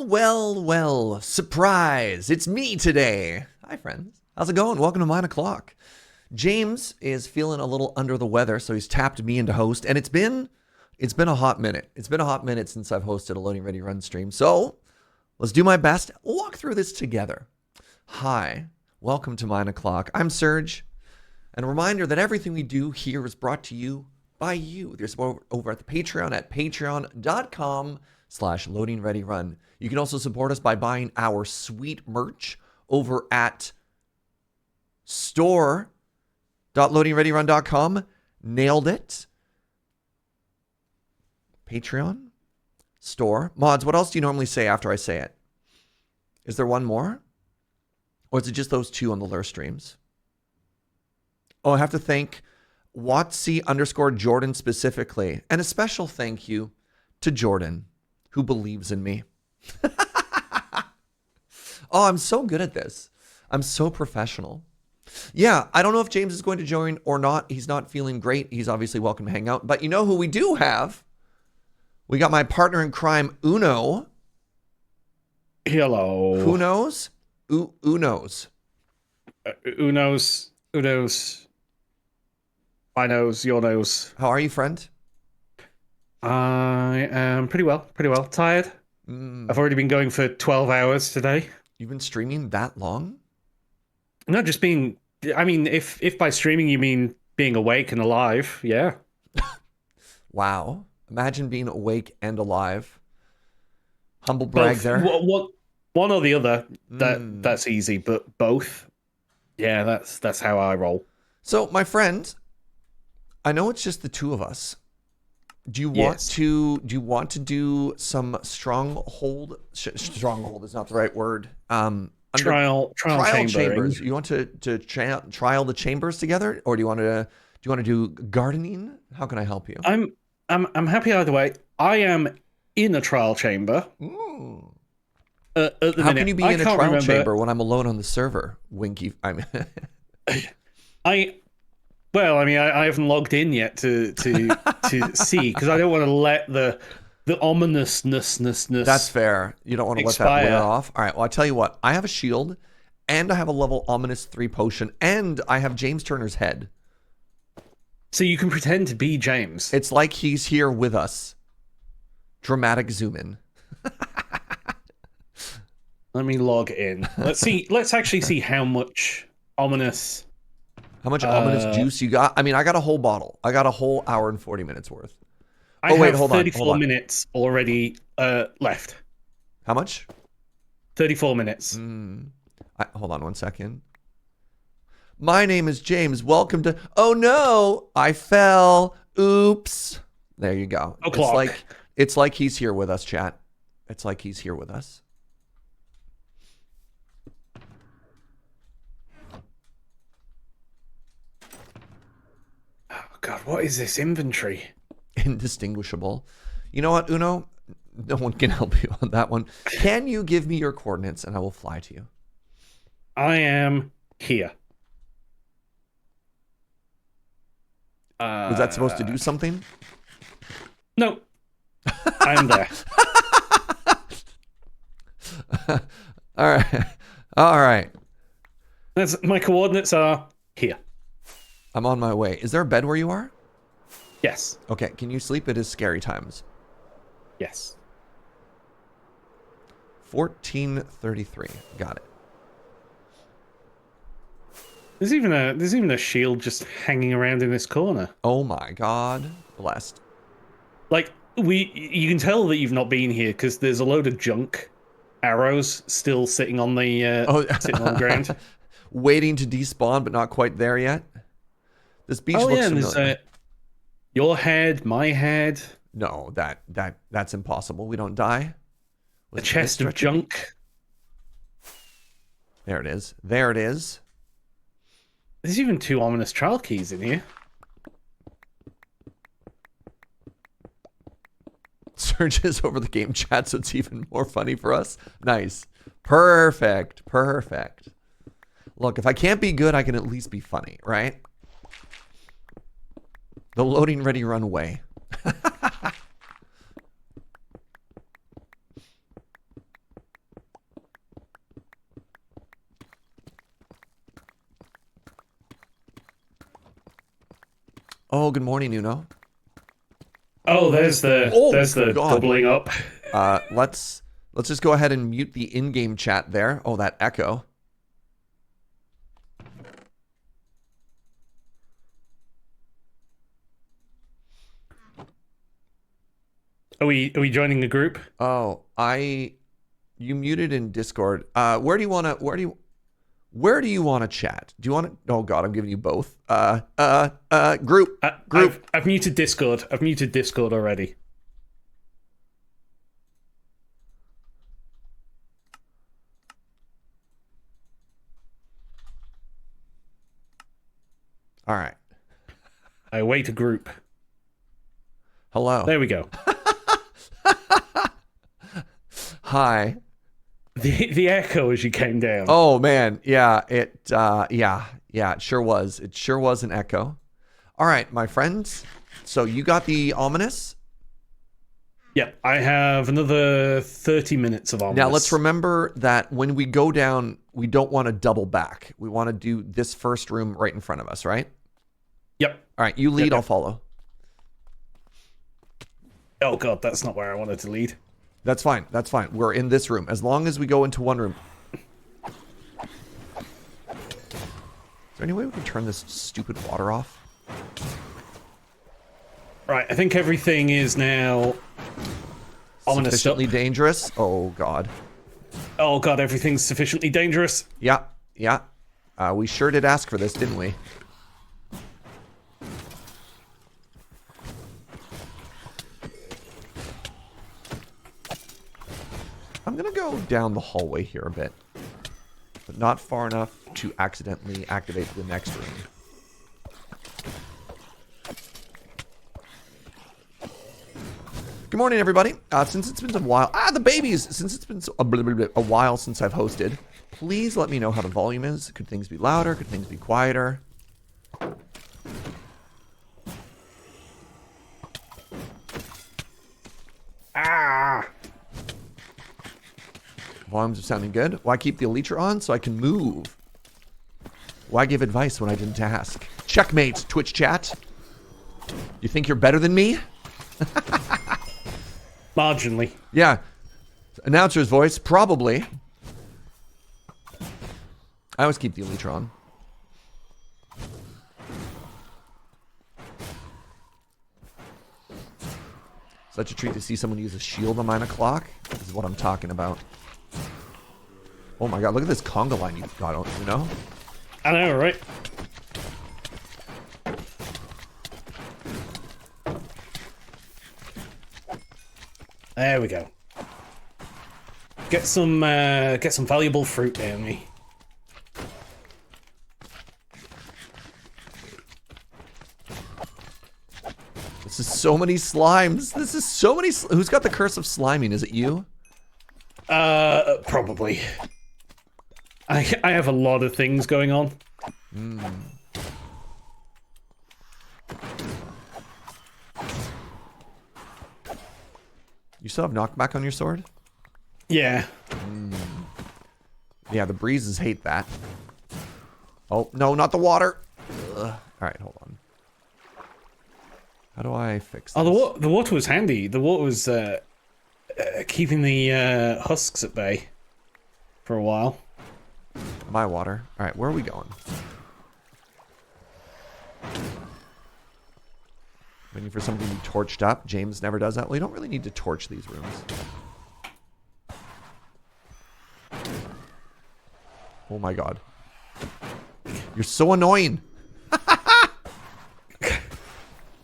Well, surprise! It's me today. Hi, friends. How's it going? Welcome to 9 o'clock. James is feeling a little under the weather, so he's tapped me into host, and it's been a hot minute. It's been a hot minute since I've hosted a Loading Ready Run stream, so let's do my best. We'll walk through this together. Hi, welcome to 9 o'clock. I'm Serge, and a reminder that everything we do here is brought to you by you. There's support over at the Patreon at patreon.com/loadingreadyrun. You can also support us by buying our sweet merch over at store.loadingreadyrun.com. Nailed it. Patreon, store, mods. What else do you normally say after I say it? Is there one more? Or is it just those two on the Lure streams? Oh, I have to thank Watsy_Jordan specifically. And a special thank you to Jordan, who believes in me. Oh, I'm so good at this. I'm so professional. Yeah, I don't know if James is going to join or not. He's not feeling great. He's obviously welcome to hang out. But you know who we do have? We got my partner in crime, Uno. Hello. Who knows? Uno's. Uno's. My nose, your nose. How are you, friend? I am pretty well. Tired. I've already been going for 12 hours today. You've been streaming that long? Not just being... I mean, if by streaming you mean being awake and alive, yeah. Wow. Imagine being awake and alive. Humble brag both. there. One or the other, that's easy, but both, yeah, that's how I roll. So, my friend, I know it's just the two of us. Do you want to do some stronghold? Stronghold is not the right word. Trial chambers. You want to trial the chambers together, or do you want to do gardening? How can I help you? I'm happy either way. I am in a trial chamber. How can you be in a trial chamber when I'm alone on the server? Winky. Well, I mean, I haven't logged in yet to see, because I don't want to let the ominousness. That's fair. You don't want to let that wear off. All right. Well, I tell you what. I have a shield, and I have a level ominous 3 potion, and I have James Turner's head. So you can pretend to be James. It's like he's here with us. Dramatic zoom in. Let me log in. Let's see. Let's actually see how much ominous. How much ominous juice you got? I mean, I got a whole bottle. I got a whole hour and 40 minutes worth. I have 34 minutes already left. How much? 34 minutes. Hold on one second. My name is James. Welcome to... Oh no! I fell. Oops. There you go. It's like he's here with us, chat. It's like he's here with us. God, what is this inventory? Indistinguishable. You know what, Uno? No one can help you on that one. Can you give me your coordinates and I will fly to you? I am here. Was that supposed to do something? No. I am there. All right. My coordinates are here. I'm on my way. Is there a bed where you are? Yes. Okay, can you sleep? It is scary times. Yes. 1433. Got it. There's even a shield just hanging around in this corner. Oh my God. Blessed. Like, you can tell that you've not been here because there's a load of junk arrows still sitting on the sitting on the ground. Waiting to despawn, but not quite there yet. This beach looks familiar. There's your head, my head. No, that's impossible. We don't die. A chest of junk. There it is. There it is. There's even 2 ominous trial keys in here. Searches over the game chat, so it's even more funny for us. Nice. Perfect. Look, if I can't be good, I can at least be funny, right? The Loading Ready Run way. Oh, good morning, Nuno. Oh, there's the God. doubling up. Let's just go ahead and mute the in-game chat there. Oh, that echo. Are we joining a group? Oh, you muted in Discord. Where do you want to chat? Do you want to? Oh God, I'm giving you both. Group. I've muted Discord. I've muted Discord already. All right. I await a group. Hello. There we go. Hi. The echo as you came down. Oh man, yeah, it sure was. It sure was an echo. All right, my friends. So you got the ominous? Yep, I have another 30 minutes of ominous. Now let's remember that when we go down, we don't want to double back. We want to do this first room right in front of us, right? Yep. All right, you lead, I'll follow. Oh God, that's not where I wanted to lead. That's fine. That's fine. We're in this room. As long as we go into one room. Is there any way we can turn this stupid water off? Right, I think everything is now ominous. Sufficiently dangerous? Oh, God. Oh, God, everything's sufficiently dangerous. Yeah, yeah. We sure did ask for this, didn't we? I'm going to go down the hallway here a bit, but not far enough to accidentally activate the next room. Good morning, everybody. Since it's been a while, the babies, since it's been a while since I've hosted, please let me know how the volume is. Could things be louder? Could things be quieter? Volumes are sounding good. Why keep the Elytra on? So I can move. Why give advice when I didn't ask? Checkmate, Twitch chat. You think you're better than me? Marginally. Yeah. Announcer's voice, probably. I always keep the Elytra on. Such a treat to see someone use a shield on 9 o'clock. This is what I'm talking about. Oh my God, look at this conga line you've got, you know? I know, right? There we go. Get some valuable fruit down me. This is so many slimes. This is so many. Who's got the curse of sliming? Is it you? Probably. I have a lot of things going on. You still have knockback on your sword? Yeah. Yeah, the breezes hate that. Oh, no, not the water. Ugh. All right, hold on. How do I fix this? Oh, the water was handy. The water was keeping the husks at bay for a while. My water. All right, where are we going? Waiting for something to be torched up. James never does that. Well, you don't really need to torch these rooms. Oh my God. You're so annoying.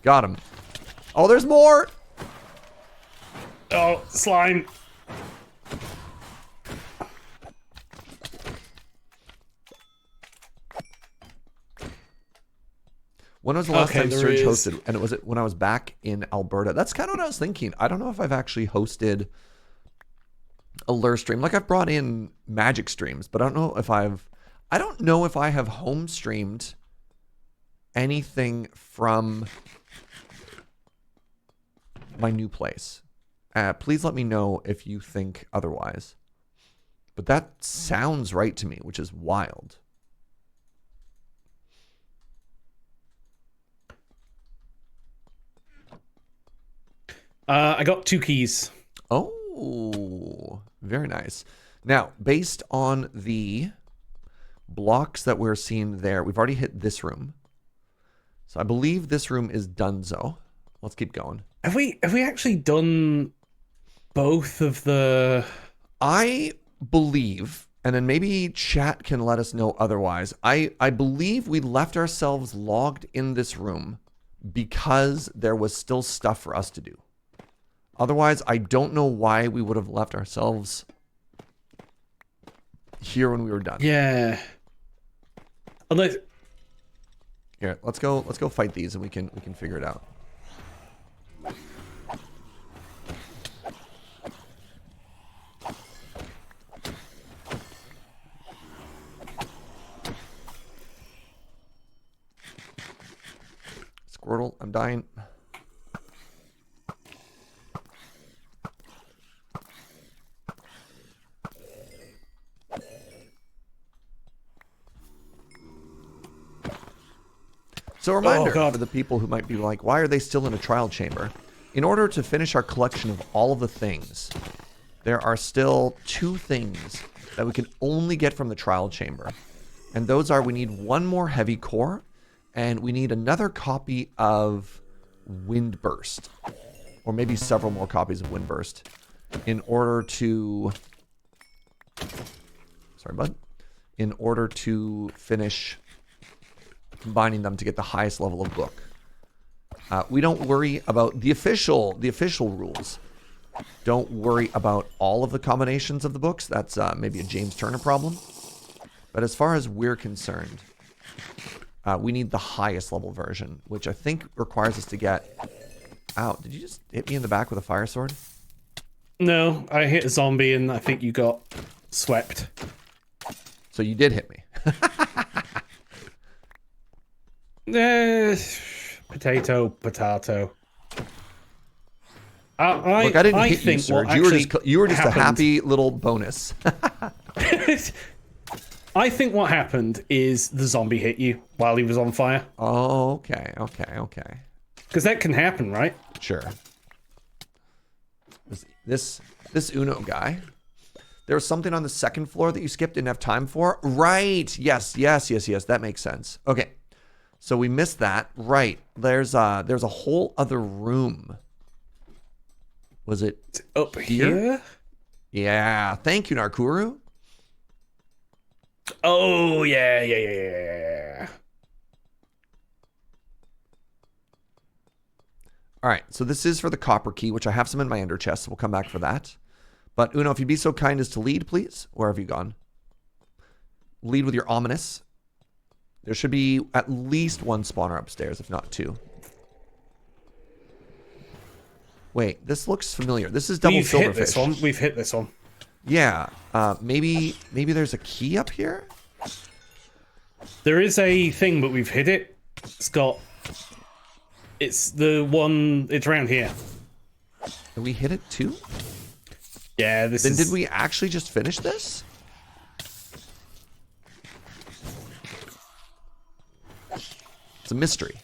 Got him. Oh, there's more. Oh, slime. When was the last time Surge hosted? And was it when I was back in Alberta? That's kind of what I was thinking. I don't know if I've actually hosted a lure stream. Like I've brought in magic streams, but I don't know if I have home streamed anything from my new place. Please let me know if you think otherwise. But that sounds right to me, which is wild. I got 2 keys. Oh, very nice. Now, based on the blocks that we're seeing there, we've already hit this room. So I believe this room is donezo. Let's keep going. Have we actually done both of the... I believe, and then maybe chat can let us know otherwise. I believe we left ourselves logged in this room because there was still stuff for us to do. Otherwise, I don't know why we would have left ourselves here when we were done. Yeah. Unless... Here, let's go fight these and we can figure it out. Squirtle, I'm dying. So a reminder for the people who might be like, why are they still in a trial chamber? In order to finish our collection of all of the things, there are still 2 things that we can only get from the trial chamber. And those are, we need 1 more heavy core, and we need another copy of Windburst. Or maybe several more copies of Windburst in order to... Sorry, bud. In order to finish combining them to get the highest level of book. We don't worry about the official rules. Don't worry about all of the combinations of the books. That's maybe a James Turner problem. But as far as we're concerned, we need the highest level version, which I think requires us to get... Ow, did you just hit me in the back with a fire sword? No, I hit a zombie and I think you got swept. So you did hit me. Potato. Look, I didn't hit you, sir. You were just a happy little bonus. I think what happened is the zombie hit you while he was on fire. Oh, okay. Because that can happen, right? Sure. This Uno guy. There was something on the second floor that you skipped, didn't have time for? Right. Yes. That makes sense. Okay. So we missed that. Right. There's a whole other room. Was it it's up here? Yeah. Thank you, Narkuru. Oh, yeah. All right. So this is for the copper key, which I have some in my ender chest. So we'll come back for that. But Uno, if you'd be so kind as to lead, please. Where have you gone? Lead with your ominous. There should be at least 1 spawner upstairs, if not 2. Wait, this looks familiar. This is double silverfish. We've hit this one. Yeah. Maybe there's a key up here? There is a thing, but we've hit it. It's the one... It's around here. Did we hit it too? Yeah, Then did we actually just finish this? It's a mystery.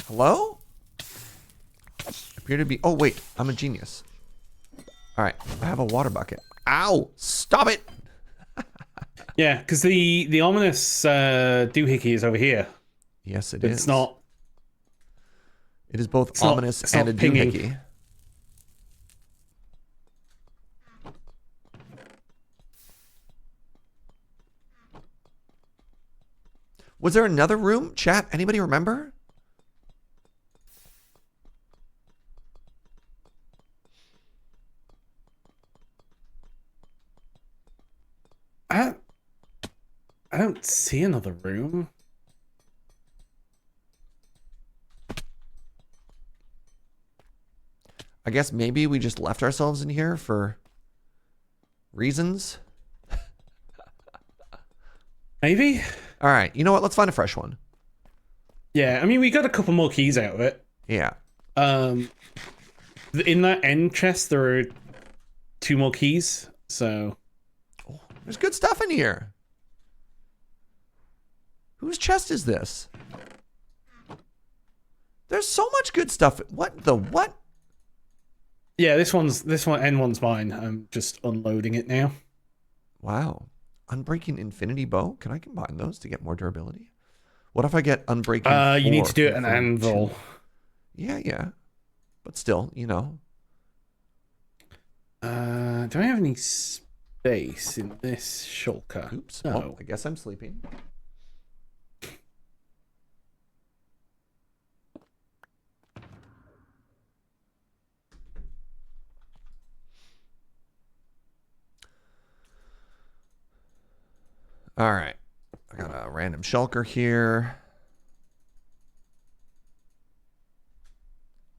Hello? Appear to be... Oh, wait. I'm a genius. All right. I have a water bucket. Ow! Stop it! Yeah, because the ominous doohickey is over here. Yes, it is. It's not... It is both ominous and a doohickey. Was there another room? Chat, anybody remember? I don't see another room. I guess maybe we just left ourselves in here for reasons. Maybe? All right. You know what? Let's find a fresh one. Yeah, I mean, we got a couple more keys out of it. Yeah. In that end chest, there are 2 more keys, so... Oh, there's good stuff in here. Whose chest is this? There's so much good stuff. What the what? Yeah, this one N1's mine. I'm just unloading it now. Wow. Unbreaking Infinity Bow. Can I combine those to get more durability? What if I get Unbreaking 4? You need to do it an anvil. 2? Yeah. But still, you know. Do I have any space in this shulker? Oops. No. Well, I guess I'm sleeping. All right. I got a random shulker here.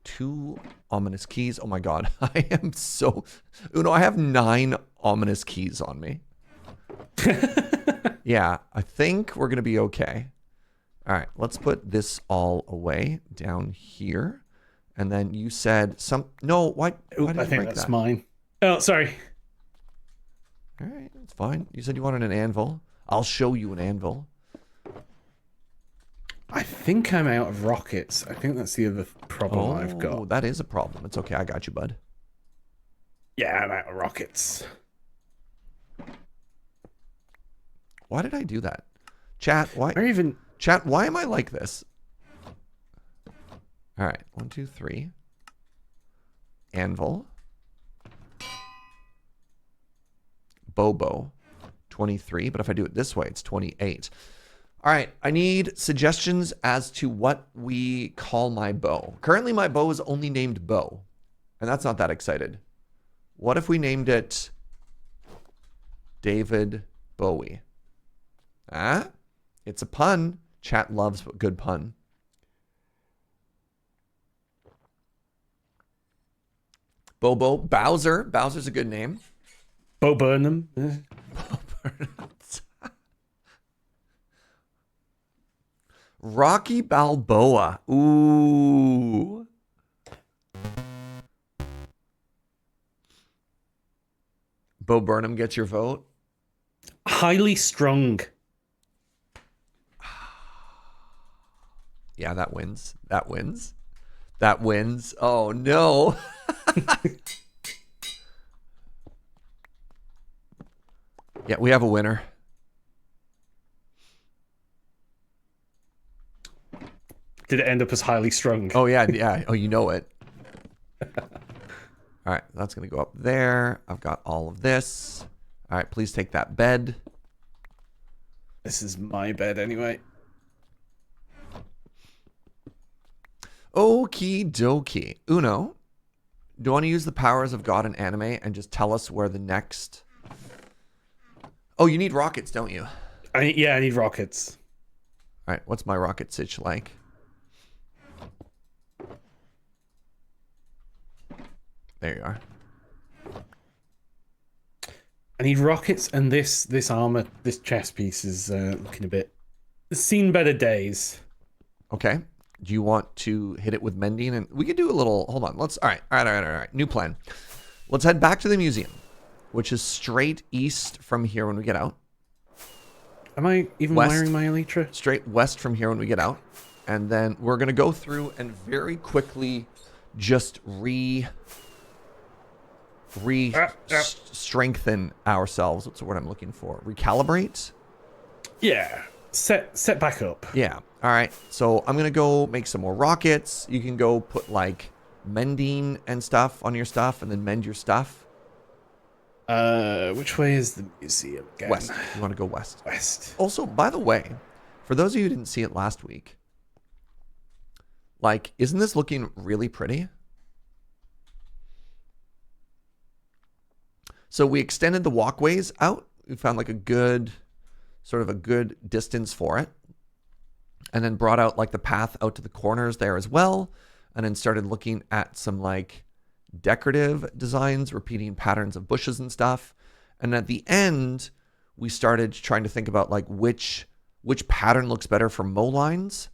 2 ominous keys. Oh my god. I am so... Uno, I have 9 ominous keys on me. Yeah, I think we're going to be okay. All right, let's put this all away down here. And then you said some... No, why did I think that's mine. Oh, sorry. All right, it's fine. You said you wanted an anvil. I'll show you an anvil. I think I'm out of rockets. I think that's the other problem I've got. Oh, that is a problem. It's okay. I got you, bud. Yeah, I'm out of rockets. Why did I do that? Chat, why? Or even... Chat, why am I like this? All right. 1, 2, 3. Anvil. Bobo. 23. But if I do it this way, it's 28. All right. I need suggestions as to what we call my bow. Currently, my bow is only named Bow. And that's not that excited. What if we named it David Bowie? Ah, it's a pun. Chat loves a good pun. Bobo. Bowser. Bowser's a good name. Bo Burnham. Rocky Balboa. Ooh. Bo Burnham gets your vote. Highly strung. Yeah, that wins. That wins. That wins. Oh, no. Yeah, we have a winner. Did it end up as highly strung? Oh, yeah. Oh, you know it. All right, that's going to go up there. I've got all of this. All right, please take that bed. This is my bed anyway. Okie dokie. Uno, do you want to use the powers of God in anime and just tell us where the next... Oh, you need rockets, don't you? I need rockets. All right, what's my rocket sitch like? There you are. I need rockets, and this armor, this chest piece is looking a bit... It's seen better days. Okay. Do you want to hit it with mending? And we could do a little... Hold on. Let's... All right. New plan. Let's head back to the museum, which is straight east from here when we get out. Am I even wiring my elytra? Straight west from here when we get out. And then we're going to go through and very quickly just strengthen ourselves. What's the word I'm looking for? Recalibrate? Yeah. Set back up. Yeah. All right. So I'm going to go make some more rockets. You can go put like mending and stuff on your stuff and then mend your stuff. Which way is the museum again? West. You want to go west. West. Also, by the way, for those of you who didn't see it last week, like, isn't this looking really pretty? So we extended the walkways out. We found like a good distance for it. And then brought out like the path out to the corners there as well. And then started looking at some like decorative designs, repeating patterns of bushes and stuff. And at the end, we started trying to think about like which pattern looks better for mow lines.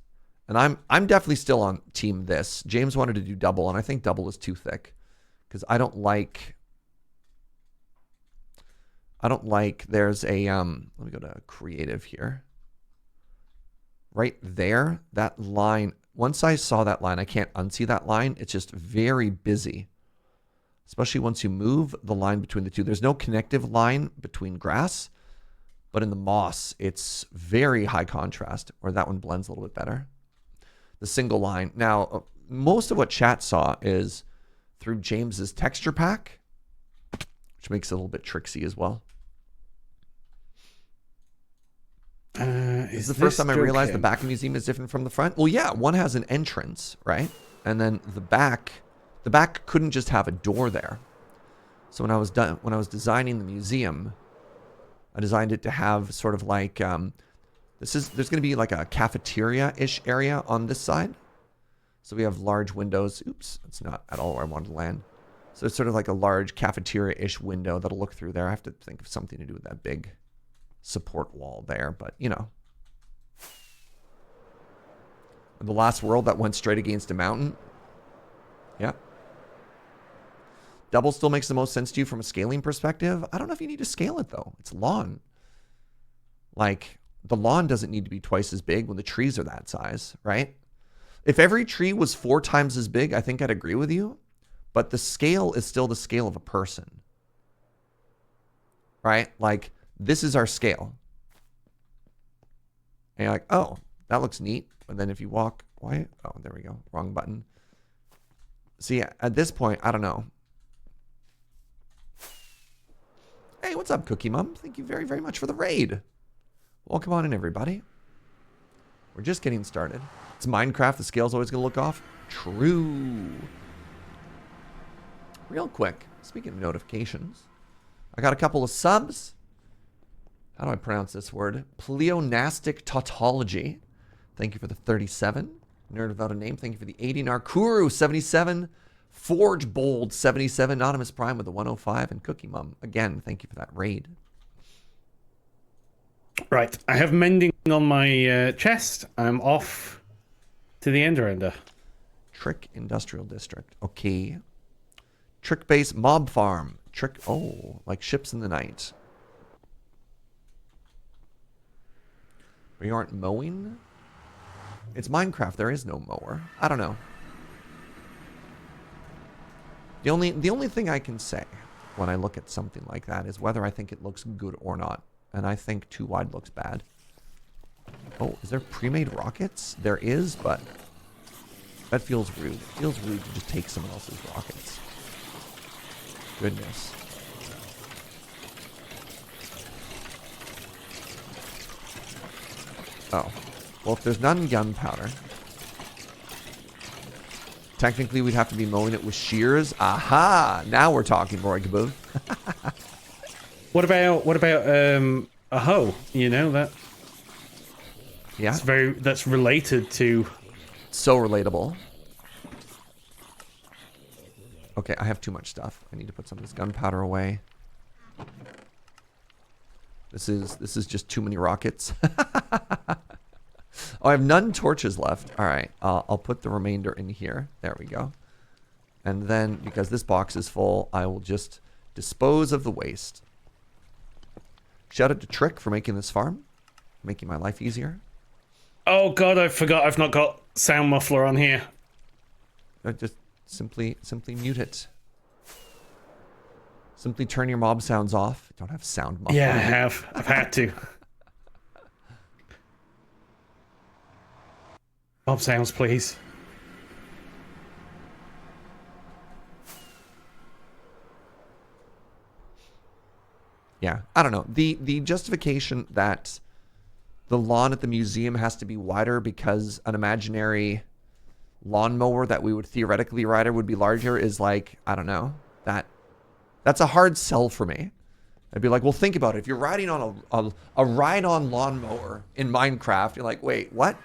And I'm definitely still on team this. James wanted to do double, and I think double is too thick. Because I don't like there's a let me go to creative here. right there, that line, once I saw that line, I can't unsee that line. It's just very busy, especially once you move the line between the two. There's no connective line between grass, but in the moss, it's very high contrast, or that one blends a little bit better. The single line. Now, most of what chat saw is through James's texture pack, which makes it a little bit tricksy as well. It's the first time I realized the back of the museum is different from the front. Well, yeah, one has an entrance, right? And then the back couldn't just have a door there. So when I was designing the museum, I designed it to have sort of like there's going to be like a cafeteria-ish area on this side. So we have large windows. Oops, that's not at all where I wanted to land. So it's sort of like a large cafeteria-ish window that'll look through there. I have to think of something to do with that big support wall there, but you know. The last world that went straight against a mountain. Yeah. Double still makes the most sense to you from a scaling perspective. I don't know if you need to scale it though. It's lawn. Like, the lawn doesn't need to be twice as big when the trees are that size, right? If every tree was 4 times as big, I think I'd agree with you. But the scale is still the scale of a person. Right? Like, this is our scale. And you're like, oh, that looks neat. And then if you walk, why? Oh, there we go. Wrong button. See, at this point, I don't know. Hey, what's up, Cookie Mom? Thank you very, very much for the raid. Welcome on in, everybody. We're just getting started. It's Minecraft. The scale's always going to look off. True. Real quick, speaking of notifications, I got a couple of subs. How do I pronounce this word? Pleonastic Tautology. Thank you for the 37. Nerd Without a Name. Thank you for the 80. Narkuru 77. Forge Bold 77. Anonymous Prime with the 105. And Cookie Mum. Again, thank you for that raid. Right. I have mending on my chest. I'm off to the Ender. Trick Industrial District. Okay. Trick Base Mob Farm. Trick. Oh, like ships in the night. We aren't mowing? It's Minecraft. There is no mower. I don't know. The only thing I can say when I look at something like that is whether I think it looks good or not. And I think too wide looks bad. Oh, is there pre-made rockets? There is, but that feels rude. It feels rude to just take someone else's rockets. Goodness. Oh. Well, if there's none gunpowder, technically we'd have to be mowing it with shears. Aha! Now we're talking, Morgaboo. What about a hoe? You know that? Yeah. That's related to. So relatable. Okay, I have too much stuff. I need to put some of this gunpowder away. This is just too many rockets. Oh, I have none torches left. All right, I'll put the remainder in here. There we go. And then, because this box is full, I will just dispose of the waste. Shout out to Trick for making this farm, making my life easier. Oh God, I forgot. I've not got sound muffler on here. Just simply mute it. Simply turn your mob sounds off. Don't have sound muffler. Yeah, I have. I've had to. Mob sounds, please. Yeah, I don't know. The justification that the lawn at the museum has to be wider because an imaginary lawnmower that we would theoretically ride would be larger is like, I don't know. That's a hard sell for me. I'd be like, well, think about it. If you're riding on a ride-on lawnmower in Minecraft, you're like, wait, what?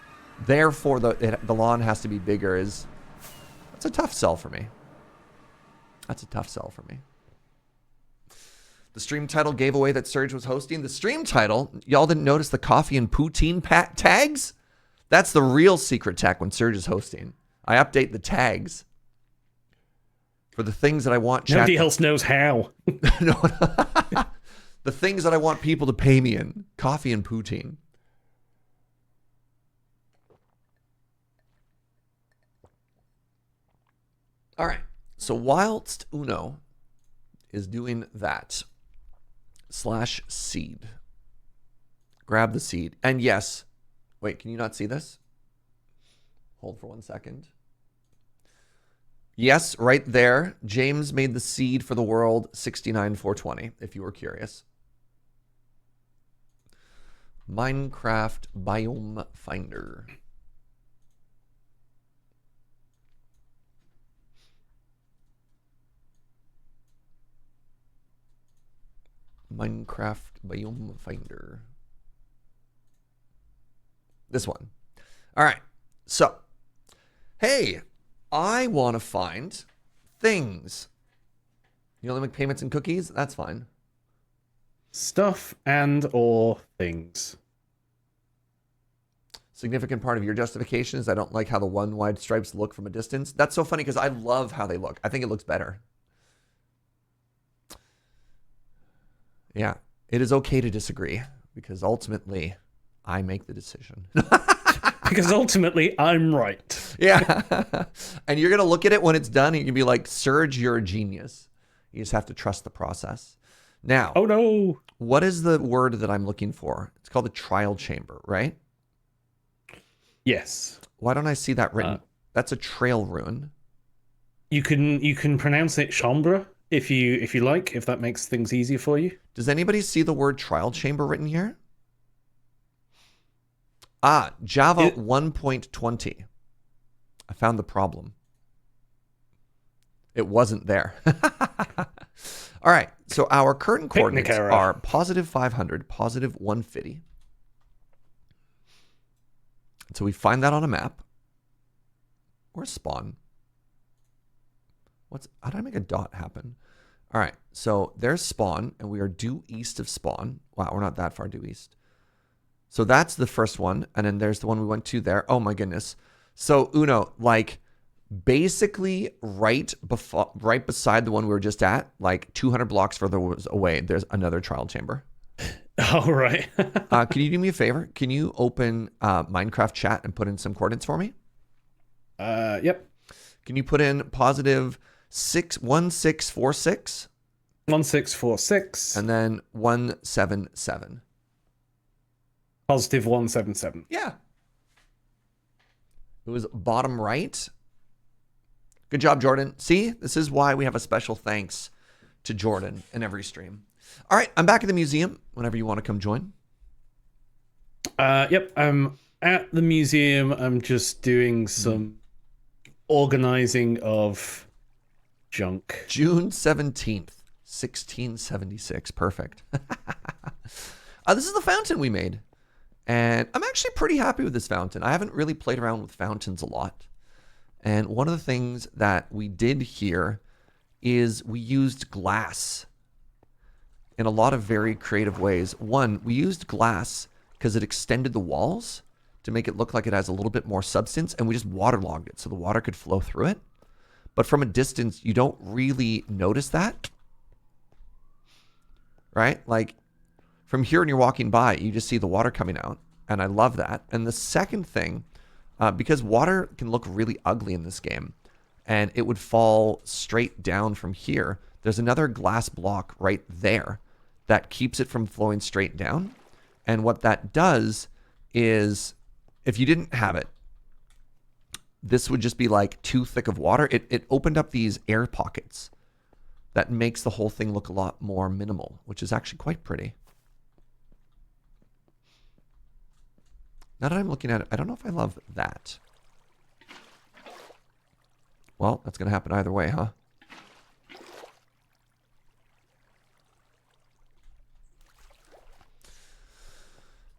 Therefore, the lawn has to be bigger. That's a tough sell for me. That's a tough sell for me. The stream title gave away that Surge was hosting. The stream title, y'all didn't notice the coffee and poutine tags? That's the real secret tech when Surge is hosting. I update the tags for the things that I want chat. Nobody else knows how. No, the things that I want people to pay me in. Coffee and poutine. All right. So whilst Uno is doing that, /seed. Grab the seed. And yes, wait, can you not see this? Hold for 1 second. Yes, right there. James made the seed for the world 69420, if you were curious. Minecraft Biome Finder. Minecraft Biome Finder. This one. All right. So, hey, I want to find things. You only make payments and cookies? That's fine. Stuff and or things. Significant part of your justification is I don't like how the one wide stripes look from a distance. That's so funny because I love how they look. I think it looks better. Yeah, it is okay to disagree because ultimately I make the decision. Because ultimately I'm right. Yeah. And you're going to look at it when it's done and you can be like, Serge, you're a genius. You just have to trust the process. Now, oh no. What is the word that I'm looking for? It's called the trial chamber, right? Yes. Why don't I see that written? That's a trail rune. You can pronounce it chambre if you like, if that makes things easier for you. Does anybody see the word trial chamber written here? Java 1.20. I found the problem. It wasn't there. All right. So our current coordinates are positive 500, positive 150. So we find that on a map. Where's spawn? How did I make a dot happen? All right. So there's spawn, and we are due east of spawn. Wow, we're not that far due east. So that's the first one. And then there's the one we went to there. Oh my goodness. So Uno, like basically right beside the one we were just at, like 200 blocks further away, there's another trial chamber. Oh, right. Can you do me a favor? Can you open Minecraft chat and put in some coordinates for me? Yep. Can you put in positive 1646? 1646. And then 177. Positive 177. Yeah. It was bottom right. Good job, Jordan. See, this is why we have a special thanks to Jordan in every stream. All right, I'm back at the museum whenever you want to come join. Yep, I'm at the museum. I'm just doing some organizing of junk. June 17th, 1676. Perfect. This is the fountain we made. And I'm actually pretty happy with this fountain. I haven't really played around with fountains a lot. And one of the things that we did here is we used glass in a lot of very creative ways. One, we used glass because it extended the walls to make it look like it has a little bit more substance, and we just waterlogged it so the water could flow through it. But from a distance, you don't really notice that, right? Like from here when you're walking by, you just see the water coming out, and I love that. And the second thing, because water can look really ugly in this game, and it would fall straight down from here, there's another glass block right there that keeps it from flowing straight down. And what that does is, if you didn't have it, this would just be like too thick of water. It opened up these air pockets that makes the whole thing look a lot more minimal, which is actually quite pretty. Now that I'm looking at it, I don't know if I love that. Well, that's going to happen either way, huh?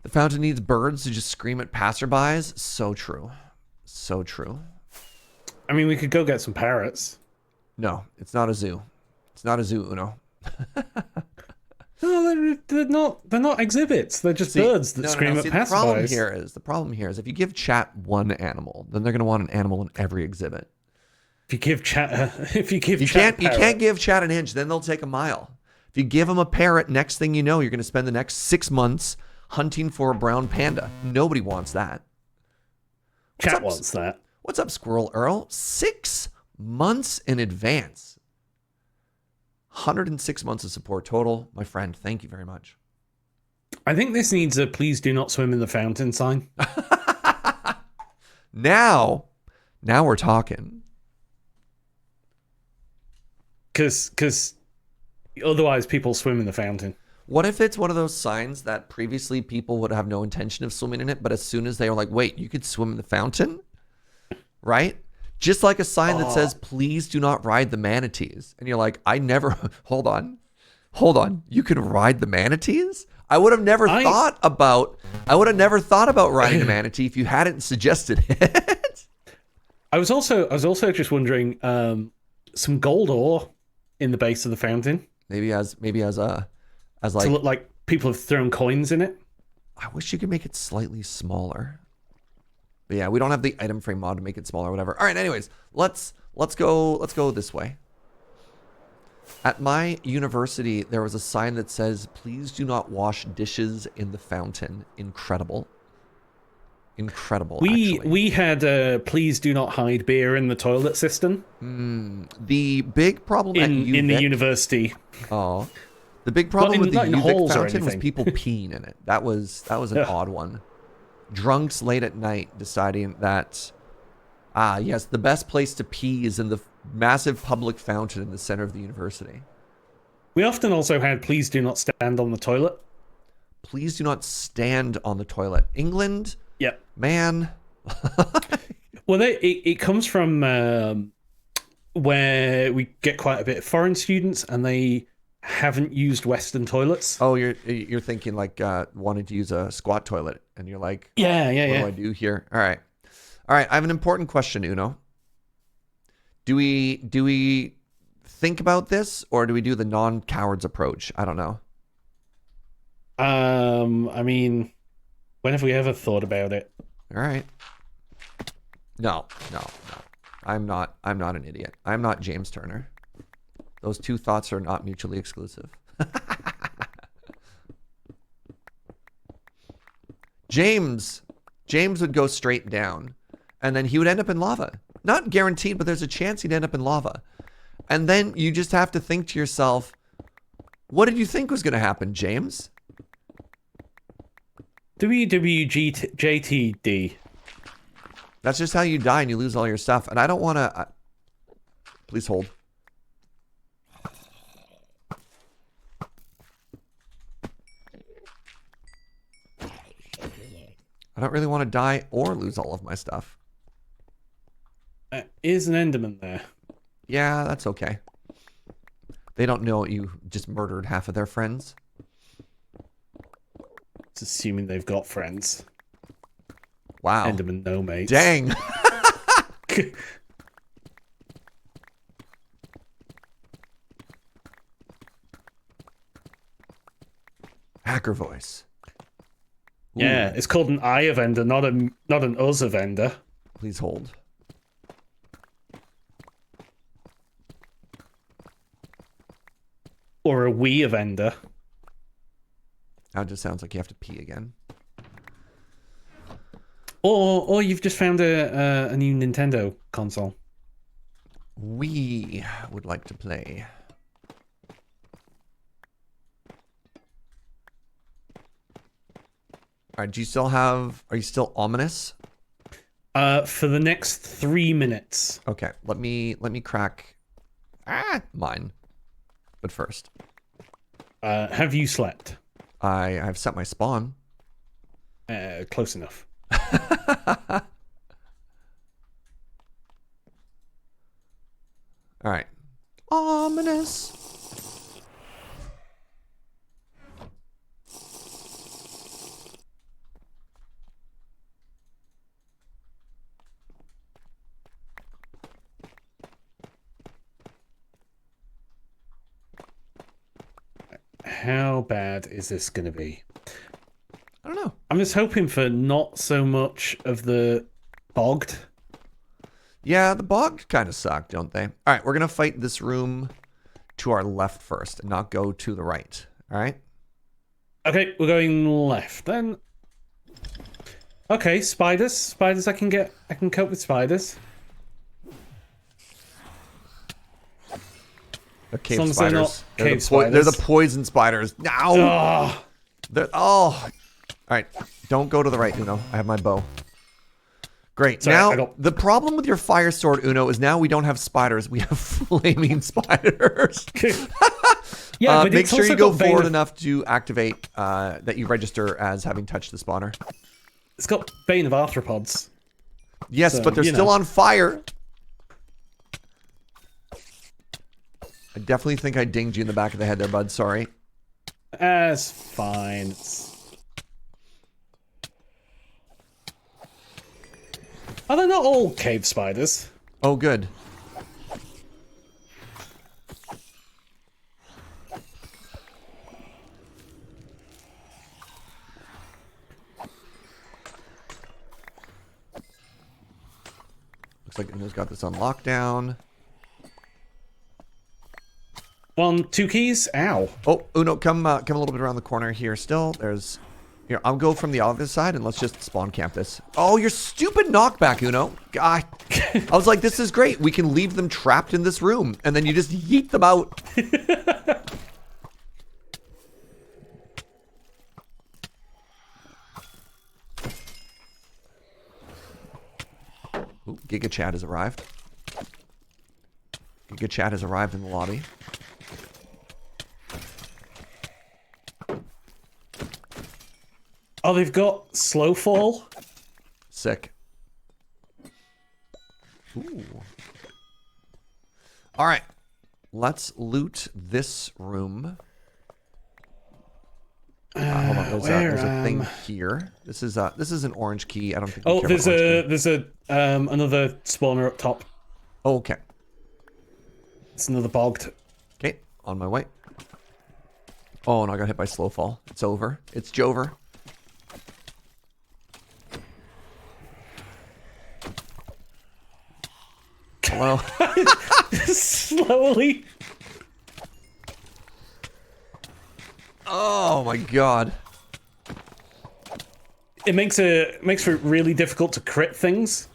The fountain needs birds to just scream at passerbys. So true. So true. I mean, we could go get some parrots. No, it's not a zoo. It's not a zoo, Uno. No, they're not exhibits. They're just birds that scream at passerbys. The problem here is if you give chat one animal, then they're going to want an animal in every exhibit. You can't give chat an inch, then they'll take a mile. If you give them a parrot, next thing you know, you're going to spend the next 6 months hunting for a brown panda. Nobody wants that. Chat wants that. What's up, Squirrel Earl? 6 months in advance. 106 months of support total. My friend, thank you very much. I think this needs a please do not swim in the fountain sign. Now we're talking. Because otherwise people swim in the fountain. What if it's one of those signs that previously people would have no intention of swimming in it, but as soon as they were like, wait, you could swim in the fountain? Right? Just like a sign that says, please do not ride the manatees. And you're like, I never, hold on. You can ride the manatees? I would have never thought about riding a manatee if you hadn't suggested it. I was also just wondering, some gold ore in the base of the fountain. Maybe as like, to look like people have thrown coins in it. I wish you could make it slightly smaller. But yeah, we don't have the item frame mod to make it smaller or whatever. All right, anyways, let's go this way. At my university, there was a sign that says, please do not wash dishes in the fountain. Incredible. We had please do not hide beer in the toilet system. The big problem in the university. Oh. The big problem with the UVic fountain was anything. people peeing in it. That was an odd one. Drunks late at night deciding that, yes, the best place to pee is in the massive public fountain in the center of the university. We often also had please do not stand on the toilet. Please do not stand on the toilet. England? Yep. Man. Well, it comes from where we get quite a bit of foreign students, and they haven't used Western toilets. Oh, you're thinking like wanting to use a squat toilet, and you're like, yeah. What do I do here? All right. I have an important question, Uno. Do we think about this, or do we do the non-cowards approach? I don't know. I mean, when have we ever thought about it? All right. No. I'm not an idiot. I'm not James Turner. Those two thoughts are not mutually exclusive. James would go straight down, and then he would end up in lava. Not guaranteed, but there's a chance he'd end up in lava. And then you just have to think to yourself, what did you think was going to happen, James? WWJTD. That's just how you die and you lose all your stuff. And I don't want to... Please hold. I don't really want to die or lose all of my stuff. Is an Enderman there? Yeah, that's okay. They don't know you just murdered half of their friends. It's assuming they've got friends. Wow. Enderman no mates. Dang. Hacker voice. Ooh. Yeah, it's called an I of Ender, not an us of Ender. Please hold. Or a we of Ender. Now it just sounds like you have to pee again. Or you've just found a new Nintendo console. We would like to play. All right, are you still ominous? For the next 3 minutes. Okay, let me crack mine. But first, have you slept? I've set my spawn. Close enough. All right. Ominous. How bad is this going to be? I don't know. I'm just hoping for not so much of the bogged. Yeah, the bog kind of suck, don't they? All right, we're going to fight this room to our left first and not go to the right. All right? Okay, we're going left then. Okay, spiders. Spiders I can cope with spiders. They're cave As long as they're not spiders. cave They're the spiders. poison spiders. No. Oh, All right. Don't go to the right, Uno. I have my bow. Great. Sorry, I now, got- the problem with your fire sword, Uno, is now we don't have spiders. We have flaming spiders. yeah, but Make it's sure also you go got Bane forward of- enough to activate that you register as having touched the spawner. It's got Bane of Arthropods. Yes, So, but they're you still know. on fire. I definitely think I dinged you in the back of the head there, bud. Sorry. It's fine. Are they not all cave spiders? Oh, good. Looks like Uno's got this on lockdown. 1, 2 keys. Ow. Oh, Uno, come a little bit around the corner here still. There's... Here, I'll go from the other side and let's just spawn camp this. Oh, your stupid knockback, Uno. God. I was like, this is great. We can leave them trapped in this room. And then you just yeet them out. Ooh, Giga Chat has arrived. Giga Chat has arrived in the lobby. Oh, they've got slow fall. Sick. Ooh. All right. Let's loot this room. Hold on. There's a thing here. This is an orange key. I don't think. we Oh, care about orange key. there's a another spawner up top. Oh, okay. It's another bogged. Okay. On my way. Oh, and I got hit by slow fall. It's over. It's Jover. Hello. Slowly. Oh my god. It makes for it really difficult to crit things.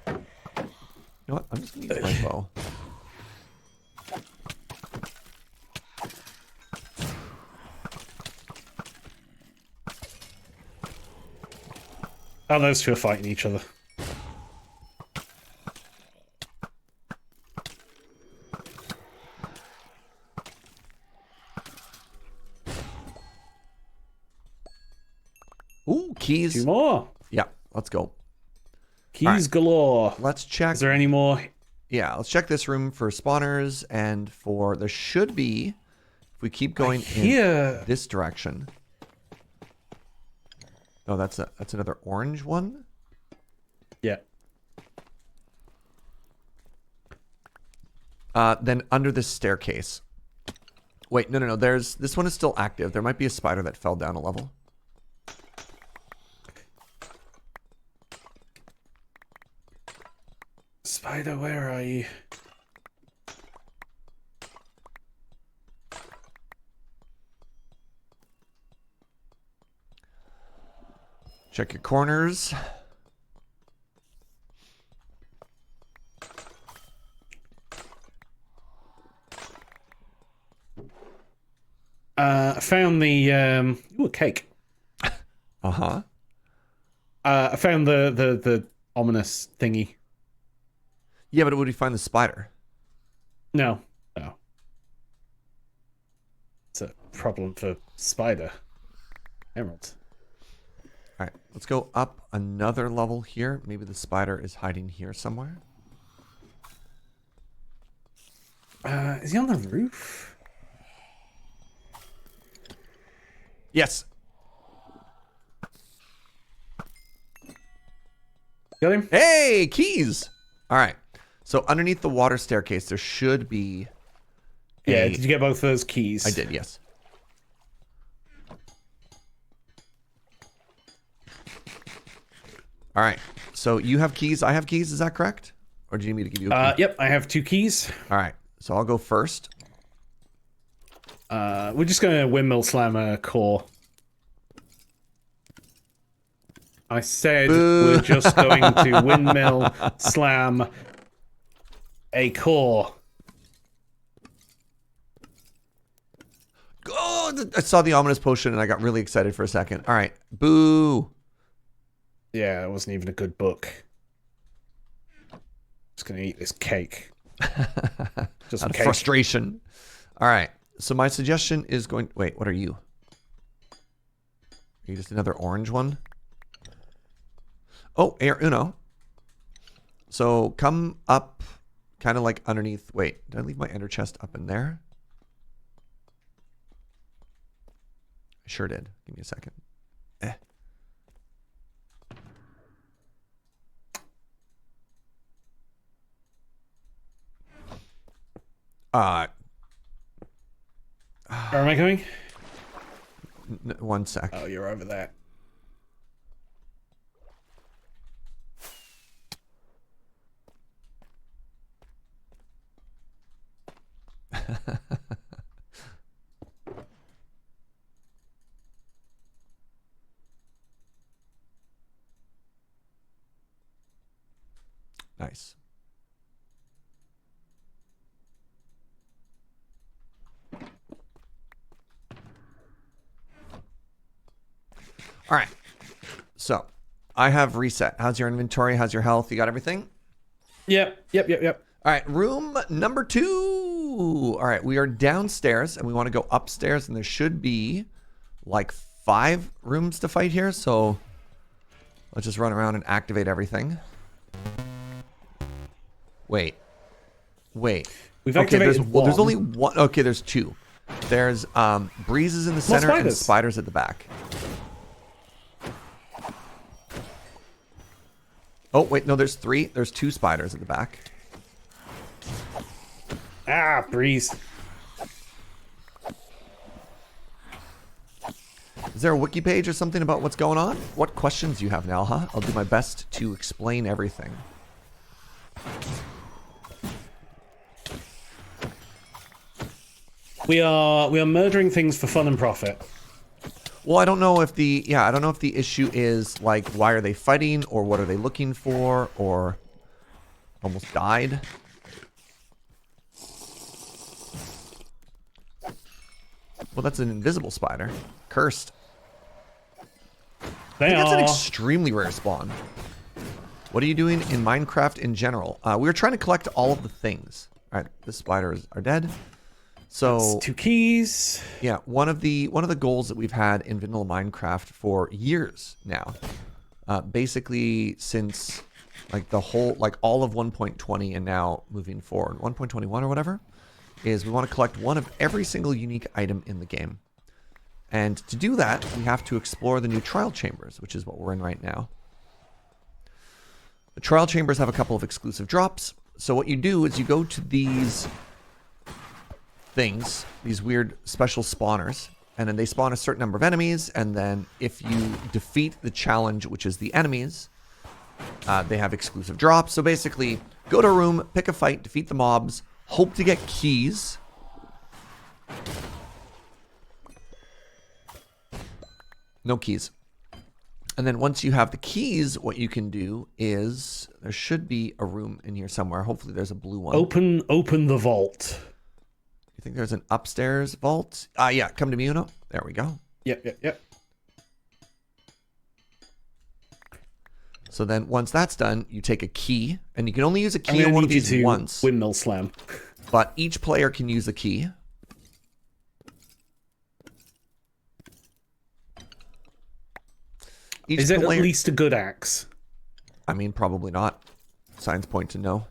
You know what? I'm just gonna use my bow. Oh, those two are fighting each other. Ooh, keys. 2 more. Yeah, let's go. Keys Alright. galore. Let's check. Is there any more? Yeah, let's check this room for spawners and for there should be if we keep going in Here. this direction. Oh, that's another orange one. Yeah. Then under this staircase. Wait, no. This one is still active. There might be a spider that fell down a level. Spider, where are you? Check your corners. I found the ooh, a cake. Uh-huh. I found the ominous thingy. Yeah, but would we find the spider? No. It's a problem for spider. Emeralds. All right, let's go up another level here. Maybe the spider is hiding here somewhere. Is he on the roof? Yes. Got him? Hey, keys. All right. So underneath the water staircase, there should be. Yeah, did you get both those keys? I did, yes. All right. So you have keys. I have keys. Is that correct? Or do you need me to give you a key? Yep, I have 2 keys. All right. So I'll go first. We're just going to windmill slam a core. I said Boo. we're just going to windmill slam a core. I saw the ominous potion and I got really excited for a second. All right. Boo. Yeah, it wasn't even a good book. Just gonna eat this cake. Just out of frustration. All right. So my suggestion is going... Wait, what are you? Are you just another orange one? Oh, Air Uno. So come up kind of like underneath... Wait, did I leave my ender chest up in there? I sure did. Give me a second. Where am I going? 1 sec. Oh, you're over there. Nice. All right. So I have reset. How's your inventory? How's your health? You got everything? Yep. All right. Room number 2. All right. We are downstairs and we want to go upstairs, and there should be like 5 rooms to fight here. So let's just run around and activate everything. Wait. We've Okay, activated there's only one. Okay, there's 2. There's breezes in the center and spiders at the back. Oh, wait, no, there's 3. There's 2 spiders at the back. Ah, breeze. Is there a wiki page or something about what's going on? What questions do you have, Nalha? I'll do my best to explain everything. We are murdering things for fun and profit. Well, I don't know if the issue is like, why are they fighting, or what are they looking for, or almost died. Well, that's an invisible spider. Cursed. That's an extremely rare spawn. What are you doing in Minecraft in general? We were trying to collect all of the things. All right, the spiders are dead. So that's 2 keys. Yeah, one of the goals that we've had in vanilla Minecraft for years now, basically since like all of 1.20 and now moving forward, 1.21 or whatever, is we want to collect one of every single unique item in the game. And to do that, we have to explore the new trial chambers, which is what we're in right now. The trial chambers have a couple of exclusive drops. So what you do is you go to these things, these weird special spawners, and then they spawn a certain number of enemies, and then if you defeat the challenge, which is the enemies, they have exclusive drops. So basically, go to a room, pick a fight, defeat the mobs, hope to get keys. No keys. And then once you have the keys, what you can do is, there should be a room in here somewhere. Hopefully there's a blue one. Open the vault. You think there's an upstairs vault? Yeah, come to me, Uno. There we go. Yep. So then once that's done, you take a key, and you can only use a key on one of these once. Windmill slam. But each player can use a key. Is it at least a good axe? I mean, probably not. Signs point to no.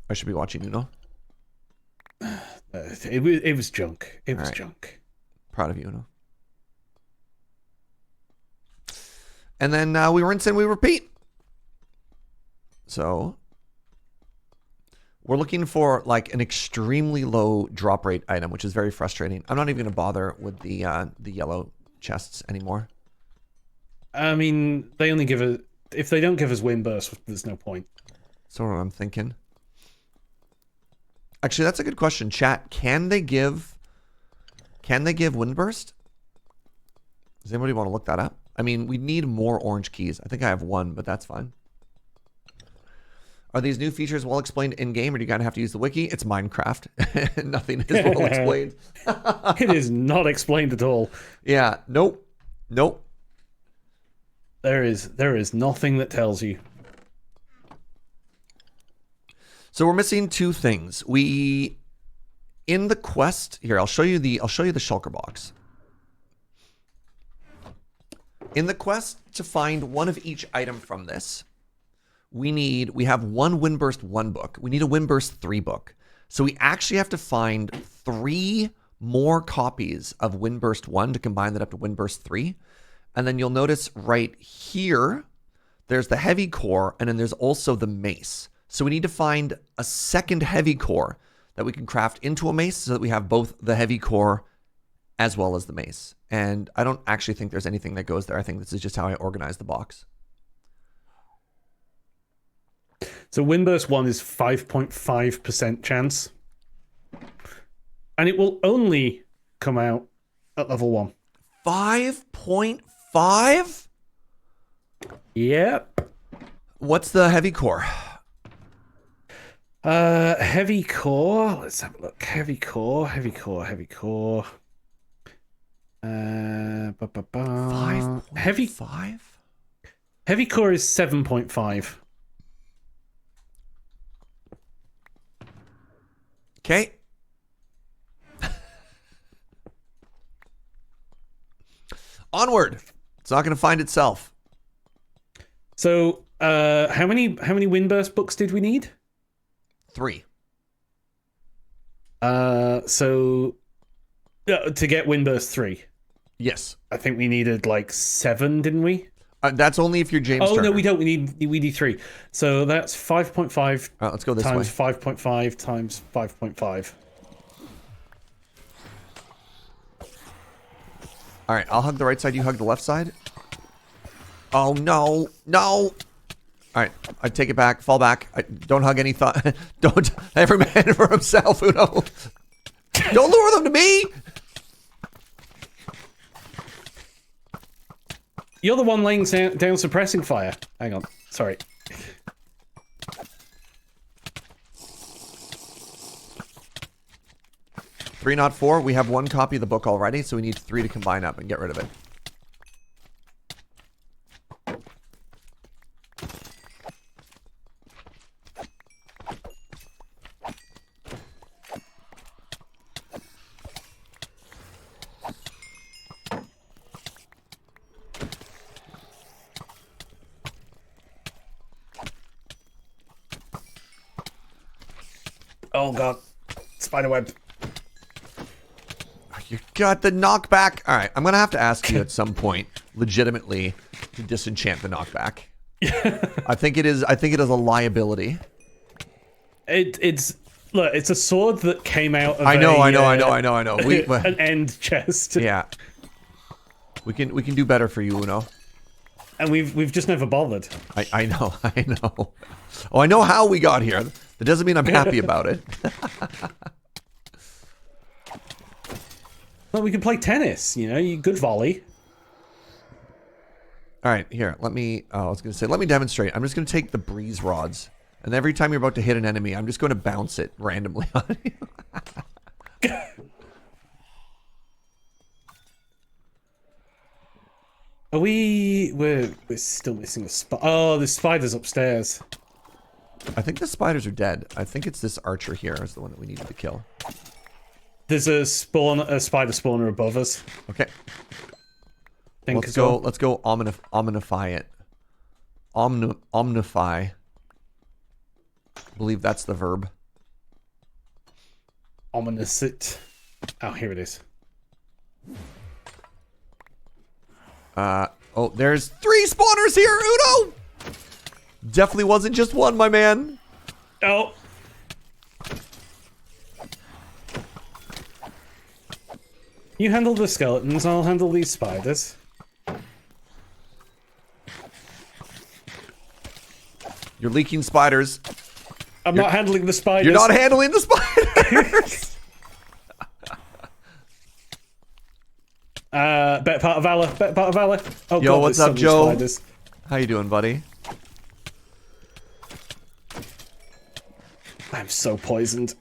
I should be watching Uno. It was junk. It was junk. Proud of you, Uno. And then we rinse and we repeat. So we're looking for like an extremely low drop rate item, which is very frustrating. I'm not even going to bother with the yellow chests anymore. I mean, they only give us, if they don't give us wind burst, there's no point. That's what I'm thinking. Actually, that's a good question. Chat, can they give wind burst? Does anybody want to look that up? I mean, we need more orange keys. I think I have 1, but that's fine. Are these new features well explained in game, or do you gotta have to use the wiki? It's Minecraft. Nothing is well explained. It is not explained at all. Yeah. Nope. There is nothing that tells you. So we're missing two things. In the quest here, I'll show you the shulker box. In the quest to find one of each item from this, we have one Windburst 1 book. We need a Windburst 3 book. So we actually have to find 3 more copies of Windburst 1 to combine that up to Windburst 3. And then you'll notice right here, there's the heavy core, and then there's also the mace. So we need to find a second heavy core that we can craft into a mace so that we have both the heavy core as well as the mace. And I don't actually think there's anything that goes there. I think this is just how I organize the box. So Windburst 1 is 5.5% chance. And it will only come out at level 1. 5.5? Yep. What's the heavy core? Heavy core. Let's have a look. Heavy core. 5.5? Heavy core is 7.5. Okay. Onward. It's not going to find itself. So, how many Windburst books did we need? 3. So to get Windburst 3. Yes. I think we needed like 7, didn't we? That's only if you're James Oh, Turner. no, we don't. We need 3. So that's 5.5 let's go this times way. 5.5 times 5.5. All right, I'll hug the right side, you hug the left side. Oh, no. No. All right, I take it back, fall back. Don't hug any thought. Don't. Every man for himself, Uno. Don't lure them to me. You're the one laying down suppressing fire. Hang on. Sorry. Three, not 4. We have 1 copy of the book already, so we need 3 to combine up and get rid of it. Oh god. Spiderweb. You got the knockback. All right, I'm gonna have to ask you at some point, legitimately, to disenchant the knockback. I think it is a liability. It's look. It's a sword that came out of I know. an end chest. Yeah. We can do better for you, Uno. And we've just never bothered. I know. Oh, I know how we got here. That doesn't mean I'm happy about it. Well, we can play tennis, you know, you good volley. All right, here, let me demonstrate. I'm just going to take the breeze rods, and every time you're about to hit an enemy, I'm just going to bounce it randomly on you. We're still missing a spot. Oh, the spider's upstairs. I think the spiders are dead. I think it's this archer here is the one that we needed to kill. There's a spider spawner above us. Okay. Let's go omnify it. Omnify. I believe that's the verb. Ominous it. Oh, here it is. Oh, there's 3 spawners here, Uno! Definitely wasn't just one, my man. Oh. You handle the skeletons, I'll handle these spiders. You're leaking spiders. I'm not handling the spiders. You're not handling the spiders! Better part of valor. Oh, yo, God, what's there's up, so Joe? many spiders. How you doing, buddy? I'm so poisoned.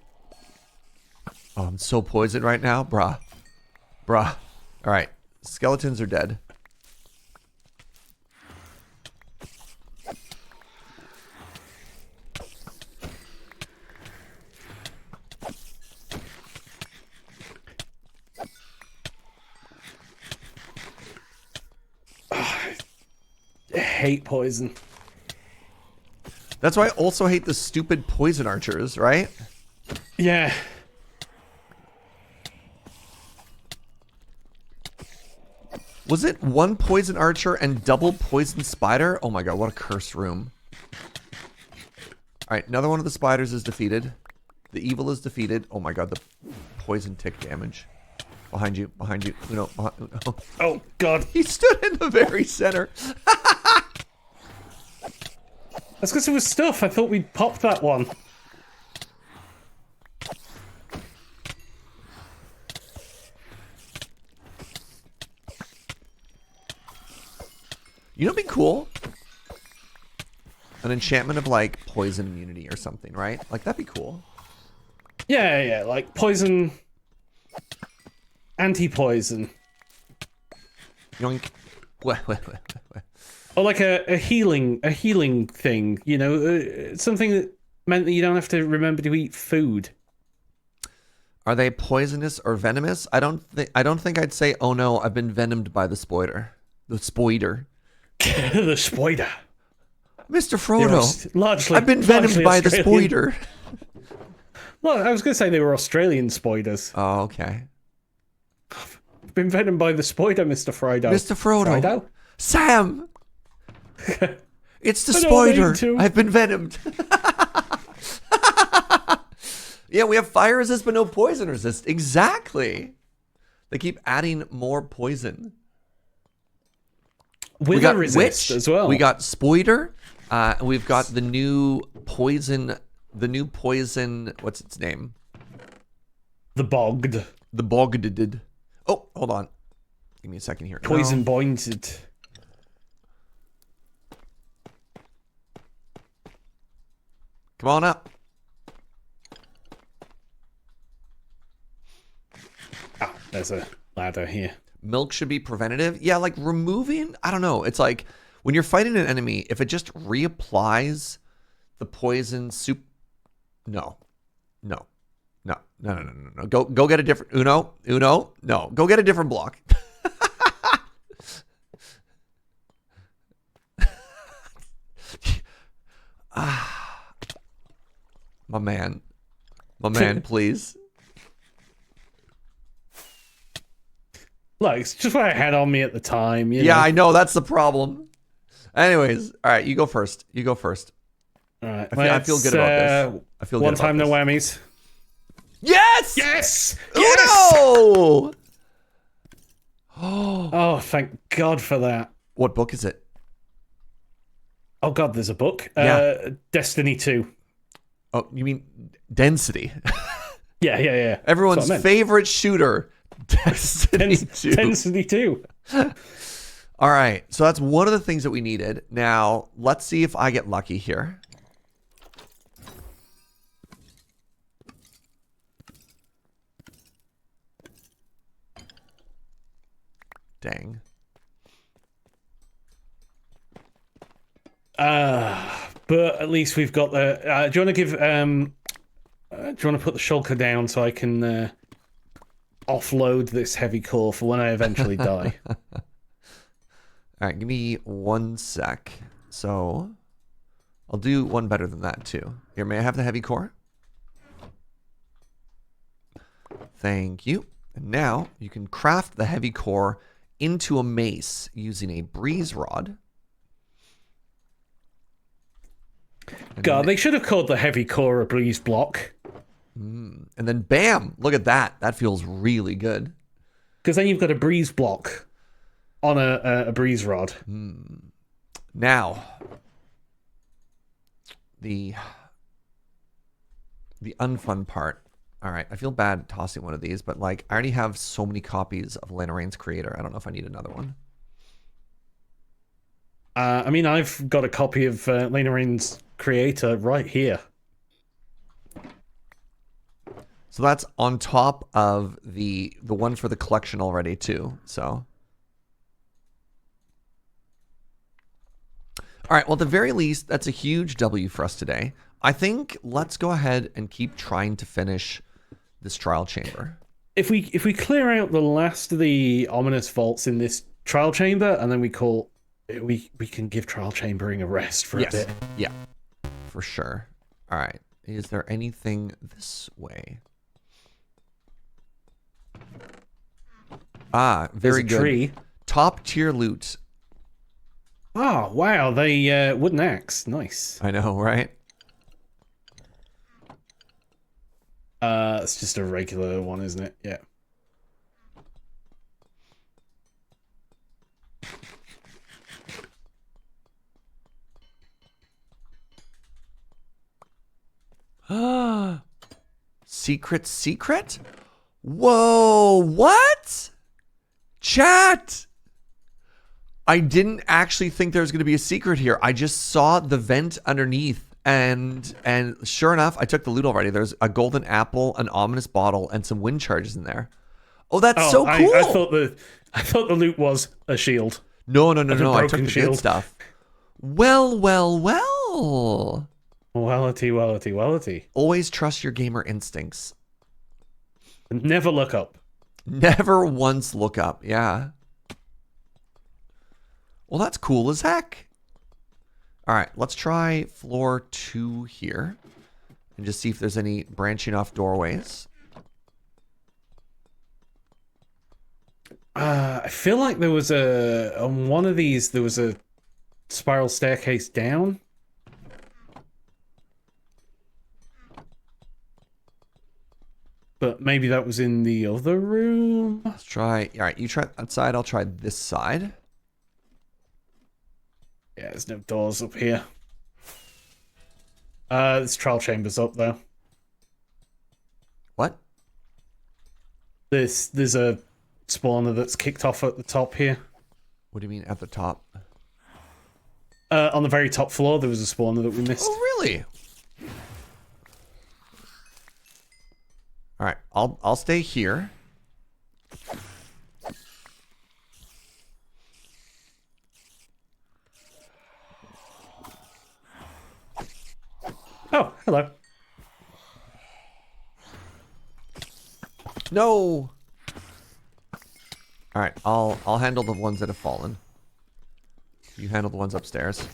Oh, I'm so poisoned right now, bruh. Bruh. All right, skeletons are dead. I hate poison. That's why I also hate the stupid poison archers, right? Yeah. Was it one poison archer and double poison spider? Oh my god, what a cursed room. Alright, another one of the spiders is defeated. The evil is defeated. Oh my god, the poison tick damage. Behind you, behind you. Uno, behind, Uno. Oh, God. He stood in the very center. That's because it was stuff. I thought we'd popped that one. You know what'd be cool? An enchantment of like poison immunity or something, right? Like that'd be cool. Yeah, yeah, like poison, anti-poison, Yoink. or like a healing thing. You know, something that meant that you don't have to remember to eat food. Are they poisonous or venomous? I don't think I'd say, oh no, I've been venomed by the spoider. The spoider. The spider. Mr. Frodo. Largely, I've been venomed largely by the Australian. spoider. Well, I was going to say they were Australian spiders. Oh, okay. Been venomed by the spider, Mr. Frodo. Mr. Frodo. Frodo? Sam! It's the I don't spider. need to. I've been venomed. Yeah, we have fire resist but no poison resist. Exactly. They keep adding more poison. With We got a resist witch as well. We got spoider. We've got the new poison. What's its name? the bogged. The bogged. Oh, hold on. Give me a second here. Poison No. pointed. Come on up. Ah, there's a ladder here. Milk should be preventative. Yeah, like removing, I don't know. It's like when you're fighting an enemy, if it just reapplies the poison soup. No. No. No. No, no, no, no, no. Go get a different Uno. No. Go get a different block. My man. My man, please. Look, it's just what I had on me at the time. You Yeah, know? I know. That's the problem. Anyways, all right, you go first. You go first. All right. I feel good about this. I feel One good time, about no this. whammies. Yes! Yes! Yes! Uno! Oh, thank God for that. What book is it? Oh God, there's a book. Yeah. Destiny 2. Oh, you mean Density. Yeah. Everyone's That's what I meant. favorite shooter. Destiny 2. Destiny 2. All right, so that's one of the things that we needed. Now, let's see if I get lucky here. Dang. But at least we've got the. Do you want to give? Do you want to put the shulker down so I can offload this heavy core for when I eventually die? All right, give me 1 sec. So, I'll do one better than that too. Here, may I have the heavy core? Thank you. And now you can craft the heavy core into a mace using a breeze rod. And God, they should have called the heavy core a breeze block. And then bam, look at that. That feels really good. Because then you've got a breeze block on a breeze rod. Now, the unfun part. All right, I feel bad tossing one of these, but like I already have so many copies of Lena Raine's Creator. I don't know if I need another one. I mean, I've got a copy of Lena Raine's Creator right here. So that's on top of the one for the collection already too. So. All right, well, at the very least, that's a huge W for us today. I think let's go ahead and keep trying to finish this trial chamber. If we clear out the last of the ominous vaults in this trial chamber, and then we can give trial chambering a rest for a bit. Yeah, for sure. All right. Is there anything this way? Ah, very good. Tree. Top tier loot. Oh, wow. They wooden axe. Nice. I know, right? It's just a regular one, isn't it? Yeah. Secret? Whoa, what? Chat! I didn't actually think there was going to be a secret here. I just saw the vent underneath, and sure enough, I took the loot already. There's a golden apple, an ominous bottle, and some wind charges in there. Oh, that's so cool! I thought the loot was a shield. No. I took the shield. good stuff. Well. Wellity. Always trust your gamer instincts. Never look up. Never once look up. Yeah. Well, that's cool as heck. All right, let's try floor 2 here and just see if there's any branching off doorways. I feel like there was on one of these, there was a spiral staircase down. But maybe that was in the other room. Let's try. All right, you try that side. I'll try this side. Yeah, there's no doors up here. This trial chamber's up though. What? There's a spawner that's kicked off at the top here. What do you mean at the top? On the very top floor, there was a spawner that we missed. Oh, really? All right, I'll stay here. Oh, hello. No. All right, I'll handle the ones that have fallen. You handle the ones upstairs.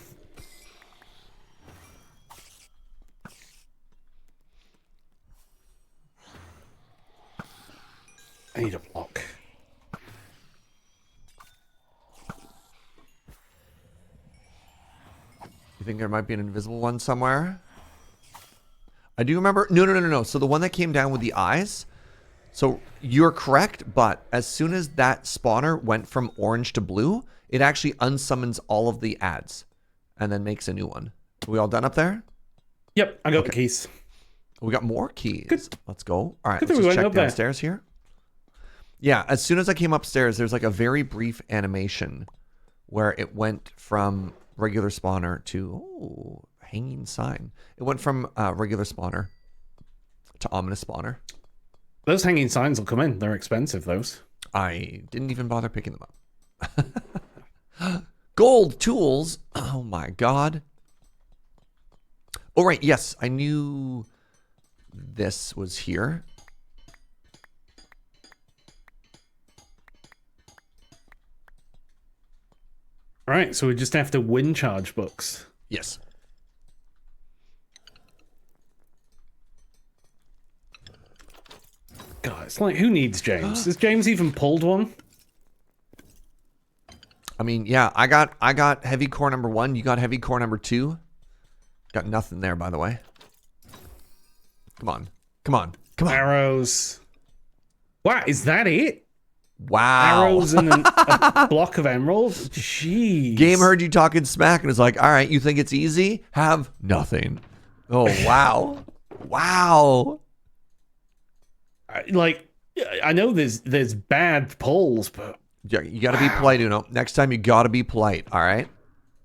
I need a block. You think there might be an invisible one somewhere? I do remember. No. So the one that came down with the eyes. So you're correct, but as soon as that spawner went from orange to blue, it actually unsummons all of the ads and then makes a new one. Are we all done up there? Yep, I got the keys. We got more keys. Good. Let's go. All right, Good let's thing we just check went up there. downstairs here. Yeah, as soon as I came upstairs, there's like a very brief animation where it went from regular spawner to hanging sign. It went from regular spawner to ominous spawner. Those hanging signs will come in. They're expensive, those. I didn't even bother picking them up. Gold tools. Oh my god. Oh right, yes, I knew this was here. All right, so we just have to wind charge books. Yes. God, it's like, who needs James? Has James even pulled one? I mean, yeah, I got heavy core number 1. You got heavy core number 2. Got nothing there, by the way. Come on. Arrows. Wow, is that it? Wow. Arrows and a block of emeralds? Jeez. Game heard you talking smack and is like, all right, you think it's easy? Have nothing. Oh, wow. Wow. Like, I know there's bad pulls, but... Yeah, you got to be polite, Uno. Next time, you got to be polite, all right?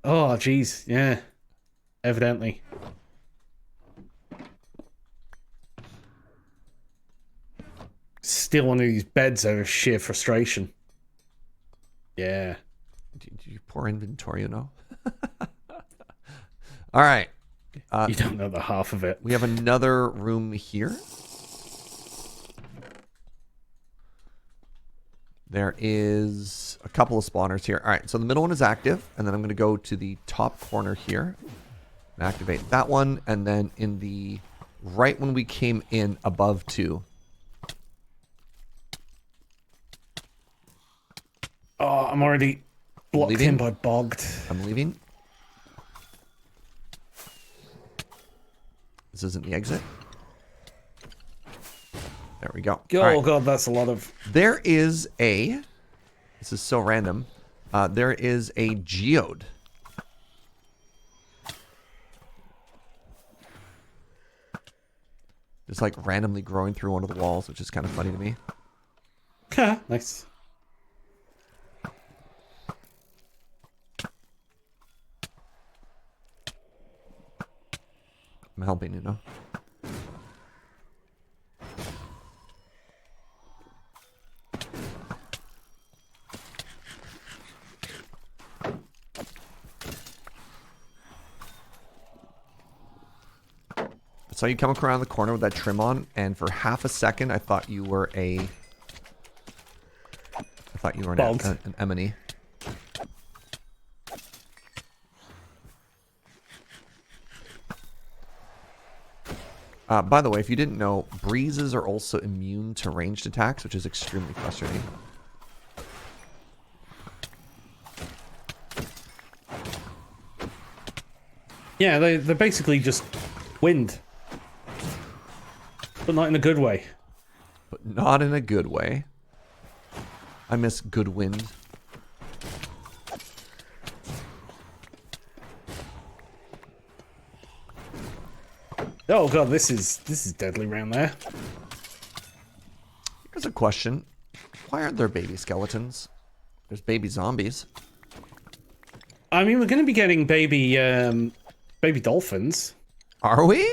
Oh, jeez. Yeah. Evidently. steal one of these beds out of sheer frustration. Yeah. Your poor inventory, you know. All right. You don't know the half of it. We have another room here. There is a couple of spawners here. All right, so the middle one is active, and then I'm going to go to the top corner here and activate that one, and then in the right when we came in above 2. Oh, I'm already blocked Leaving? in by bogged. I'm leaving. This isn't the exit. There we go. Oh, All right. God, that's a lot of... There is a... This is so random. There is a geode. Just like randomly growing through one of the walls, which is kind of funny to me. Nice. I'm helping, you know. So you come around the corner with that trim on, and for half a second, I thought you were an Emily. By the way, if you didn't know, breezes are also immune to ranged attacks, which is extremely frustrating. Yeah, they're basically just wind. But not in a good way. But not in a good way. I miss good wind. Oh god, this is deadly round there. Here's a question. Why aren't there baby skeletons? There's baby zombies. I mean, we're going to be getting baby dolphins. Are we?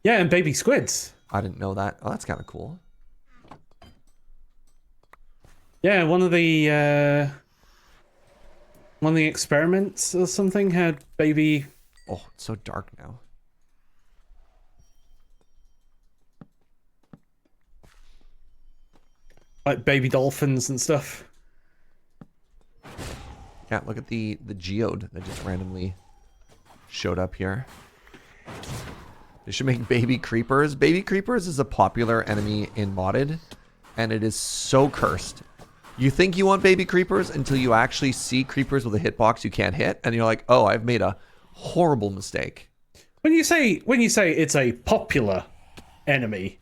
Yeah, and baby squids. I didn't know that. Oh, that's kind of cool. Yeah, one of the experiments or something had baby... Oh, it's so dark now. like baby dolphins and stuff. Yeah, look at the geode that just randomly showed up here. They should make baby creepers. Baby creepers is a popular enemy in modded, and it is so cursed. You think you want baby creepers until you actually see creepers with a hitbox you can't hit, and you're like, oh, I've made a horrible mistake. When you say it's a popular enemy,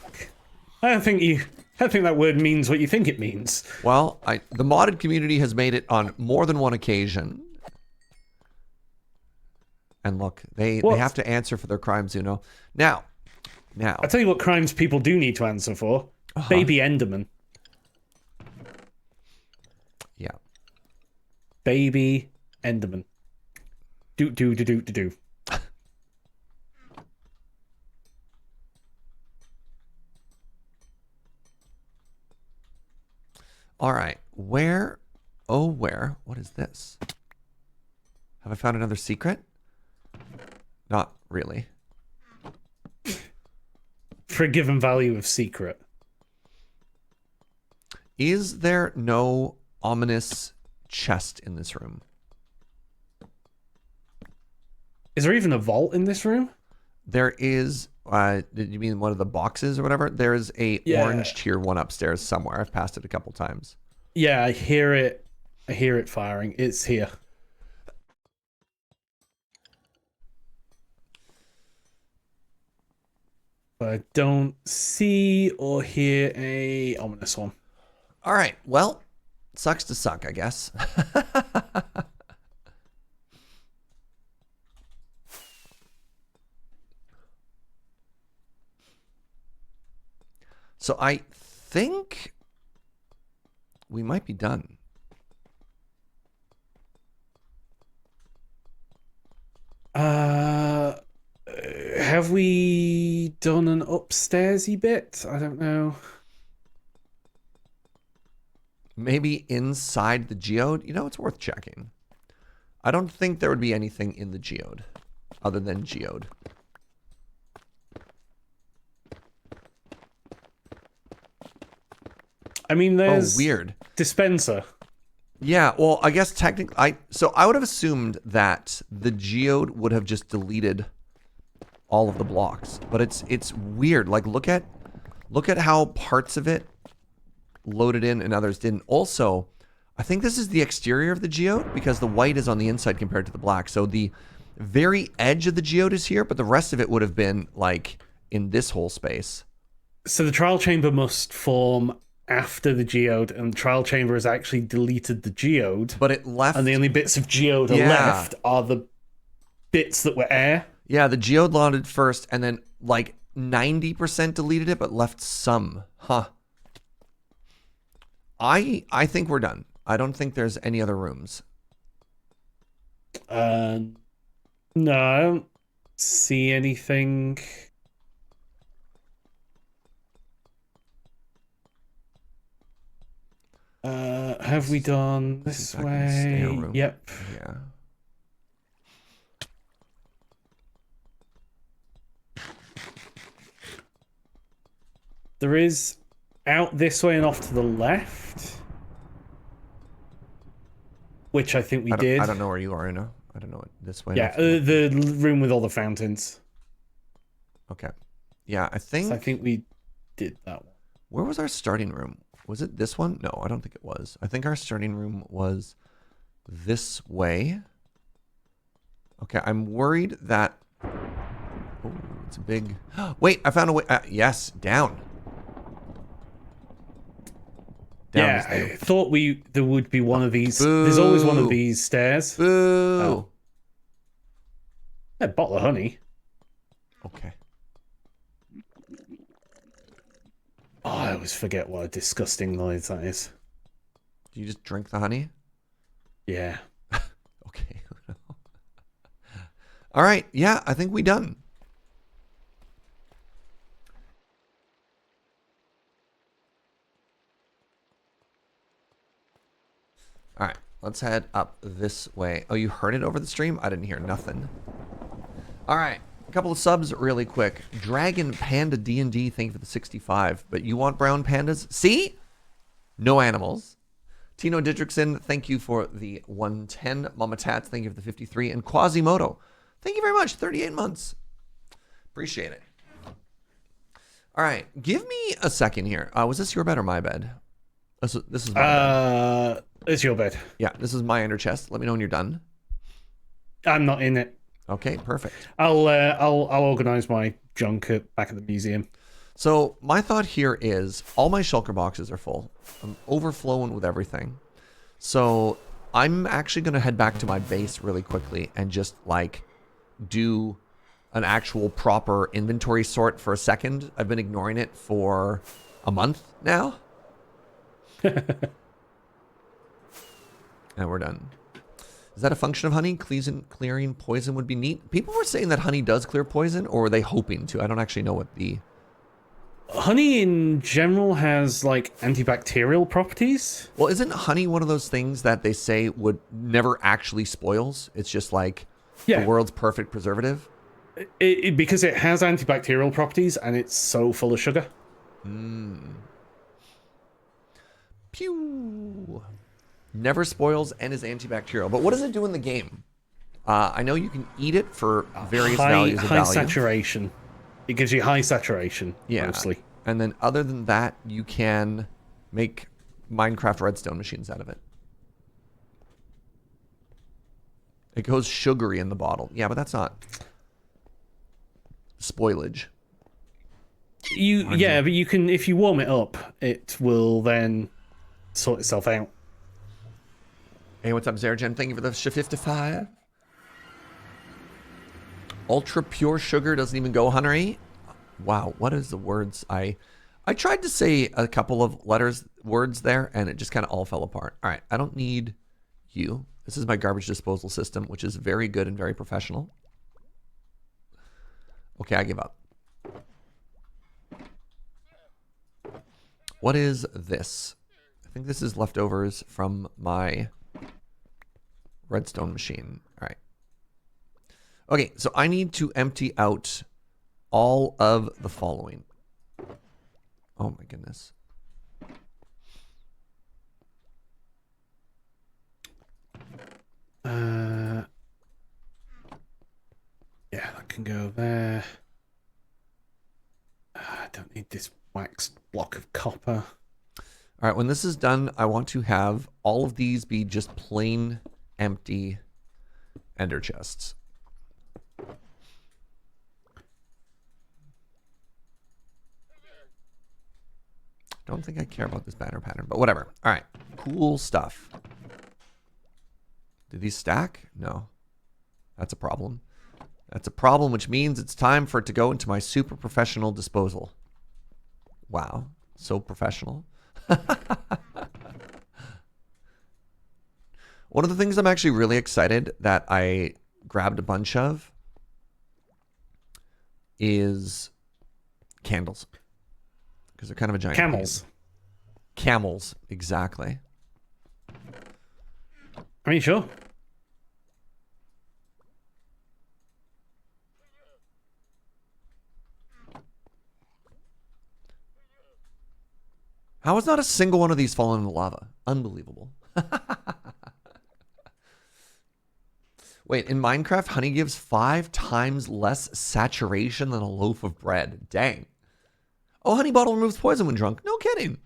I don't think that word means what you think it means. Well, the modded community has made it on more than one occasion. And look, they have to answer for their crimes, you know. Now. I'll tell you what crimes people do need to answer for. Baby Enderman. Yeah. Baby Enderman. Do. All right. Where? What is this? Have I found another secret? Not really. For a given value of secret. Is there no ominous chest in this room? Is there even a vault in this room? There is. Did you mean one of the boxes or whatever? There is a orange tier 1 upstairs somewhere. I've passed it a couple times. Yeah, I hear it. I hear it firing. It's here. I don't see or hear a ominous one. All right. Well, sucks to suck, I guess. So I think we might be done. Have we done an upstairsy bit? I don't know. Maybe inside the geode? You know, it's worth checking. I don't think there would be anything in the geode other than geode. I mean, there's weird dispenser. Yeah, well, I guess technically, I would have assumed that the geode would have just deleted all of the blocks, but it's weird. Like, look at how parts of it loaded in and others didn't. Also, I think this is the exterior of the geode because the white is on the inside compared to the black. So the very edge of the geode is here, but the rest of it would have been like in this whole space. So the trial chamber must form after the geode, and the trial chamber has actually deleted the geode. But it left... And the only bits of geode left are the bits that were air. Yeah, the geode loaded first, and then like 90% deleted it, but left some. Huh. I think we're done. I don't think there's any other rooms. No, I don't see anything. Have we done this way? Yep. Yeah. There is out this way and off to the left, which I think we did. I don't know where you are, I know. I don't know what this way. Yeah, the room with all the fountains. Okay. Yeah, I think... So I think we did that one. Where was our starting room? Was it this one? No, I don't think it was. I think our starting room was this way. Okay, I'm worried that... Oh, it's a big... Wait, I found a way... yes, down. Yeah, I thought there would be one of these. Boo. There's always one of these stairs. Boo! Oh. A bottle of honey. Okay. Oh, I always forget what a disgusting noise that is. Do you just drink the honey? Yeah. Okay. All right. Yeah, I think we done. All right, let's head up this way. Oh, you heard it over the stream? I didn't hear nothing. All right, a couple of subs really quick. Dragon Panda D&D, thank you for the 65. But you want brown pandas? See? No animals. Tino Didrikson, thank you for the 110. Mama Tats, thank you for the 53. And Quasimodo, thank you very much. 38 months. Appreciate it. All right, give me a second here. Was this your bed or my bed? This is my bed. It's your bed. Yeah, this is my inner chest. Let me know when you're done. I'm not in it. Okay, perfect. I'll organize my junk back at the museum. So my thought here is all my shulker boxes are full. I'm overflowing with everything. So I'm actually going to head back to my base really quickly and just like do an actual proper inventory sort for a second. I've been ignoring it for a month now. And we're done. Is that a function of honey? Clearing poison would be neat. People were saying that honey does clear poison, or were they hoping to? I don't actually know what the... Honey in general has like antibacterial properties. Well, isn't honey one of those things that they say would never actually spoils? It's just like the world's perfect preservative? Because it has antibacterial properties and it's so full of sugar. Pew! Never spoils and is antibacterial. But what does it do in the game? I know you can eat it for various values of value. High saturation. It gives you high saturation, mostly. And then other than that, you can make Minecraft redstone machines out of it. It goes sugary in the bottle. Yeah, but that's not spoilage. But you can, if you warm it up, it will then sort itself out. Hey, what's up, Zergen? Thank you for the 55. Ultra pure sugar doesn't even go, Huntery. Wow, what is the words? I tried to say a couple of words there, and it just kind of all fell apart. All right, I don't need you. This is my garbage disposal system, which is very good and very professional. Okay, I give up. What is this? I think this is leftovers from my redstone machine. All right. Okay, so I need to empty out all of the following. Oh my goodness. Yeah, that can go there. I don't need this waxed block of copper. All right, when this is done, I want to have all of these be just plain empty ender chests. Don't think I care about this banner pattern, but whatever. All right, cool stuff. Do these stack? No. That's a problem. That's a problem, which means it's time for it to go into my super professional disposal. Wow, so professional. One of the things I'm actually really excited that I grabbed a bunch of is candles. Because they're kind of a giant Camels. pain. Camels, exactly. I mean, sure. How has not a single one of these fallen in the lava? Unbelievable. Wait, in Minecraft, honey gives 5 times less saturation than a loaf of bread. Dang. Oh, honey bottle removes poison when drunk. No kidding.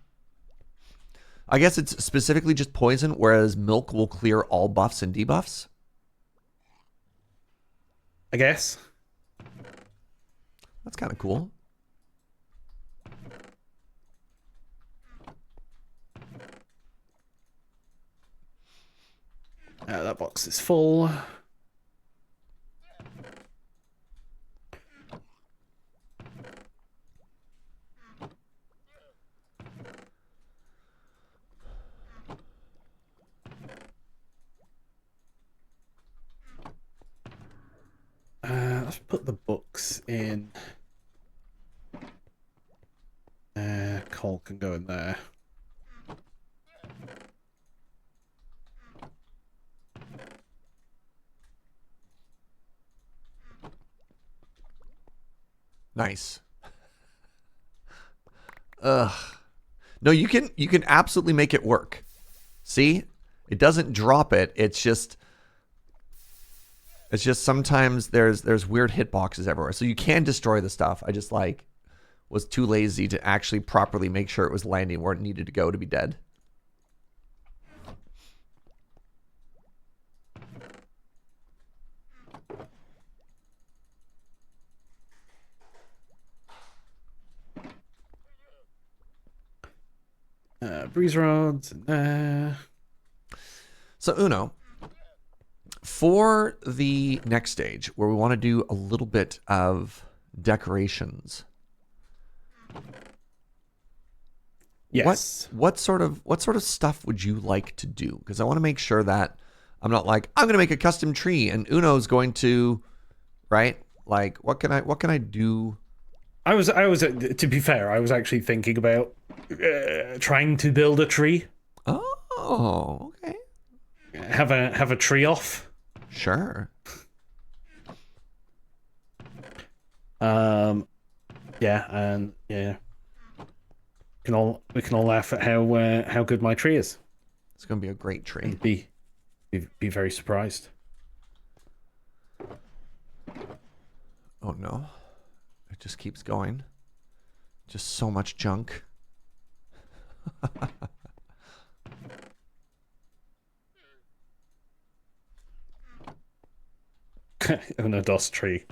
I guess it's specifically just poison, whereas milk will clear all buffs and debuffs. I guess. That's kind of cool. That box is full. Let's put the books in. Coal can go in there. Nice. Ugh. No, you can absolutely make it work. See? It doesn't drop it. It's just sometimes there's weird hitboxes everywhere. So you can destroy the stuff. I just was too lazy to actually properly make sure it was landing where it needed to go to be dead. Breeze rods. So Uno, for the next stage where we want to do a little bit of decorations. Yes. What sort of stuff would you like to do? Because I want to make sure that I'm not like, I'm going to make a custom tree and Uno's going to, right? Like, what can I do? I was to be fair, I was actually thinking about trying to build a tree. Oh, okay. Have a tree off. Sure. Yeah, and yeah. We can all laugh at how good my tree is. It's going to be a great tree. And be very surprised. Oh no. It just keeps going. Just so much junk. On a DOS tree.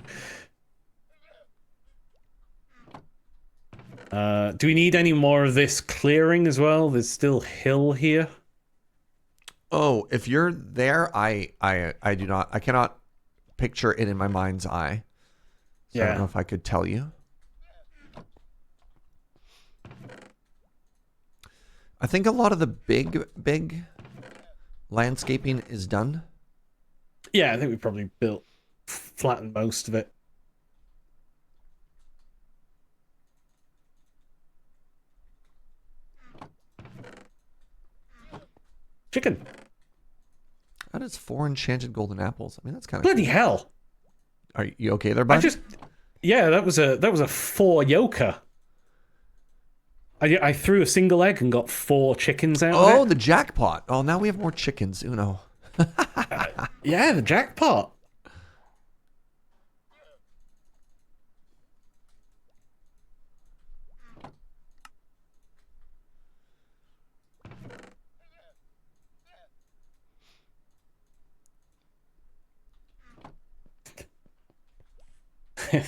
Do we need any more of this clearing as well? There's still hill here. Oh, if you're there, I do not. I cannot picture it in my mind's eye. So I don't know if I could tell you. I think a lot of the big landscaping is done. Yeah, I think we probably flattened most of it. Chicken. That is 4 enchanted golden apples. I mean, that's kind of Bloody hell. Are you okay there, bud? Yeah, that was a 4 yoker. I threw a single egg and got 4 chickens out of Oh, it. the jackpot. Oh, now we have more chickens. Uno. Yeah, the jackpot.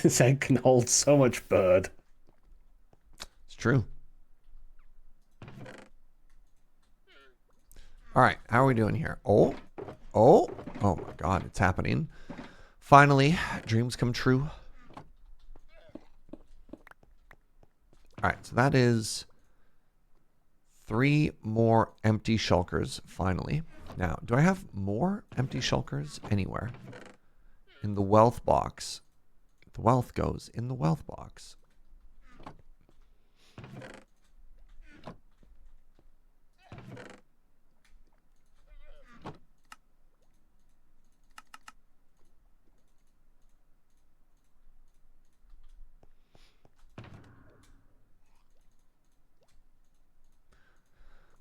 This egg can hold so much bird. It's true. All right, how are we doing here? Oh my God, it's happening. Finally, dreams come true. All right, so that is 3 more empty shulkers, finally. Now, do I have more empty shulkers anywhere? In the wealth box. The wealth goes in the wealth box.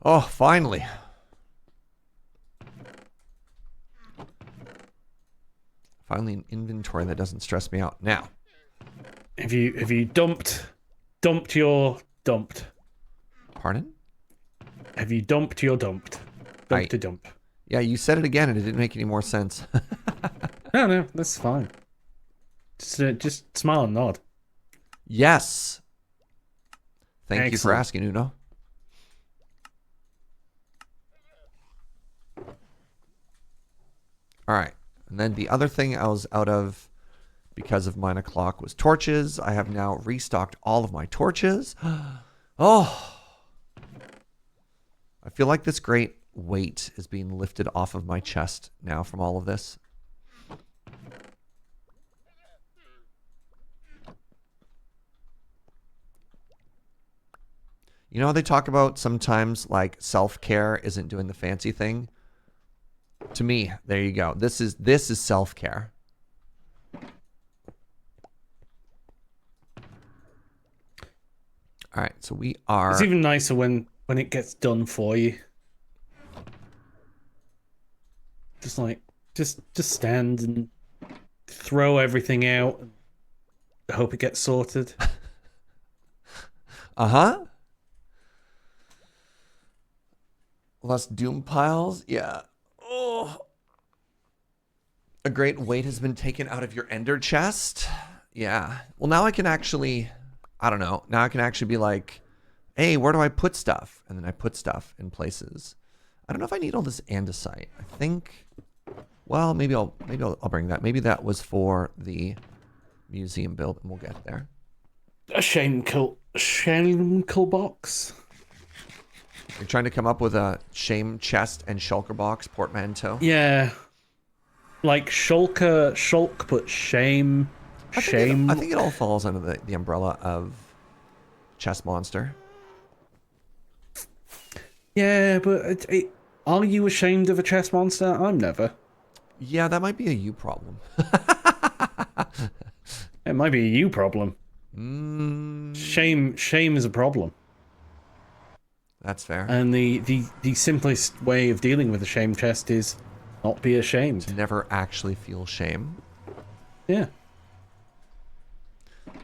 Oh, finally. Finally an inventory that doesn't stress me out. Now. Have you dumped your dumped? Pardon? Have you dumped your dumped? Dumped to dump. Yeah, you said it again and it didn't make any more sense. No, that's fine. Just smile and nod. Yes. Thank you for Excellent. asking, Uno. All right. And then the other thing I was out of because of mine o'clock was torches. I have now restocked all of my torches. Oh. I feel like this great weight is being lifted off of my chest now from all of this. You know how they talk about sometimes like self-care isn't doing the fancy thing? To me, there you go. This is self-care. All right, so we are... It's even nicer when it gets done for you. Just like just stand and throw everything out and hope it gets sorted. Uh-huh. Less doom piles. Yeah. Oh. A great weight has been taken out of your ender chest. Yeah. Well, now I can actually, I don't know. Now I can actually be like, hey, where do I put stuff? And then I put stuff in places. I don't know if I need all this andesite. I think, well, maybe I'll bring that. Maybe that was for the museum build and we'll get there. A shameful box. You're trying to come up with a shame chest and shulker box portmanteau? Yeah. Like shulk, but shame. I think it all falls under the umbrella of chest monster. Yeah, but are you ashamed of a chest monster? I'm never. Yeah, that might be a you problem. It might be a you problem. Shame is a problem. That's fair. And the simplest way of dealing with a shame chest is not be ashamed. Never actually feel shame. Yeah.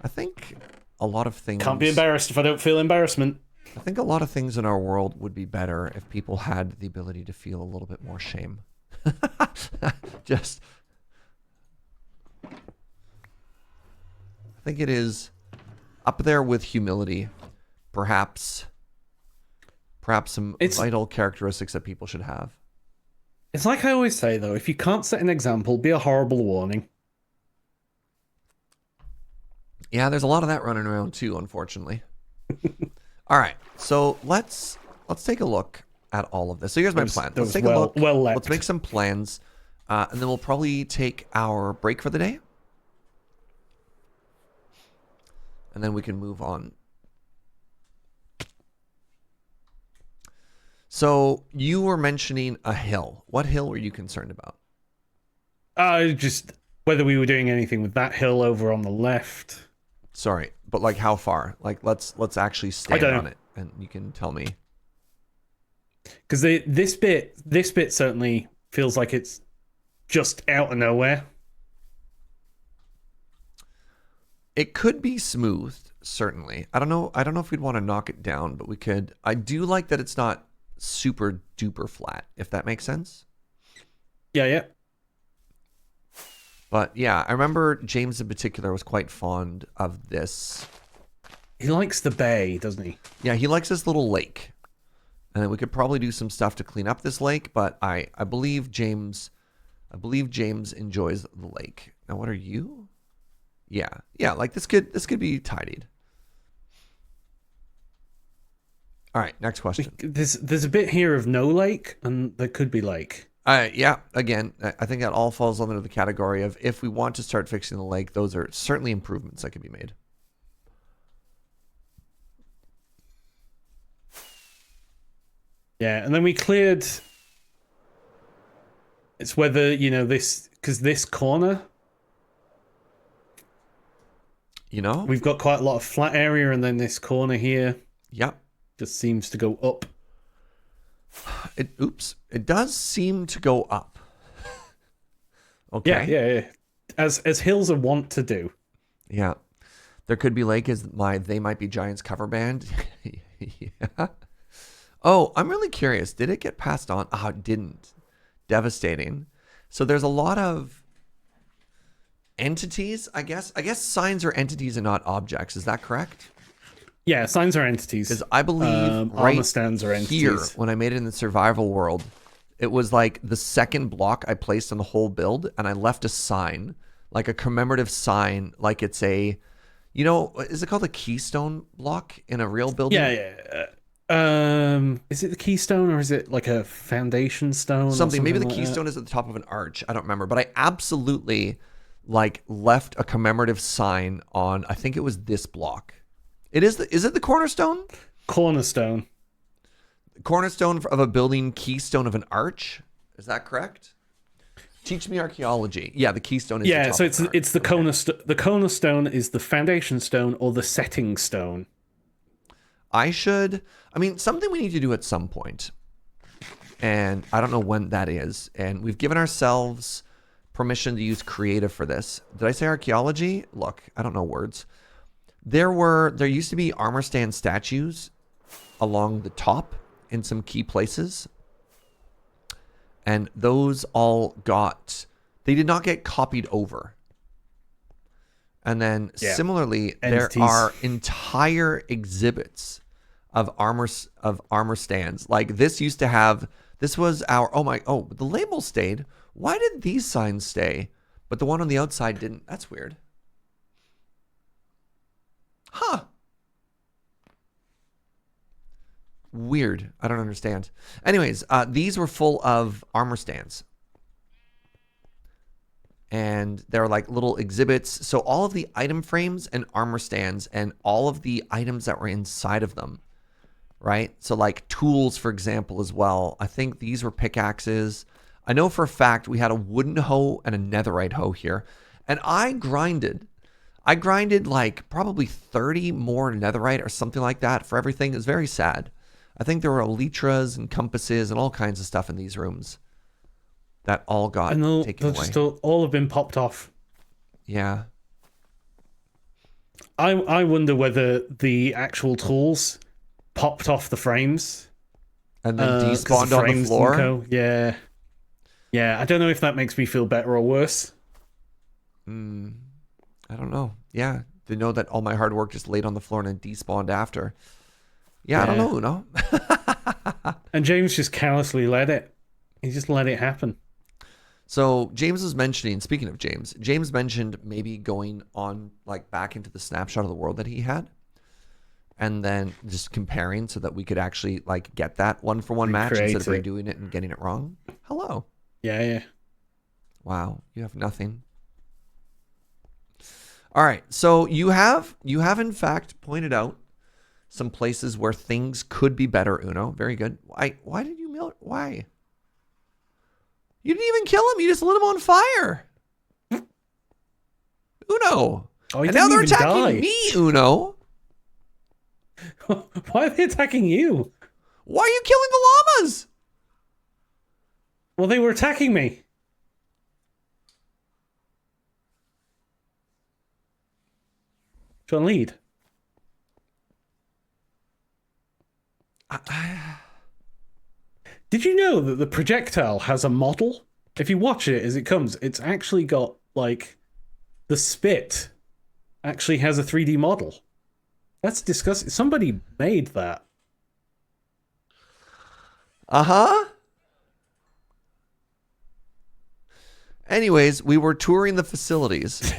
I think a lot of things... Can't be embarrassed if I don't feel embarrassment. I think a lot of things in our world would be better if people had the ability to feel a little bit more shame. Just... I think it is up there with humility. Perhaps some vital characteristics that people should have. It's like I always say, though, if you can't set an example, be a horrible warning. Yeah, there's a lot of that running around too, unfortunately. All right, so let's take a look at all of this. So here's my plan. Let's take a look. Let's make some plans, and then we'll probably take our break for the day, and then we can move on. So you were mentioning a hill. What hill were you concerned about? Just whether we were doing anything with that hill over on the left. Sorry, but like how far? Like let's actually I stand don't on know. it, and you can tell me. Because this bit certainly feels like it's just out of nowhere. It could be smoothed, certainly. I don't know. I don't know if we'd want to knock it down, but we could. I do like that it's not super duper flat, if that makes sense. Yeah, yeah. But yeah, I remember James in particular was quite fond of this. He likes the bay, doesn't he? Yeah, he likes this little lake. And we could probably do some stuff to clean up this lake, but I believe James enjoys the lake. Now what are you? Yeah, like this could be tidied. All right, next question. There's a bit here of no lake, and there could be lake. Yeah, again, I think that all falls under the category of if we want to start fixing the lake, those are certainly improvements that can be made. Yeah, and then we cleared. It's whether, this, because this corner, we've got quite a lot of flat area, and then this corner here Yep. just seems to go up. It does seem to go up. Okay. Yeah. As hills are wont to do. Yeah. There could be lake as They Might Be Giants cover band. Yeah. Oh, I'm really curious. Did it get passed on? Oh, it didn't. Devastating. So there's a lot of entities, I guess. I guess signs are entities and not objects. Is that correct? Yeah, signs are entities. Because I believe armor stands are entities. here, when I made it in the survival world, it was like the second block I placed on the whole build, and I left a sign, like a commemorative sign, like it's a, is it called a keystone block in a real building? Yeah. Is it the keystone or is it like a foundation stone? Something. Maybe the like keystone is at the top of an arch. I don't remember, but I absolutely left a commemorative sign on. I think it was this block. Is it the cornerstone? Cornerstone. Cornerstone of a building, keystone of an arch. Is that correct? Teach me archaeology. Yeah, the keystone is. Yeah, the top so of an arch. it's the cornerstone. The cornerstone is the foundation stone or the setting stone. Something we need to do at some point, and I don't know when that is. And we've given ourselves permission to use creative for this. Did I say archaeology? Look, I don't know words. There used to be armor stand statues along the top in some key places. And those all they did not get copied over. And then similarly, entities. There are entire exhibits of armor stands. Like this was the label stayed. Why did these signs stay, but the one on the outside didn't? That's weird. Huh. Weird. I don't understand. Anyways, these were full of armor stands. And they're like little exhibits. So all of the item frames and armor stands and all of the items that were inside of them, right? So like tools, for example, as well. I think these were pickaxes. I know for a fact we had a wooden hoe and a netherite hoe here. And I grinded like probably 30 more netherite or something like that for everything. It was very sad. I think there were elytras and compasses and all kinds of stuff in these rooms that all got taken away. Just all have been popped off. Yeah. I wonder whether the actual tools popped off the frames and then despawned on the floor. Yeah. I don't know if that makes me feel better or worse. I don't know. Yeah, to know that all my hard work just laid on the floor and then despawned after. Yeah. I don't know, no? And James just callously let it. He just let it happen. So James was mentioning, speaking of James mentioned maybe going on back into the snapshot of the world that he had and then just comparing so that we could actually get that one-for-one match instead of redoing it and getting it wrong. Hello. Yeah. Wow, you have nothing. All right, so you have in fact pointed out some places where things could be better, Uno. Very good. Why did you mill? Why? You didn't even kill him. You just lit him on fire. Uno. Oh, he and now didn't they're even attacking die. me, Uno. Why are they attacking you? Why are you killing the llamas? Well, they were attacking me. John lead. Did you know that the projectile has a model? If you watch it as it comes, it's actually got, like, the spit actually has a 3D model. That's disgusting. Somebody made that. Uh-huh. Anyways, we were touring the facilities.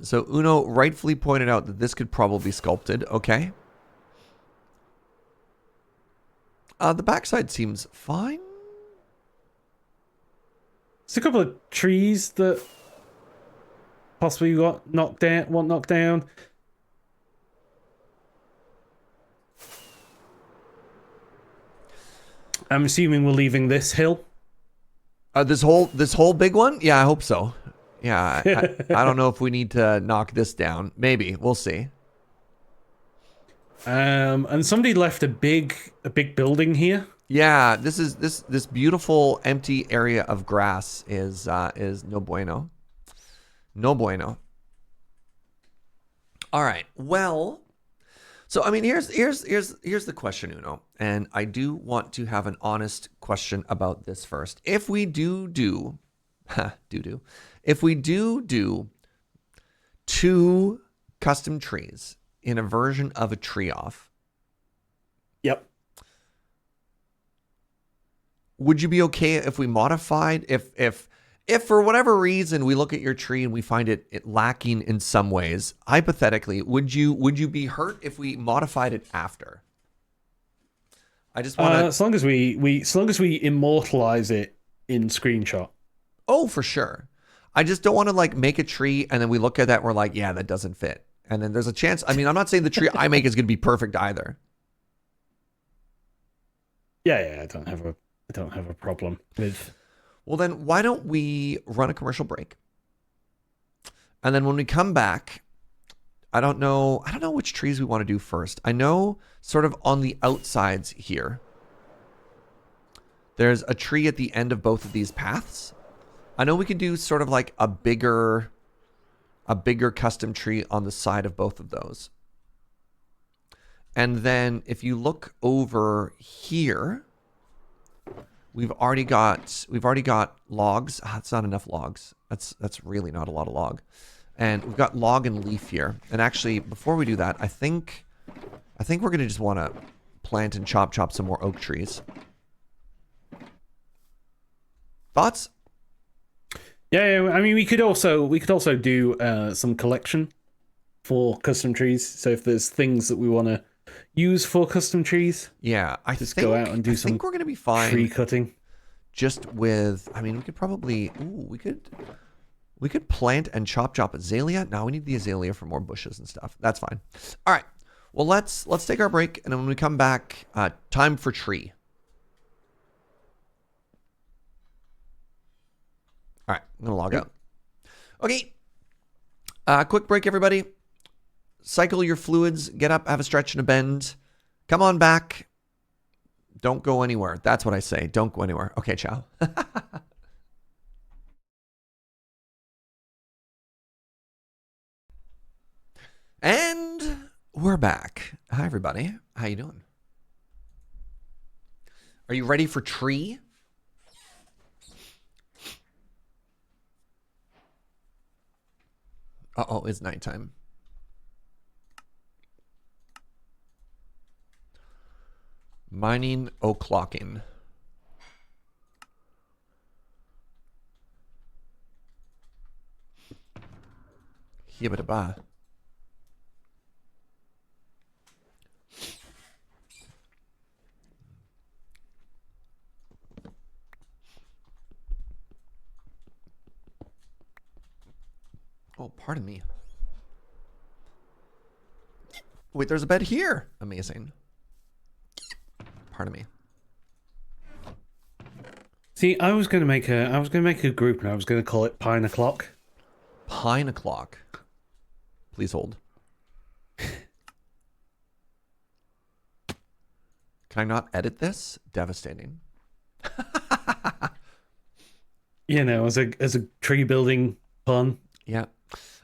So Uno rightfully pointed out that this could probably be sculpted. Okay. The backside seems fine. There's a couple of trees that possibly got knocked down. I'm assuming we're leaving this hill. This whole big one? Yeah, I hope so. Yeah, I don't know if we need to knock this down. Maybe. We'll see. And somebody left a big building here. Yeah, this beautiful empty area of grass is no bueno. No bueno. All right. Well, so I mean, here's the question, Uno, and I do want to have an honest question about this first. If we if we do 2 custom trees in a version of a tree off, Yep. would you be okay if we modified if for whatever reason we look at your tree and we find it lacking in some ways, hypothetically, would you be hurt if we modified it after? I just want to As long as we immortalize it in screenshot. Oh, for sure. I just don't want to like make a tree and then we look at that and we're like, yeah, that doesn't fit. And then there's a chance. I mean, I'm not saying the tree I make is going to be perfect either. Yeah, I don't have a problem with. Well, then why don't we run a commercial break? And then when we come back, I don't know which trees we want to do first. I know sort of on the outsides here, there's a tree at the end of both of these paths. I know we could do sort of like a bigger custom tree on the side of both of those. And then if you look over here, we've already got logs. That's not enough logs. That's really not a lot of log. And we've got log and leaf here. And actually, before we do that, I think we're going to just want to plant and chop some more oak trees. Thoughts? Yeah, I mean, we could also do some collection for custom trees. So if there's things that we want to use for custom trees, yeah, I just think, go out and do some. I think we're gonna be fine. Tree cutting. Just with, I mean, we could probably, we could plant and chop azalea. Now we need the azalea for more bushes and stuff. That's fine. All right. Well, let's take our break, and then when we come back, time for tree. All right, I'm gonna log out. Okay. Quick break, everybody. Cycle your fluids. Get up, have a stretch and a bend. Come on back. Don't go anywhere. That's what I say. Don't go anywhere. Okay, ciao. And we're back. Hi, everybody. How you doing? Are you ready for tree? Uh-oh, it's nighttime. Mining o'clocking. Hibbada-ba. Oh, pardon me. Wait, there's a bed here. Amazing. Pardon me. See, I was gonna make a group, and I was gonna call it Pine O'Clock. Pine o'clock. Please hold. Can I not edit this? Devastating. You know, as a tree building pun. Yeah.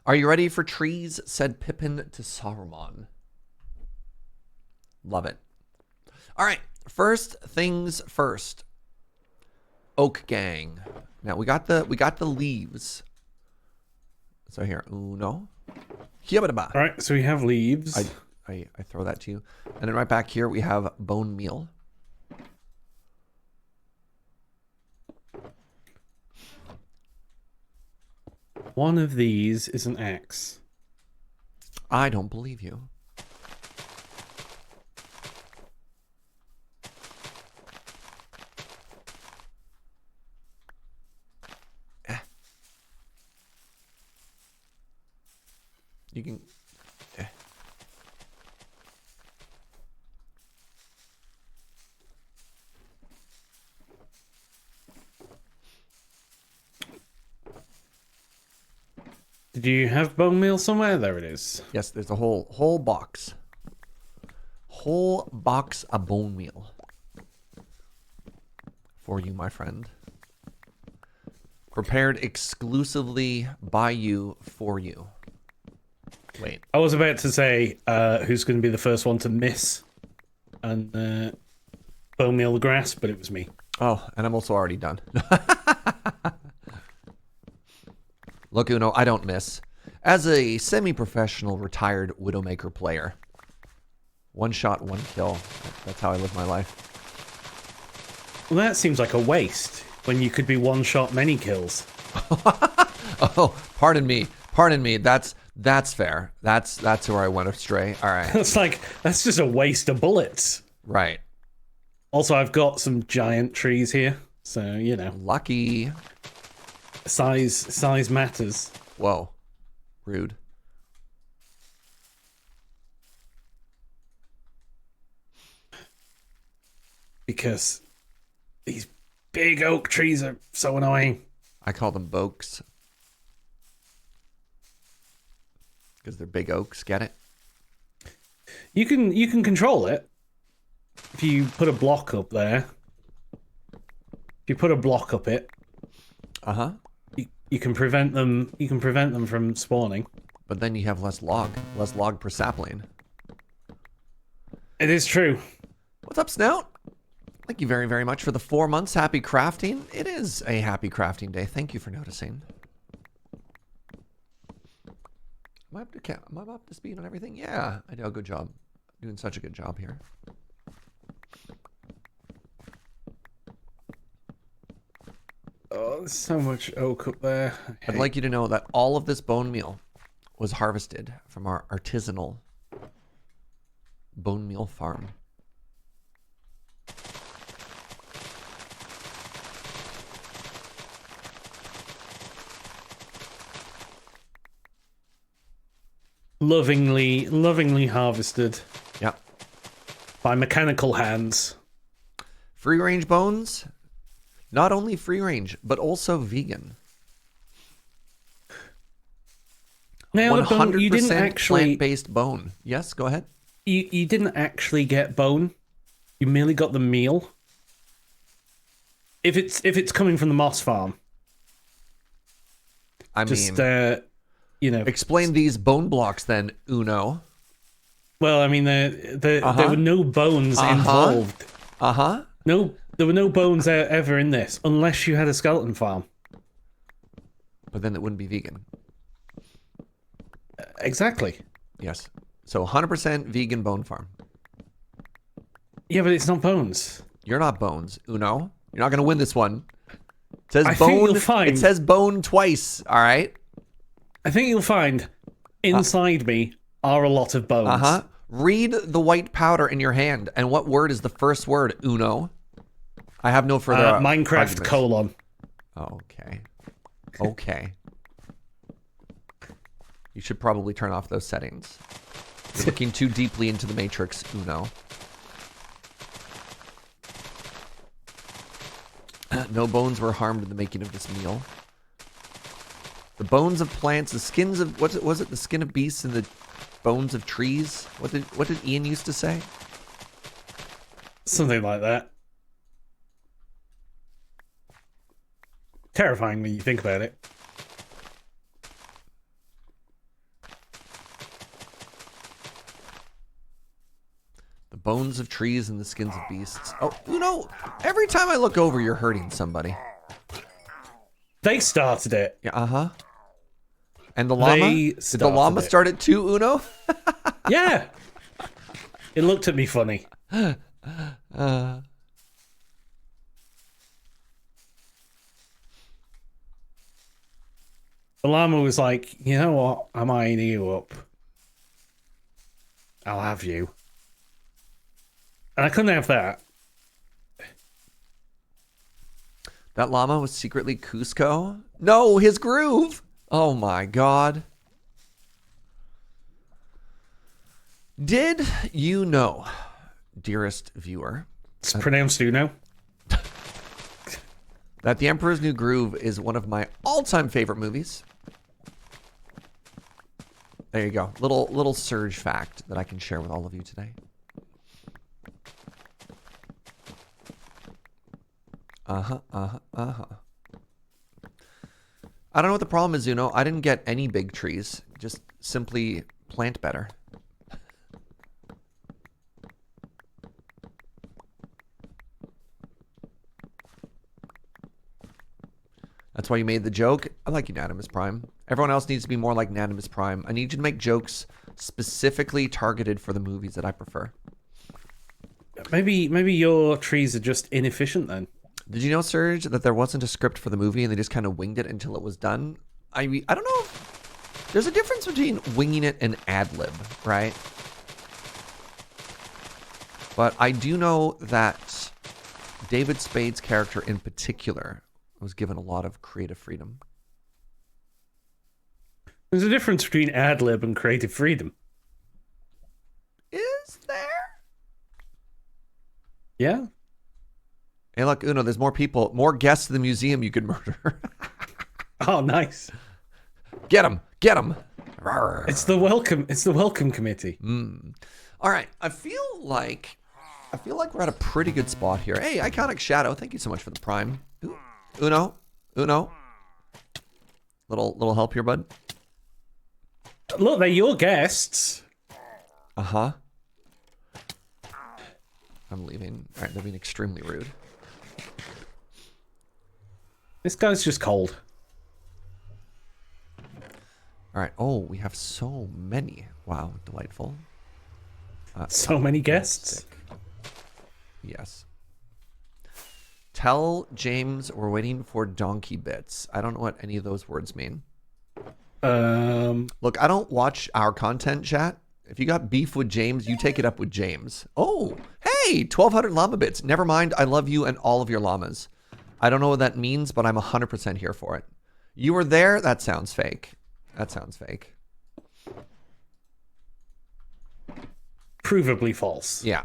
Are you ready for trees? Said Pippin to Saruman. Love it. All right. First things first. Oak Gang. Now we got the leaves. So here, uno. All right, so we have leaves. I throw that to you. And then right back here we have bone meal. One of these is an axe. I don't believe you. You can... Did you have bone meal somewhere? There it is. Yes, there's a whole box. Whole box of bone meal. For you, my friend. Prepared exclusively by you, for you. Wait. I was about to say who's going to be the first one to miss and bone meal the grass, but it was me. Oh, and I'm also already done. Look, Uno, I don't miss. As a semi-professional retired Widowmaker player, one shot, one kill. That's how I live my life. Well, that seems like a waste when you could be one shot, many kills. Oh, pardon me. Pardon me. That's fair. That's where I went astray. All right. That's just a waste of bullets. Right. Also, I've got some giant trees here, so you know. Lucky. Size matters. Whoa. Rude. Because these big oak trees are so annoying. I call them boaks. Because they're big oaks, get it? You can control it. If you put a block up there. If you put a block up it. Uh-huh. You can prevent them from spawning. But then you have less log per sapling. It is true. What's up, Snout? Thank you very, very much for the 4 months. Happy crafting. It is a happy crafting day. Thank you for noticing. Am I up to speed on everything? Yeah, I do a good job. Doing such a good job here. Oh, there's so much oak up there. I'd like you to know that all of this bone meal was harvested from our artisanal bone meal farm. Lovingly harvested. Yep. By mechanical hands. Free range bones, not only free range, but also vegan. Now, 100% you didn't actually plant-based bone. Yes, go ahead. You didn't actually get bone. You merely got the meal. If it's coming from the Moss farm. I mean, you know, explain these bone blocks then, Uno. Well, I mean, there were no bones involved. No, there were no bones ever in this, unless you had a skeleton farm. But then it wouldn't be vegan. Exactly. Yes. So 100% vegan bone farm. Yeah, but it's not bones. You're not bones, Uno. You're not going to win this one. It says I bone. think you'll find, it says bone twice, all right? I think you'll find inside me are a lot of bones. Uh-huh. Read the white powder in your hand. And what word is the first word, Uno? I have no further Minecraft arguments. : Okay. Okay. You should probably turn off those settings. You're looking too deeply into the Matrix, Uno. No bones were harmed in the making of this meal. The bones of plants, the skins of what was it? The skin of beasts and the bones of trees. What did Ian used to say? Something like that. Terrifying when you think about it. The bones of trees and the skins of beasts. Oh, every time I look over, you're hurting somebody. They started it. Yeah, uh-huh. And the llama? Did the llama start it too, Uno? Yeah. It looked at me funny. The llama was like, you know what? I'm eyeing you up. I'll have you. And I couldn't have that. That llama was secretly Cusco? No, his groove! Oh my god. Did you know, dearest viewer, It's pronounced Uno. that The Emperor's New Groove is one of my all-time favorite movies? There you go. Little Surge fact that I can share with all of you today. I don't know what the problem is, Uno. I didn't get any big trees. Just simply plant better. That's why you made the joke. I like Unanimous Prime. Everyone else needs to be more like Unanimous Prime. I need you to make jokes specifically targeted for the movies that I prefer. Maybe your trees are just inefficient then. Did you know, Serge, that there wasn't a script for the movie and they just kind of winged it until it was done? I don't know if there's a difference between winging it and ad-lib, right? But I do know that David Spade's character in particular was given a lot of creative freedom. There's a difference between ad-lib and creative freedom. Is there? Yeah. Hey, look, Uno, there's more people, more guests in the museum you could murder. Oh, nice. Get them. It's the welcome committee. All right, I feel like we're at a pretty good spot here. Hey, Iconic Shadow, thank you so much for the prime. Ooh, Uno. Little help here, bud. Look, they're your guests. Uh-huh. I'm leaving. All right, they're being extremely rude. This guy's just cold. All right. Oh, we have so many. Wow, delightful. So many guests. Sick. Yes. Tell James we're waiting for donkey bits. I don't know what any of those words mean. Look, I don't watch our content, chat. If you got beef with James, you take it up with James. Oh, hey, 1,200 llama bits. Never mind. I love you and all of your llamas. I don't know what that means, but I'm 100% here for it. You were there? That sounds fake. Provably false. Yeah.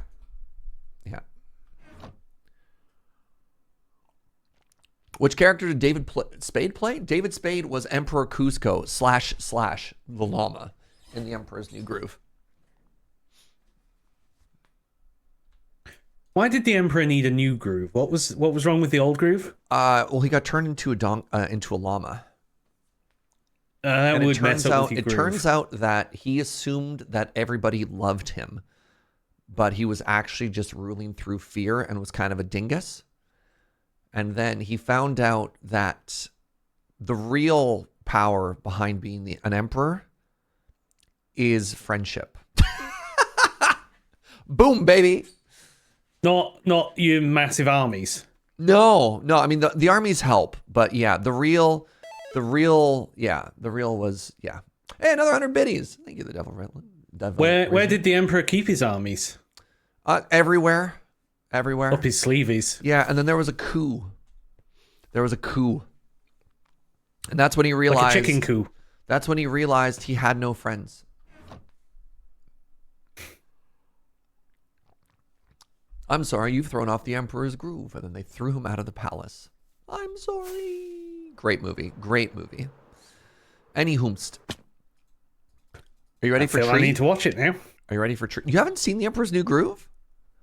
Which character did David Spade play? David Spade was Emperor Cusco / the llama in The Emperor's New Groove. Why did the Emperor need a new groove? What was wrong with the old groove? Well, he got turned into a llama. That would mess up with your groove. It turns out that he assumed that everybody loved him, but he was actually just ruling through fear and was kind of a dingus. And then he found out that the real power behind being an emperor is friendship. Boom, baby. Not your massive armies. No. I mean, the armies help, but yeah, the real was, yeah. Hey, another 100 biddies. Thank you, the Devil Redland. Where did the Emperor keep his armies? Everywhere. Up his sleeves. Yeah, and then there was a coup. And that's when he realized... Like a chicken coup. That's when he realized he had no friends. I'm sorry, you've thrown off the Emperor's groove. And then they threw him out of the palace. I'm sorry. Great movie. Great movie. Any whomst. Are you ready for Tree? I need to watch it now. Are you ready for Tree? You haven't seen The Emperor's New Groove?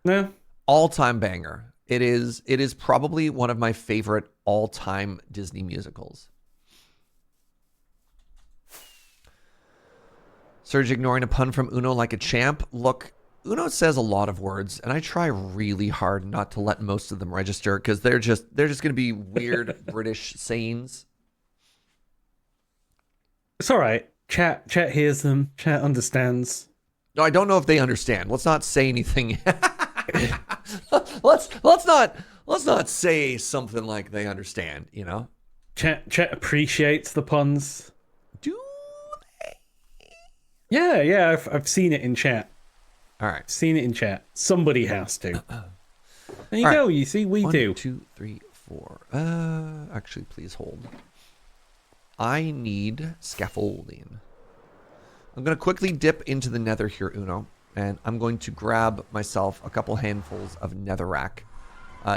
No. All-time banger. It is probably one of my favorite all-time Disney musicals. Serge ignoring a pun from Uno like a champ. Look, Uno says a lot of words, and I try really hard not to let most of them register because they're just going to be weird British sayings. It's all right. Chat hears them. Chat understands. No, I don't know if they understand. Let's not say anything. let's not say something like they understand. You know. Chat appreciates the puns. Do they? Yeah. I've seen it in chat. All right. Seen it in chat. Somebody has to. There you All go. right. You see, we 1, do. 2, 3, 4. Actually, please hold. I need scaffolding. I'm going to quickly dip into the nether here, Uno, and I'm going to grab myself a couple handfuls of netherrack.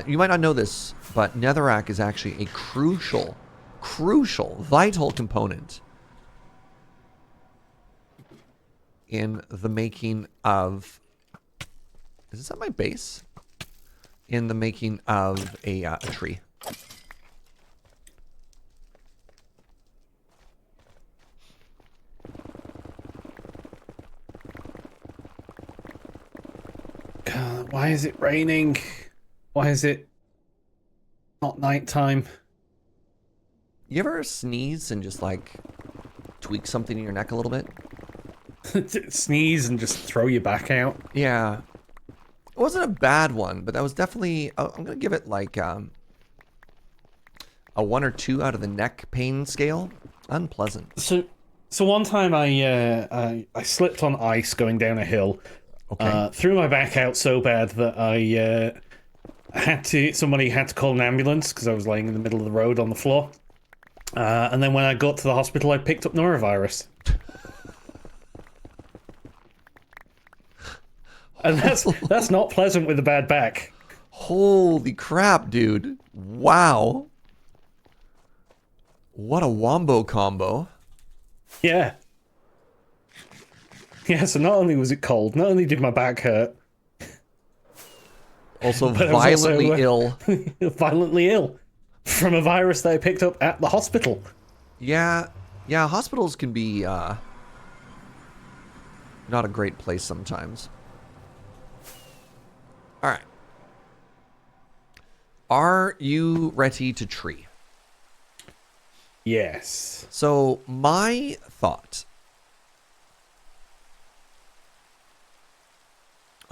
You might not know this, but netherrack is actually a crucial, vital component in the making of... Is this at my base? In the making of a tree. Why is it raining? Why is it not nighttime? You ever sneeze and just like tweak something in your neck a little bit? Sneeze and just throw your back out? Yeah. It wasn't a bad one, but that was definitely... I'm going to give it like a 1 or 2 out of the neck pain scale. Unpleasant. So one time I slipped on ice going down a hill. Okay. Threw my back out so bad that somebody had to call an ambulance because I was laying in the middle of the road on the floor. And then when I got to the hospital, I picked up norovirus. And that's not pleasant with a bad back. Holy crap, dude. Wow. What a wombo combo. Yeah. Yeah, so not only was it cold, not only did my back hurt... Also violently ill. Violently ill. From a virus that I picked up at the hospital. Yeah, hospitals can be not a great place sometimes. Alright. Are you ready to tree? Yes. So, my thought...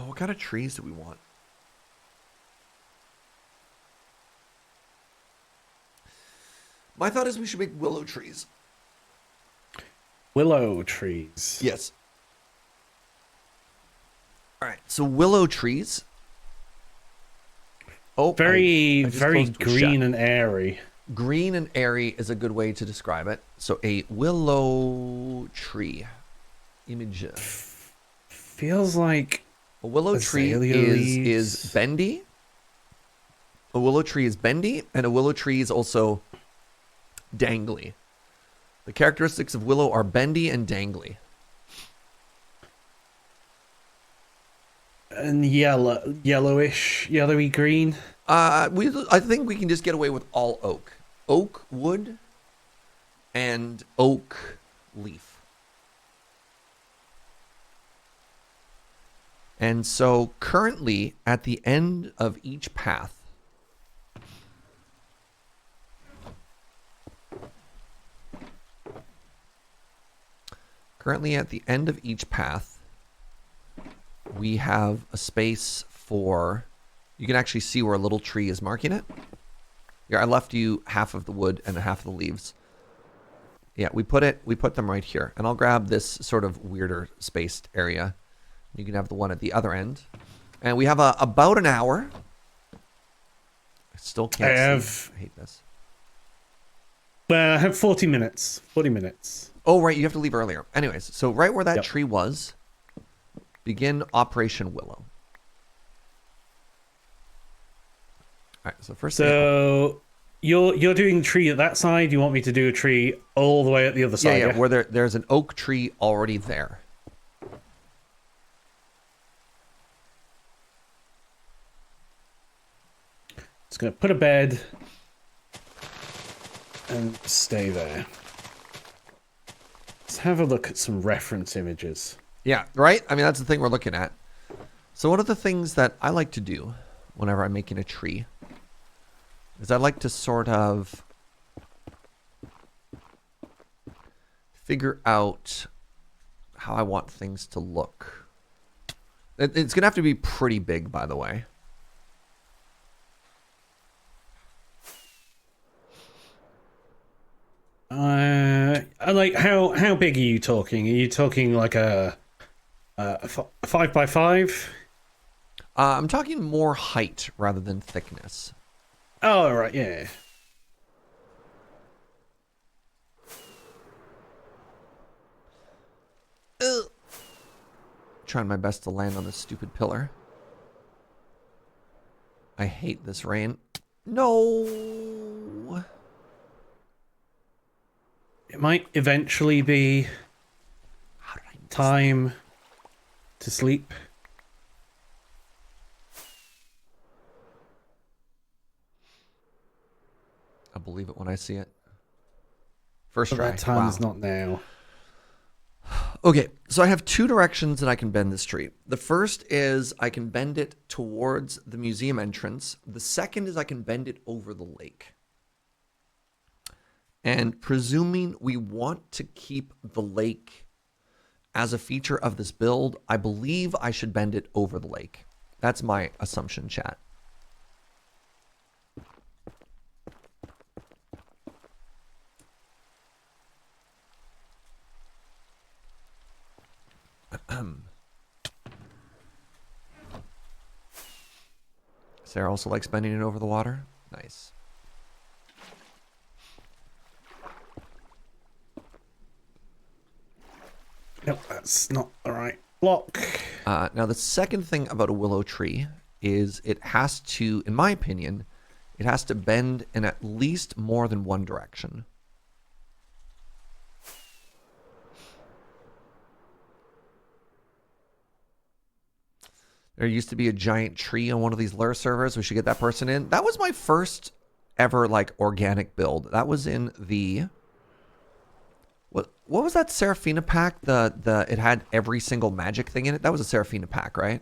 Oh, what kind of trees do we want? My thought is we should make willow trees. Willow trees. Yes. All right, so willow trees. Oh, very I just very closed green shut. and airy. Green and airy is a good way to describe it. So a willow tree. Image. Feels like A willow tree azalea is leaves. bendy. A willow tree is bendy, and a willow tree is also dangly. The characteristics of willow are bendy and dangly. And yellowy green. I think we can just get away with all oak. Oak wood and oak leaf. And so currently at the end of each path, we have a space for, you can actually see where a little tree is marking it. Yeah, I left you half of the wood and half of the leaves. Yeah, we put them right here. And I'll grab this sort of weirder spaced area. You can have the one at the other end. And we have about an hour. I still can't see. I hate this. I have 40 minutes. 40 minutes. Oh, right. You have to leave earlier. Anyways, so right where that Yep. tree was, begin Operation Willow. All right, so first thing, So you're doing tree at that side. You want me to do a tree all the way at the other yeah, side? yeah, where there's an oak tree already there. Just gonna put a bed and stay there. Let's have a look at some reference images. Yeah, right? I mean, that's the thing we're looking at. So one of the things that I like to do whenever I'm making a tree is I like to sort of figure out how I want things to look. It's going to have to be pretty big, by the way. Like how big are you talking? Are you talking like a 5x5? I'm talking more height rather than thickness. Oh, right, yeah. Trying my best to land on this stupid pillar. I hate this rain. No. It might eventually be How did I miss time to sleep. I'll believe it when I see it. First But try. that time is Wow. not now. Okay, so I have two directions that I can bend this tree. The first is I can bend it towards the museum entrance. The second is I can bend it over the lake. And presuming we want to keep the lake as a feature of this build, I believe I should bend it over the lake. That's my assumption, chat. Sarah also likes bending it over the water. Nice. Nope, that's not the right block. Now, the second thing about a willow tree is it has to, in my opinion, it has to bend in at least more than one direction. There used to be a giant tree on one of these lure servers. We should get that person in. That was my first ever like organic build. That was in the what was that Seraphina pack? It had every single magic thing in it. That was a Seraphina pack, right?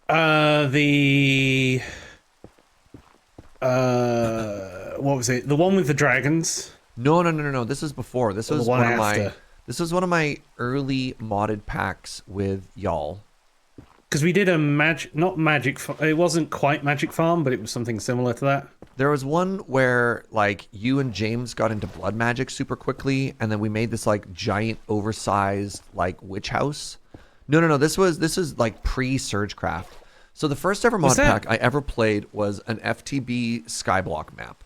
What was it? The one with the dragons? No. This is before. This Or the was one one of my after? this was one of my early modded packs with y'all. Because we did a not magic. It wasn't quite Magic Farm, but it was something similar to that. There was one where like you and James got into blood magic super quickly, and then we made this like giant oversized like witch house. No. This is like pre-Surgecraft. So the first ever mod pack I ever played was an FTB Skyblock map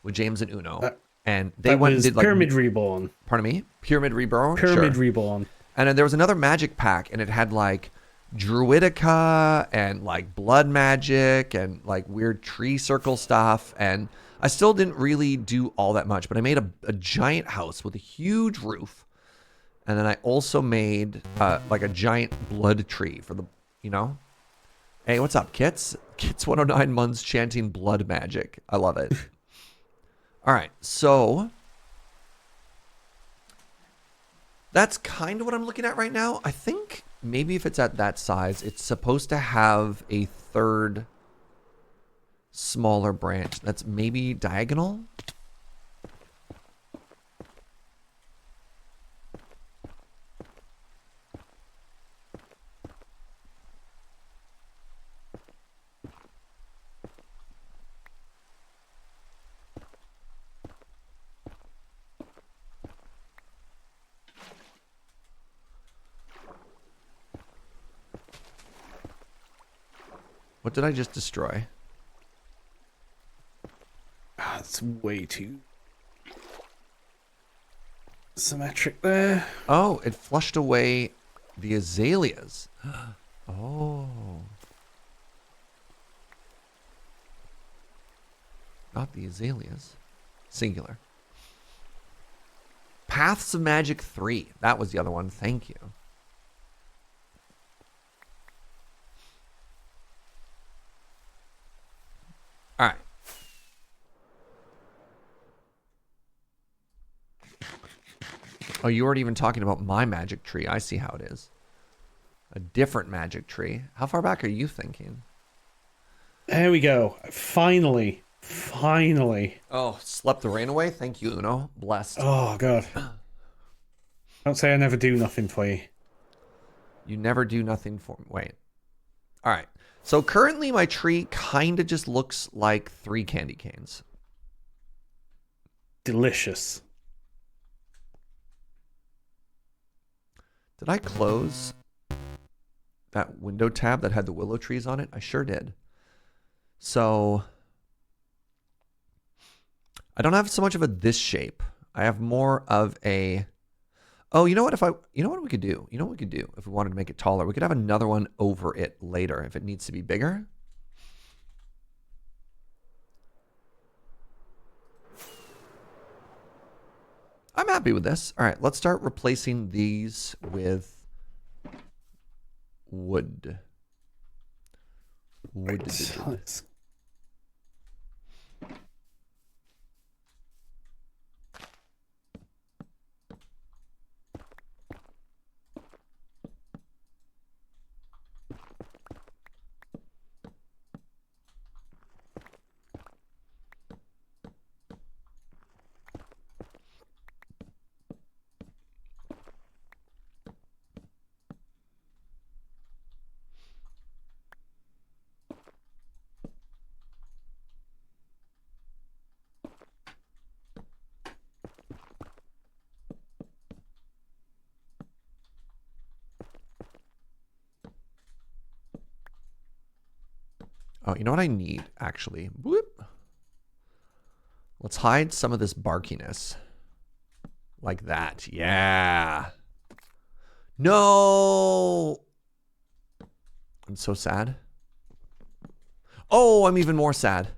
with James and Uno, and they That went and was did like Pyramid Reborn. Pardon me, Pyramid Reborn. Pyramid Sure. Reborn. And then there was another magic pack, and it had like Druidica and like blood magic and like weird tree circle stuff. And I still didn't really do all that much, but I made a giant house with a huge roof. And then I also made like a giant blood tree for the, you know? Hey, what's up, Kits? Kits 109 months chanting blood magic. I love it. All right, so that's kind of what I'm looking at right now. I think maybe if it's at that size, it's supposed to have a third smaller branch that's maybe diagonal. What did I just destroy? That's way too symmetric there. Oh, it flushed away the azaleas. Oh. Not the azaleas. Singular. Paths of Magic 3. That was the other one. Thank you. All right. Oh, you weren't even talking about my magic tree. I see how it is. A different magic tree. How far back are you thinking? There we go. Finally. Finally. Oh, slept the rain away? Thank you, Uno. Blessed. Oh, God. Don't say I never do nothing for you. You never do nothing for me. Wait. All right. So currently my tree kind of just looks like 3 candy canes. Delicious. Did I close that window tab that had the willow trees on it? I sure did. So I don't have so much of a this shape. I have more of a, oh, you know what? You know what we could do? You know what we could do if we wanted to make it taller? We could have another one over it later if it needs to be bigger. I'm happy with this. All right, let's start replacing these with wood. Wood. Let's Oh, you know what I need, actually? Whoop. Let's hide some of this barkiness. Like that. Yeah. No. I'm so sad. Oh, I'm even more sad.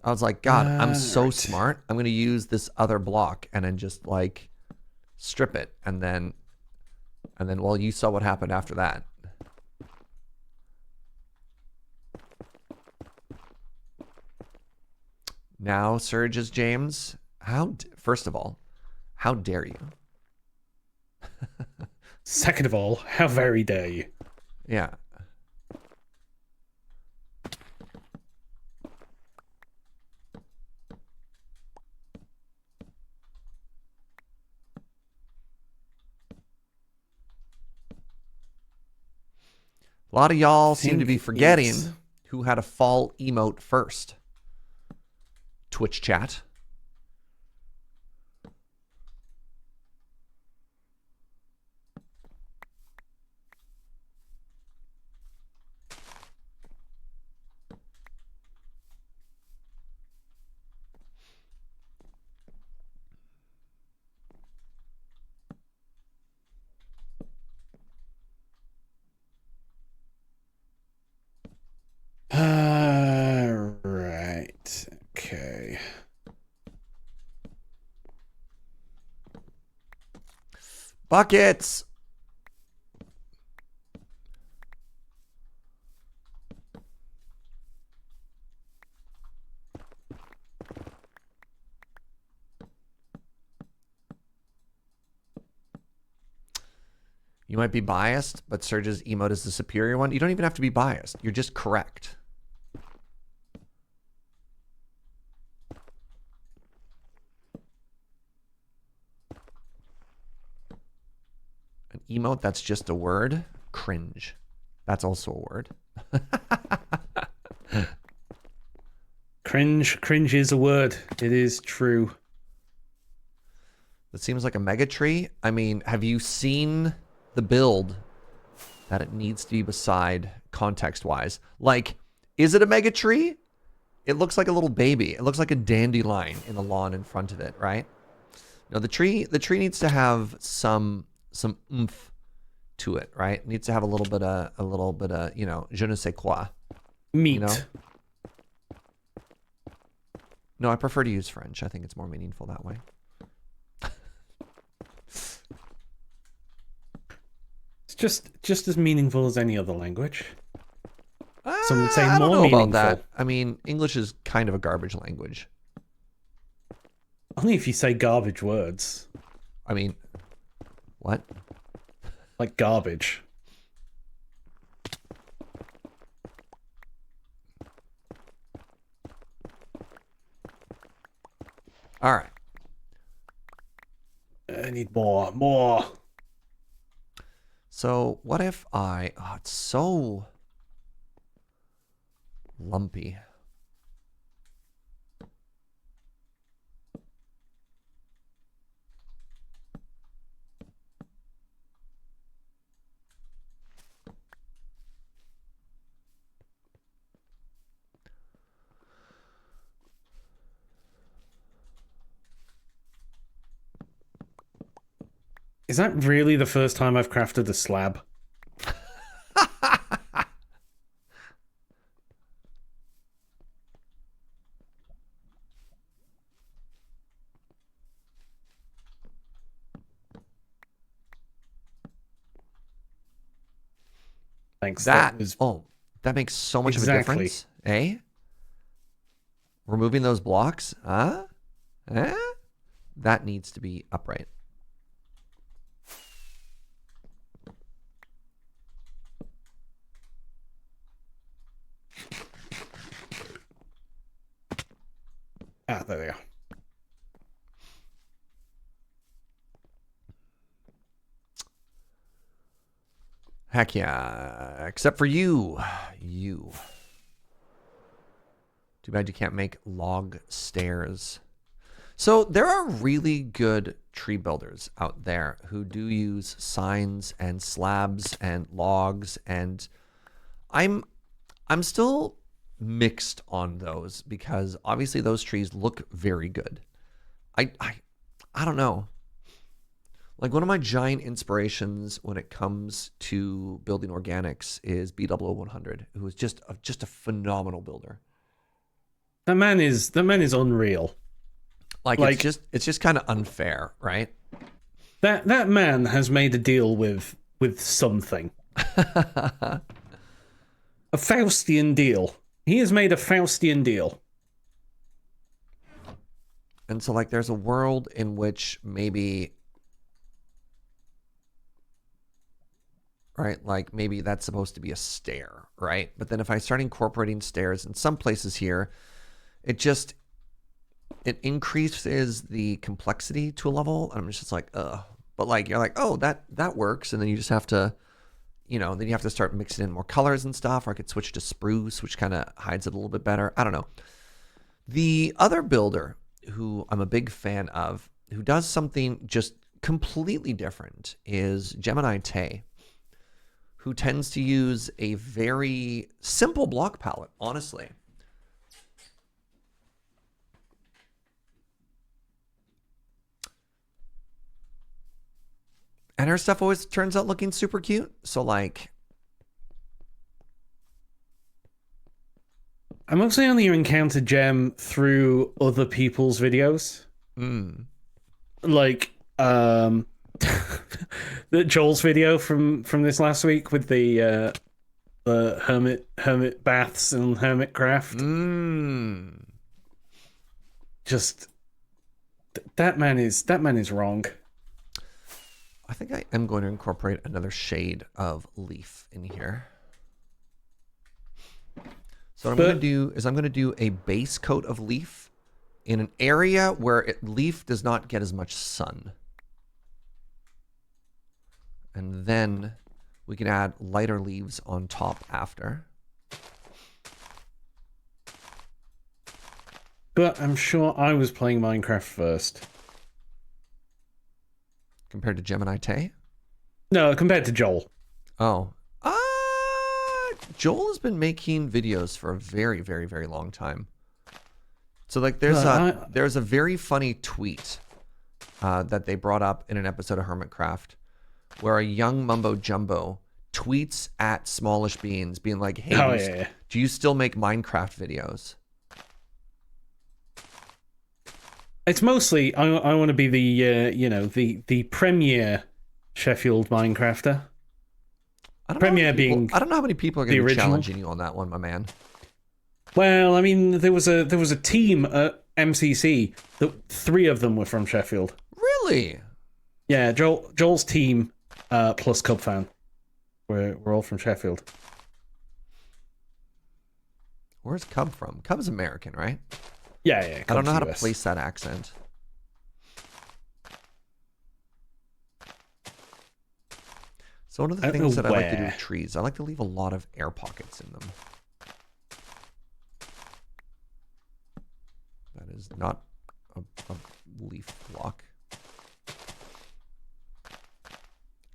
I was like, God, I'm so right. smart. I'm going to use this other block and then just like strip it. And then, well, you saw what happened after that. Now surges James. First of all, how dare you? Second of all, how very dare you? Yeah. A lot of y'all seem to be forgetting who had a fall emote first. Twitch chat. Right. Okay. Buckets. You might be biased, but Surge's emote is the superior one. You don't even have to be biased. You're just correct. An emote that's just a word? Cringe. That's also a word. Cringe is a word. It is true. That seems like a mega tree. I mean, have you seen the build that it needs to be beside context-wise? Like, is it a mega tree? It looks like a little baby. It looks like a dandelion in the lawn in front of it, right? No, the tree needs to have some oomph to it, right? It needs to have a little bit of, you know, je ne sais quoi. Meat. You know? No, I prefer to use French. I think it's more meaningful that way. It's just as meaningful as any other language. Some would say I don't more know meaningful. about that. I mean, English is kind of a garbage language. Only if you say garbage words. I mean, what? Like garbage. All right. I need more. So what if I... Oh, it's so lumpy. Is that really the first time I've crafted a slab? Thanks. That was that makes so much of a Exactly. difference. Eh? Removing those blocks? Huh? Eh? That needs to be upright. there we are. Heck yeah. Except for you. You. Too bad you can't make log stairs. So there are really good tree builders out there who do use signs and slabs and logs, and I'm still mixed on those because obviously those trees look very good. I don't know. Like one of my giant inspirations when it comes to building organics is BW100, who is just a phenomenal builder. That man is unreal. Like it's just kind of unfair, right? That man has made a deal with something. A Faustian deal. He has made a Faustian deal. And so like there's a world in which maybe, right, like maybe that's supposed to be a stair, right? But then if I start incorporating stairs in some places here, it increases the complexity to a level, and I'm just like, ugh. But like you're like, oh, that works, and then you just have to, you know, then you have to start mixing in more colors and stuff, or I could switch to spruce, which kind of hides it a little bit better. I don't know. The other builder who I'm a big fan of, who does something just completely different, is Gemini Tay, who tends to use a very simple block palette, honestly. And her stuff always turns out looking super cute. So like, I mostly only encountered Gem through other people's videos. Like the Joel's video from this last week with the hermit baths and hermit craft. Just that man is wrong. I think I am going to incorporate another shade of leaf in here. So what I'm going to do is I'm going to do a base coat of leaf in an area where leaf does not get as much sun. And then we can add lighter leaves on top after. But I'm sure I was playing Minecraft first. Compared to Gemini Tay? No, compared to Joel. Oh. Joel has been making videos for a very, very, very long time. So like there's a very funny tweet that they brought up in an episode of Hermitcraft where a young mumbo jumbo tweets at Smallish Beans being like, hey, do you still make Minecraft videos? It's mostly I want to be the premier Sheffield Minecrafter. Premier being I don't know how many people are going to be original. challenging you on that one, my man. Well, I mean, there was a team at MCC that 3 of them were from Sheffield. Really? Yeah, Joel's team plus Cub fan. We're all from Sheffield. Where's Cub from? Cub's American, right? Yeah. I don't know how to US. place that accent. So one of the things that I like to do with trees, I like to leave a lot of air pockets in them. That is not a leaf block.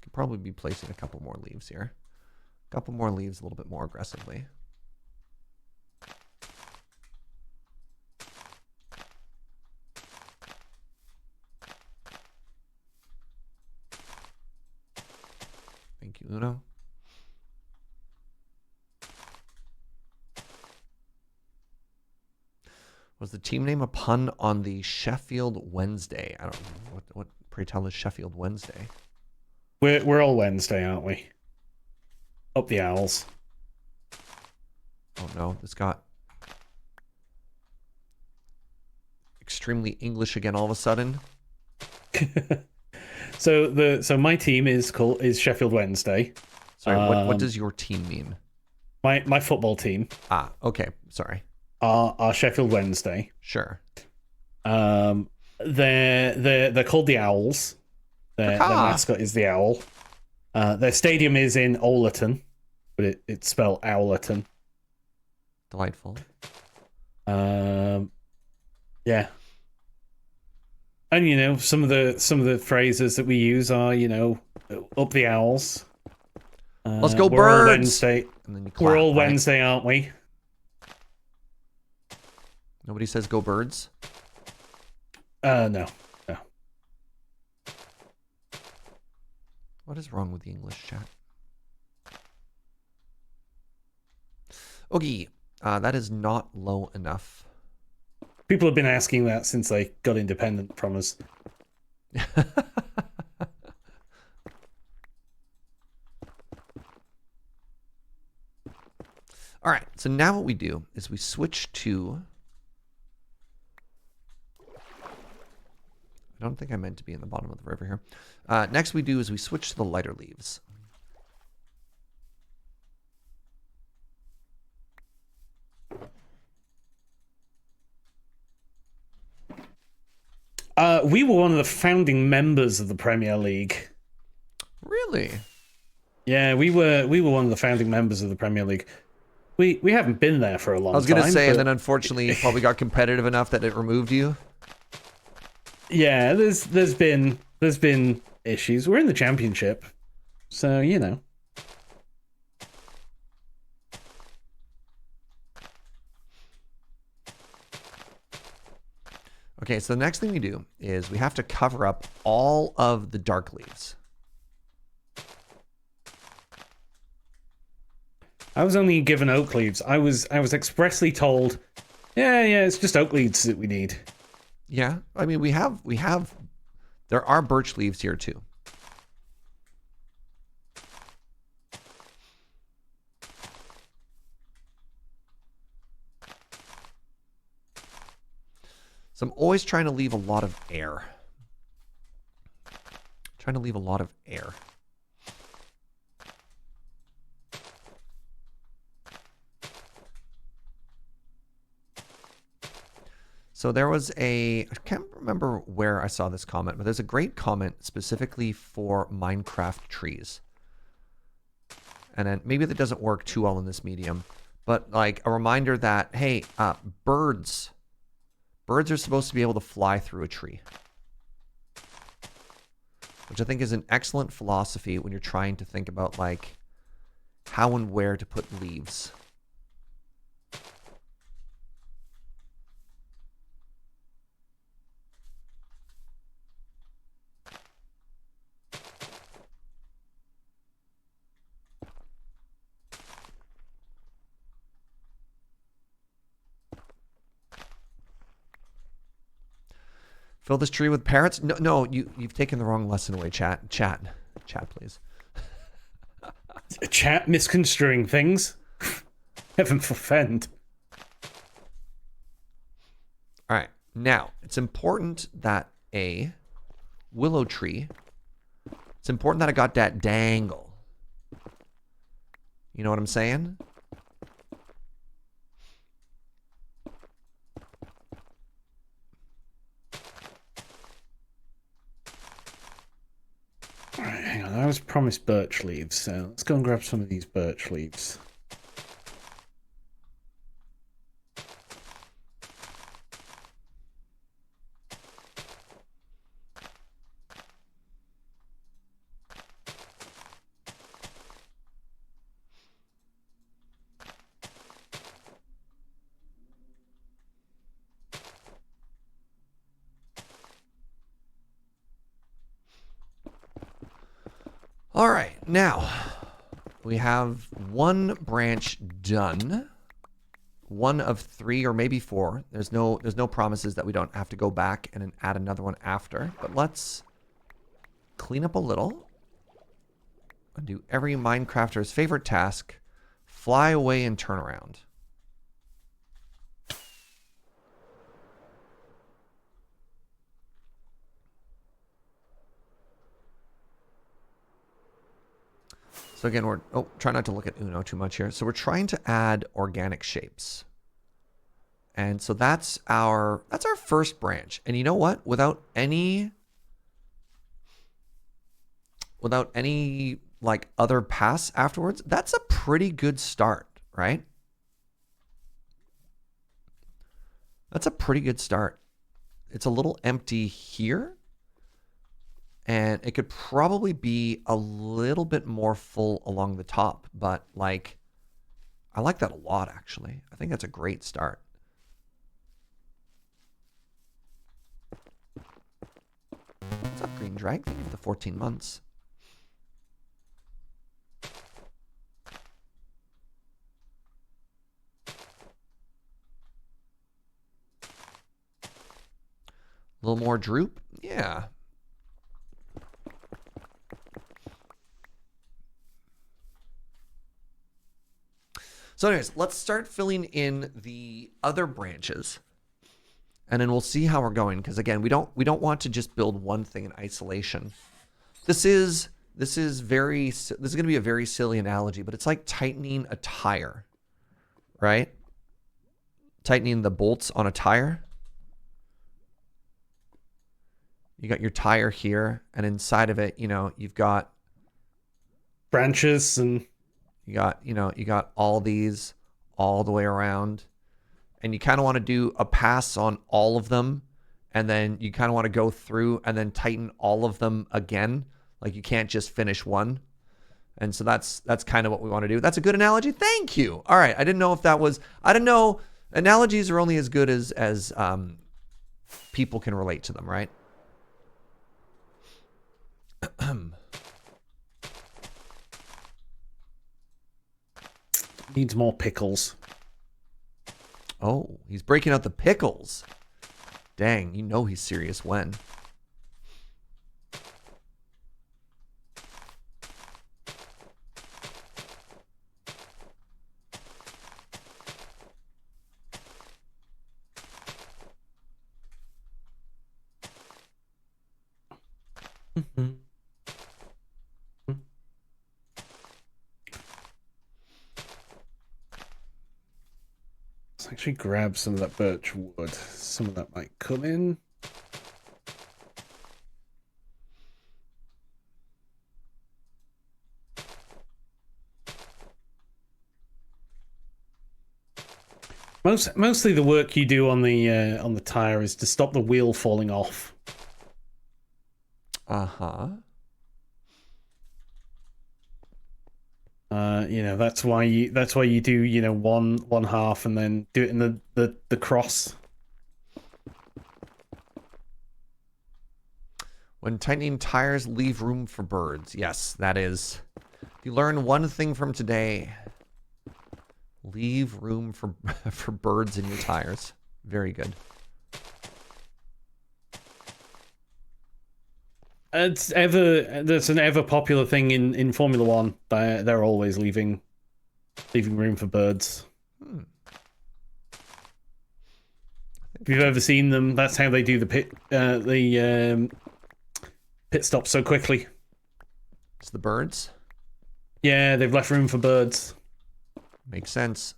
Could probably be placing a couple more leaves here. A couple more leaves a little bit more aggressively. Thank you, Uno. Was the team name a pun on the Sheffield Wednesday? I don't know. What pray tell is Sheffield Wednesday? We're all Wednesday, aren't we? Up the owls. Oh no, this got extremely English again all of a sudden. So my team is Sheffield Wednesday. Sorry, what does your team mean? My football team. Ah, okay, sorry. Are Sheffield Wednesday. Sure. They're called the Owls. Their mascot is the owl. Their stadium is in Owlerton, but it's spelled Owlerton. Delightful. Yeah. And some of the phrases that we use are up the owls. Let's go we're birds. All Wednesday. And then you clap, we're all right? Wednesday, aren't we? Nobody says go birds. No. What is wrong with the English chat? Okay, that is not low enough. People have been asking that since they got independent from us. All right, so now what we do is we switch to... I don't think I meant to be in the bottom of the river here. Next we do is we switch to the lighter leaves. We were one of the founding members of the Premier League. Really? Yeah, we were one of the founding members of the Premier League. We haven't been there for a long time. I was going to say, and then unfortunately you probably got competitive enough that it removed you. Yeah, there's been issues. We're in the championship, so Okay, so the next thing we do is we have to cover up all of the dark leaves. I was only given oak leaves. I was expressly told, yeah, it's just oak leaves that we need. Yeah, I mean we have there are birch leaves here too. So I'm always trying to leave a lot of air. Trying to leave a lot of air. So there was I can't remember where I saw this comment, but there's a great comment specifically for Minecraft trees. And then maybe that doesn't work too well in this medium, but like a reminder that, hey, birds are supposed to be able to fly through a tree. Which I think is an excellent philosophy when you're trying to think about like how and where to put leaves. Fill this tree with parrots? No, no, you've taken the wrong lesson away, chat. Chat, please. Chat misconstruing things. Heaven forfend. All right. Now, it's important that a willow tree, it's important that I got that dangle. You know what I'm saying? All right, hang on. I was promised birch leaves, so let's go and grab some of these birch leaves. All right, now we have one branch done. One of 3 or maybe 4. There's no promises that we don't have to go back and then add another one after. But let's clean up a little and do every Minecrafter's favorite task: fly away and turn around. So again, we're try not to look at Uno too much here. So we're trying to add organic shapes. And so that's our first branch. And you know what? Without any like other paths afterwards, that's a pretty good start, right? That's a pretty good start. It's a little empty here. And it could probably be a little bit more full along the top, but like, I like that a lot, actually. I think that's a great start. What's up, Green Drag? Thank you for the 14 months. A little more droop? Yeah. So anyways, let's start filling in the other branches. And then we'll see how we're going, because again, we don't want to just build one thing in isolation. This is going to be a very silly analogy, but it's like tightening a tire, right? Tightening the bolts on a tire. You got your tire here, and inside of it, you've got branches, and you got all these all the way around, and you kind of want to do a pass on all of them, and then you kind of want to go through and then tighten all of them again. Like you can't just finish one. And so that's kind of what we want to do. That's a good analogy. Thank you. All right. I didn't know if that was, I didn't know analogies are only as good as people can relate to them, right? Needs more pickles. Oh, he's breaking out the pickles. Dang, you know he's serious when. Let's actually grab some of that birch wood. Some of that might come in. Mostly the work you do on the tire is to stop the wheel falling off. Uh-huh. That's why you do, one half and then do it in the cross. When tightening tires, leave room for birds. Yes, that is. If you learn one thing from today, leave room for for birds in your tires. Very good. That's an ever popular thing in Formula One. They're always leaving room for birds. Hmm. If you've ever seen them, that's how they do the pit stop so quickly. It's the birds. Yeah, they've left room for birds. Makes sense.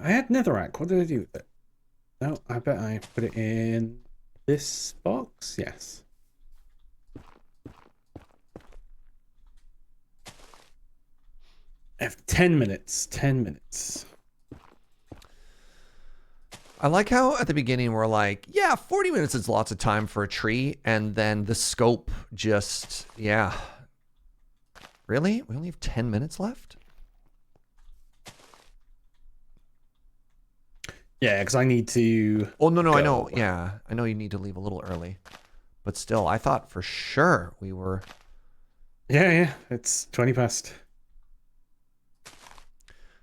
I had netherrack. What did I do with it? No, I bet I put it in this box. Yes. I have 10 minutes. 10 minutes. I like how at the beginning we're like, yeah, 40 minutes is lots of time for a tree, and then the scope just, yeah. Really? We only have 10 minutes left? Yeah, because I need to. Oh, no, I go. know. Yeah, I know you need to leave a little early. But still, I thought for sure we were. Yeah, it's 20 past.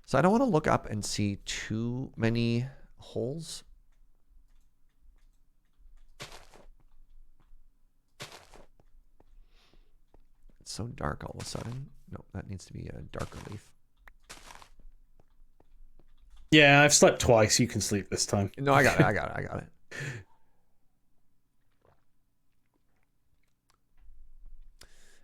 So I don't want to look up and see too many holes. It's so dark all of a sudden. No, that needs to be a darker leaf. Yeah, I've slept twice. You can sleep this time. No, I got it.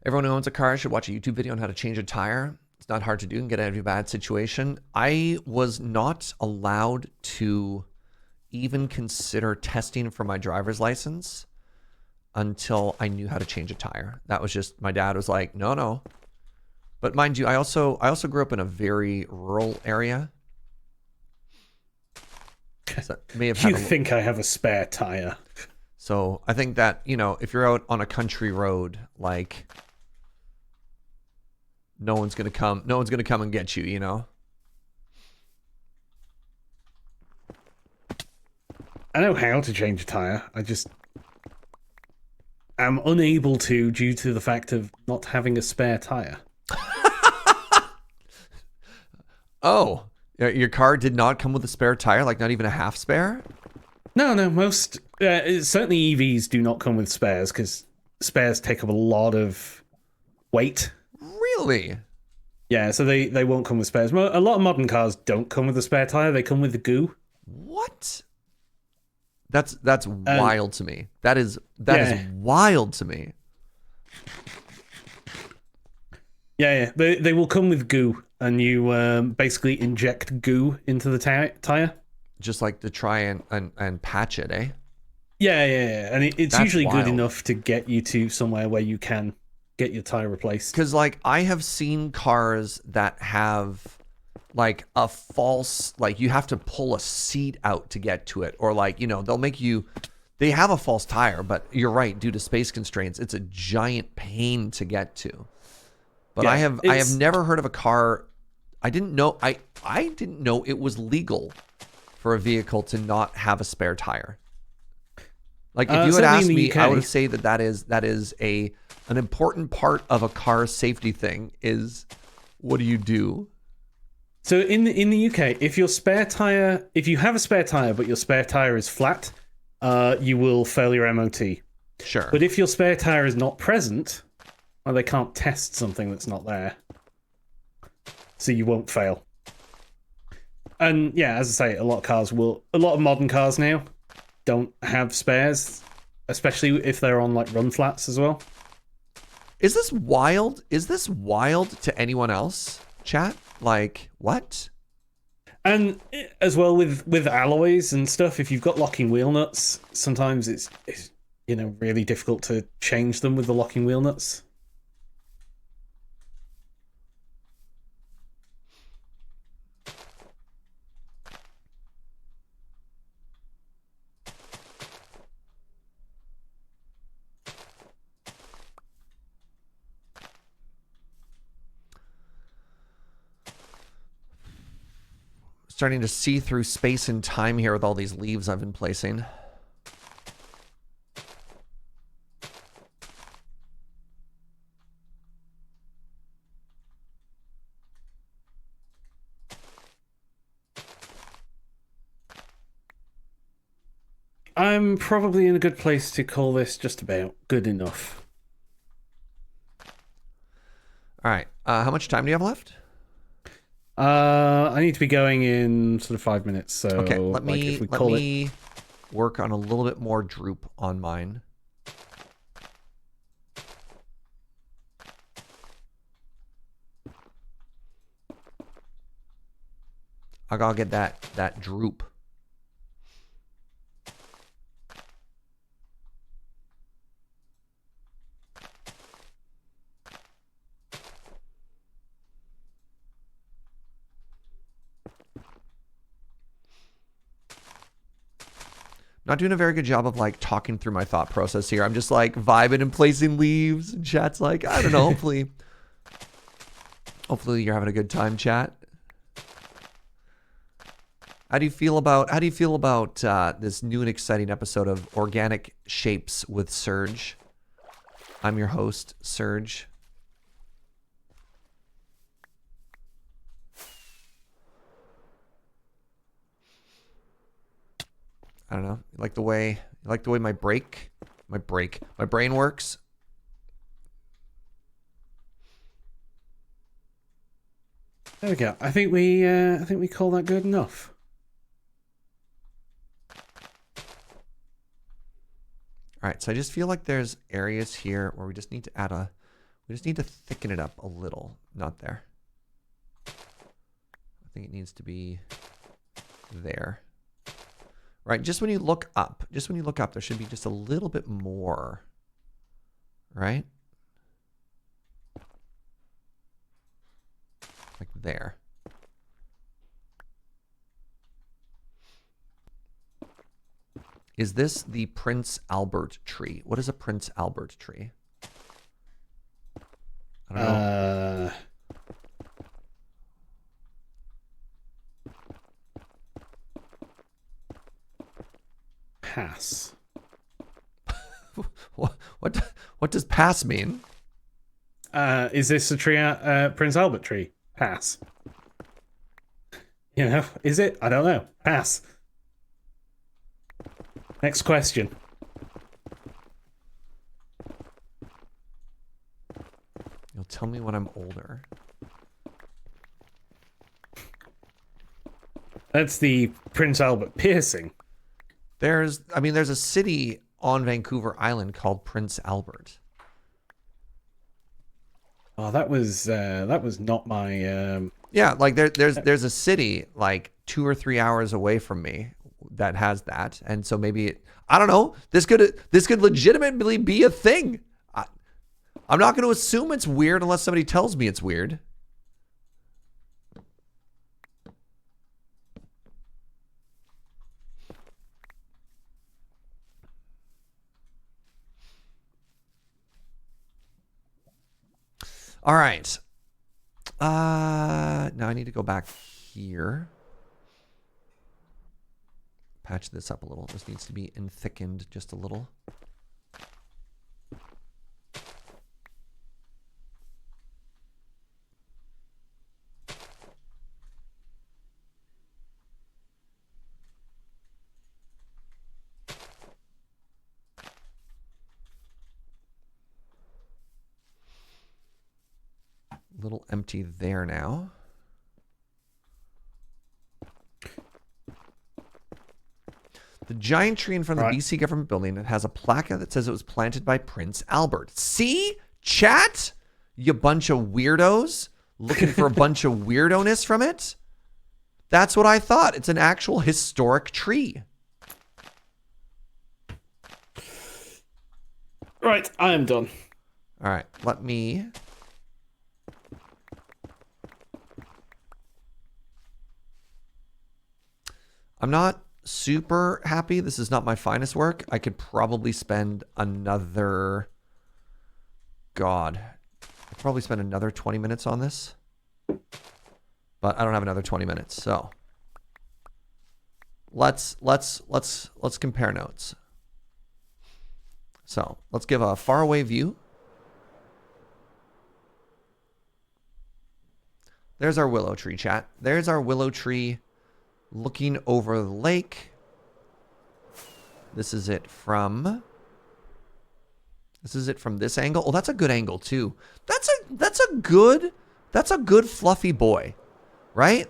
Everyone who owns a car should watch a YouTube video on how to change a tire. It's not hard to do and get out of a bad situation. I was not allowed to even consider testing for my driver's license until I knew how to change a tire. That was just, my dad was like, no. But mind you, I also grew up in a very rural area. So may have had You think I have a spare tire? So I think that, you know, if you're out on a country road, like, no one's gonna come and get you, you know? I know how to change a tire. I just am unable to due to the fact of not having a spare tire. Oh, your car did not come with a spare tire, like not even a half spare? No, most certainly EVs do not come with spares because spares take up a lot of weight. Really? Yeah, so they won't come with spares. A lot of modern cars don't come with a spare tire. They come with the goo. What? That's wild to me. That is wild to me. Yeah. They will come with goo, and you basically inject goo into the tire. Just like to try and patch it, eh? Yeah. And it's That's usually wild. good enough to get you to somewhere where you can get your tire replaced. Because, like, I have seen cars that have, like, a false, like, you have to pull a seat out to get to it. Or, like, you know, they have a false tire, but you're right, due to space constraints, it's a giant pain to get to. But Yeah, I have never heard of a car. I didn't know it was legal for a vehicle to not have a spare tire. Like, if you had asked me, I would say that is an important part of a car safety thing is, what do you do? So in the UK, if you have a spare tire but your spare tire is flat, you will fail your MOT. Sure. But if your spare tire is not present, well, they can't test something that's not there, so you won't fail. And yeah, as I say, a lot of modern cars now don't have spares, especially if they're on like run flats as well. Is this wild? Is this wild to anyone else, chat? Like, what? And as well with alloys and stuff, if you've got locking wheel nuts, sometimes it's really difficult to change them with the locking wheel nuts. Starting to see through space and time here with all these leaves I've been placing. I'm probably in a good place to call this just about good enough. All right. How much time do you have left? I need to be going in sort of 5 minutes. So Okay, let like, me if we call it... work on a little bit more droop on mine. I gotta get that droop. Not doing a very good job of like talking through my thought process here. I'm just like vibing and placing leaves, and chat's like, I don't know, hopefully you're having a good time, chat. How do you feel about this new and exciting episode of Organic Shapes with Serge? I'm your host, Serge. I don't know. You like the way my brain works? There we go. I think we call that good enough. All right, so I just feel like there's areas here where we just need to thicken it up a little. Not there. I think it needs to be there. Right, just when you look up, there should be just a little bit more. Right? Like there. Is this the Prince Albert tree? What is a Prince Albert tree? I don't know. Pass. What does pass mean? Is this a tree? Prince Albert tree? Pass. You know, is it? I don't know. Pass. Next question. You'll tell me when I'm older. That's the Prince Albert piercing. There's a city on Vancouver Island called Prince Albert. Oh, that was not my. Yeah, like there's a city like 2 or 3 hours away from me that has that, and so maybe I don't know. This could legitimately be a thing. I'm not going to assume it's weird unless somebody tells me it's weird. All right. Now I need to go back here. Patch this up a little. This needs to be thickened just a little. Little empty there now. The giant tree in front of the BC government building that has a placard that says it was planted by Prince Albert. See? Chat? You bunch of weirdos looking for a bunch of weirdo-ness from it? That's what I thought. It's an actual historic tree. Right, I am done. All right, let me... I'm not super happy. This is not my finest work. I could probably spend another... God. I'd probably spend another 20 minutes on this. But I don't have another 20 minutes, so... let's compare notes. So let's give a faraway view. There's our willow tree, chat. There's our willow tree looking over the lake. This is it from this angle. Oh, that's a good angle too. That's a good fluffy boy, right?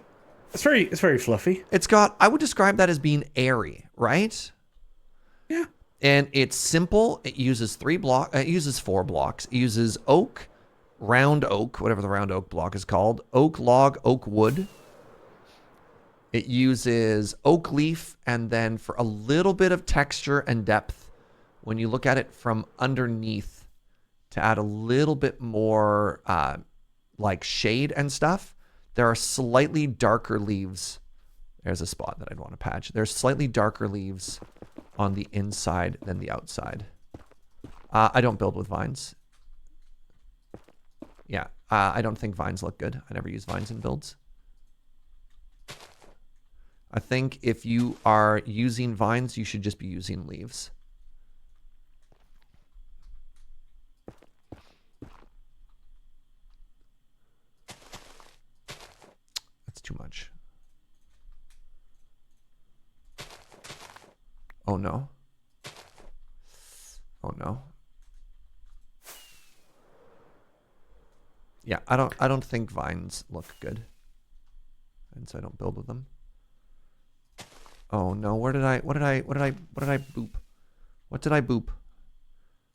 It's very fluffy. It's got, I would describe that as being airy, right? Yeah. And it's simple. It uses 4 blocks. It uses oak, round oak, whatever the round oak block is called, oak log, oak wood. It uses oak leaf, and then for a little bit of texture and depth, when you look at it from underneath, to add a little bit more like shade and stuff, there are slightly darker leaves. There's a spot that I'd want to patch. There's slightly darker leaves on the inside than the outside. I don't build with vines. Yeah, I don't think vines look good. I never use vines in builds. I think if you are using vines, you should just be using leaves. That's too much. Oh no. Oh no. Yeah, I don't think vines look good. And so I don't build with them. Oh no, what did I boop? What did I boop?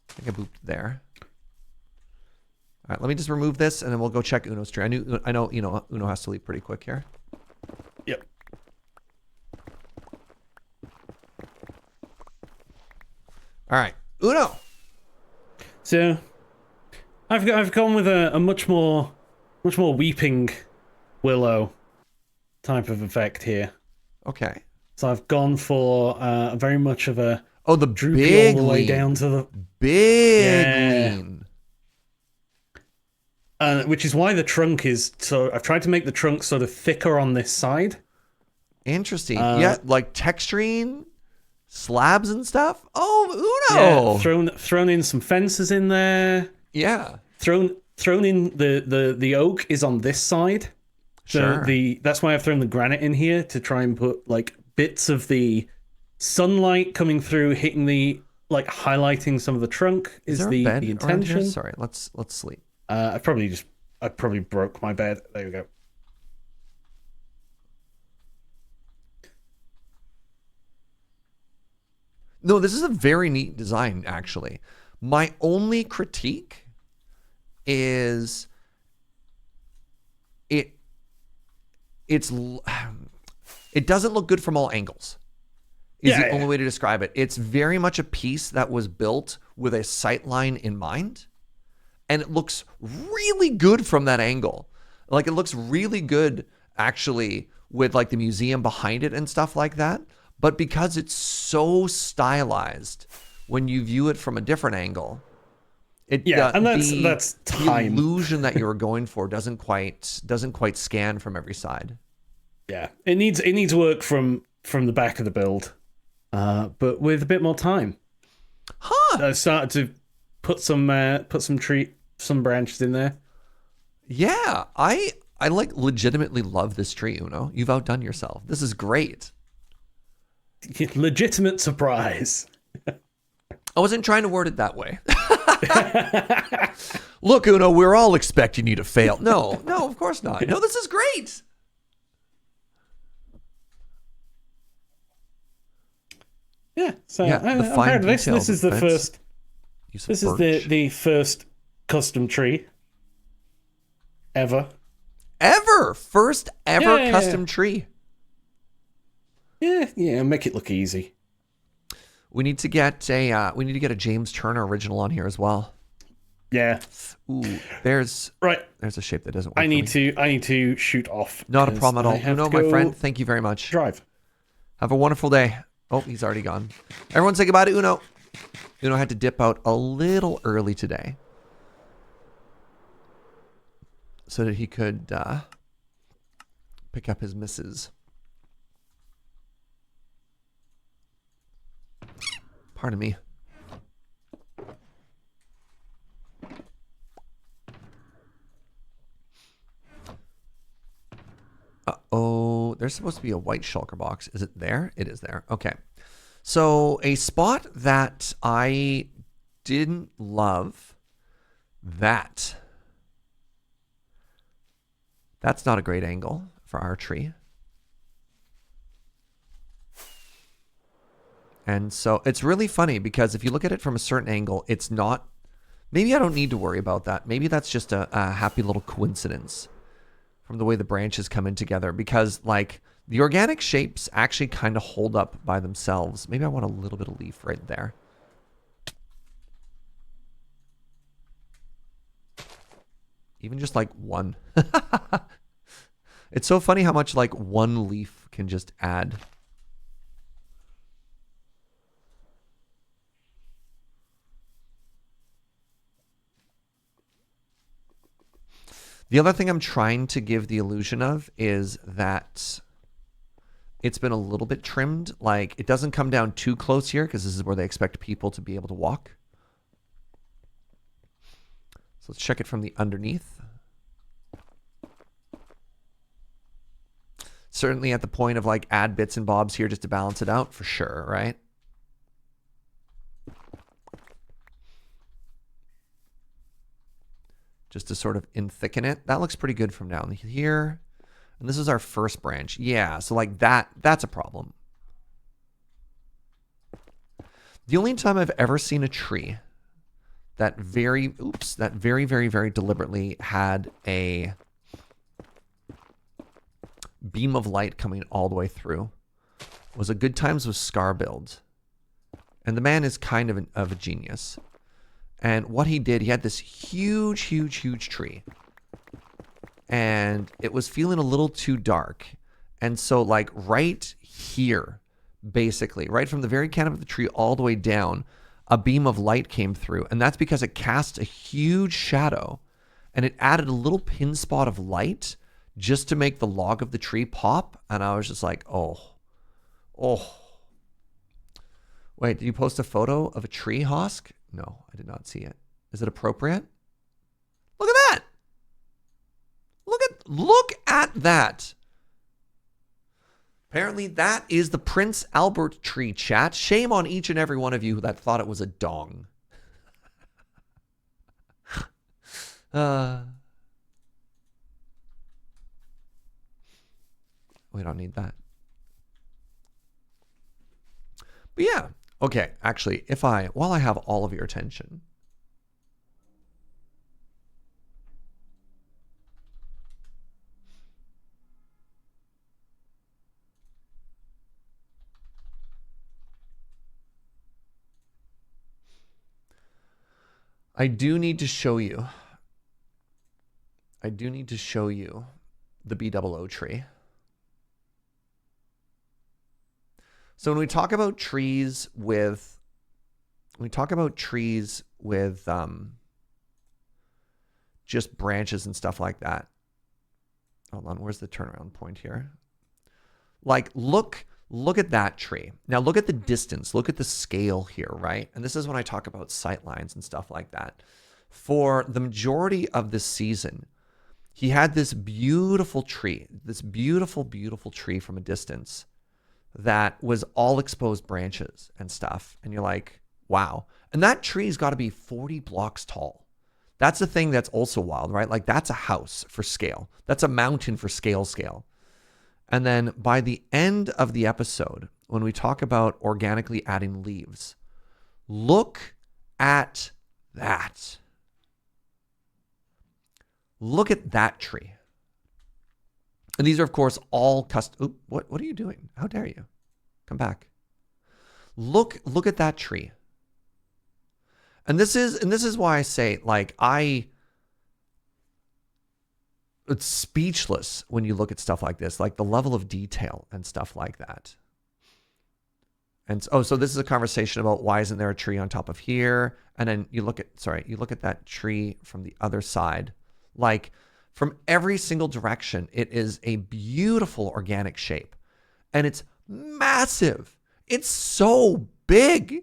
I think I booped there. All right, let me just remove this and then we'll go check Uno's tree. I know, Uno has to leave pretty quick here. Yep. All right, Uno. So I've gone with a much more weeping willow type of effect here. Okay. So I've gone for very much of a the droopy big all the way lean. down to the Big lean. Which is why the trunk is so. I've tried to make the trunk sort of thicker on this side. Interesting. Yeah, like texturing slabs and stuff. Oh, Uno. Yeah, thrown in some fences in there. Yeah. Thrown in the oak is on this side. Sure. That's why I've thrown the granite in here to try and put like bits of the sunlight coming through, hitting the like highlighting some of the trunk is there the a bed around intention. here? Sorry, let's sleep. I probably broke my bed. There we go. No, this is a very neat design, actually. My only critique is it doesn't look good from all angles. Is the only way to describe it. It's very much a piece that was built with a sight line in mind, and it looks really good from that angle. Like, it looks really good, actually, with like the museum behind it and stuff like that. But because it's so stylized, when you view it from a different angle, and that's time. The illusion that you were going for doesn't quite scan from every side. Yeah, it needs work from the back of the build, but with a bit more time. I started to put some branches in there. Yeah, I like legitimately love this tree, Uno. You've outdone yourself. This is great. Legitimate surprise. I wasn't trying to word it that way. Look, Uno, we're all expecting you to fail. No, of course not. No, this is great. Yeah, so Yeah, I'm the fine proud of this. details This is of the fence. first. This is the first custom tree ever. First ever Yeah. custom tree. Yeah, make it look easy. We need to get a James Turner original on here as well. Yeah. Ooh, there's Right. a shape that doesn't work. I need to shoot off. Not a 'cause problem at I all. have Uno, to my go friend, thank you very much. Drive. Have a wonderful day. Oh, he's already gone. Everyone say goodbye to Uno. Uno had to dip out a little early today so that he could pick up his missus. Pardon me. Oh, there's supposed to be a white shulker box. Is it there? It is there. Okay. So a spot that I didn't love, that's not a great angle for our tree. And so it's really funny because if you look at it from a certain angle, it's not, maybe I don't need to worry about that. Maybe that's just a happy little coincidence from the way the branches come in together, because like the organic shapes actually kind of hold up by themselves. Maybe I want a little bit of leaf right there. Even just like one. It's so funny how much like one leaf can just add. The other thing I'm trying to give the illusion of is that it's been a little bit trimmed. Like it doesn't come down too close here because this is where they expect people to be able to walk. So let's check it from the underneath. Certainly at the point of like add bits and bobs here just to balance it out for sure, right? Just to sort of thicken it. That looks pretty good from down here. And this is our first branch. Yeah, so like that's a problem. The only time I've ever seen a tree that very, very, very deliberately had a beam of light coming all the way through was a Good Times with Scar build. And the man is kind of a genius. And what he did, he had this huge tree. And it was feeling a little too dark. And so like right here, basically, right from the very canopy of the tree all the way down, a beam of light came through. And that's because it cast a huge shadow. And it added a little pin spot of light just to make the log of the tree pop. And I was just like, oh. Wait, did you post a photo of a tree, Hosk? No, I did not see it. Is it appropriate? Look at that. Look at that. Apparently that is the Prince Albert tree, chat. Shame on each and every one of you that thought it was a dong. We don't need that. But yeah. Okay, actually, while I have all of your attention, I do need to show you the BOO tree. So when we talk about trees with just branches and stuff like that. Hold on, where's the turnaround point here? Like look at that tree. Now look at the distance, look at the scale here, right? And this is when I talk about sight lines and stuff like that. For the majority of this season, he had this beautiful tree, this beautiful tree from a distance that was all exposed branches and stuff. And you're like, wow. And that tree's got to be 40 blocks tall. That's the thing that's also wild, right? Like that's a house for scale. That's a mountain for scale. And then by the end of the episode, when we talk about organically adding leaves, look at that. Look at that tree. And these are, of course, all custom. What are you doing? How dare you? Come back. Look at that tree. And this is why I say, like, it's speechless when you look at stuff like this, like the level of detail and stuff like that. And so this is a conversation about why isn't there a tree on top of here? And then you look at that tree from the other side. Like from every single direction, it is a beautiful organic shape. And it's massive. It's so big.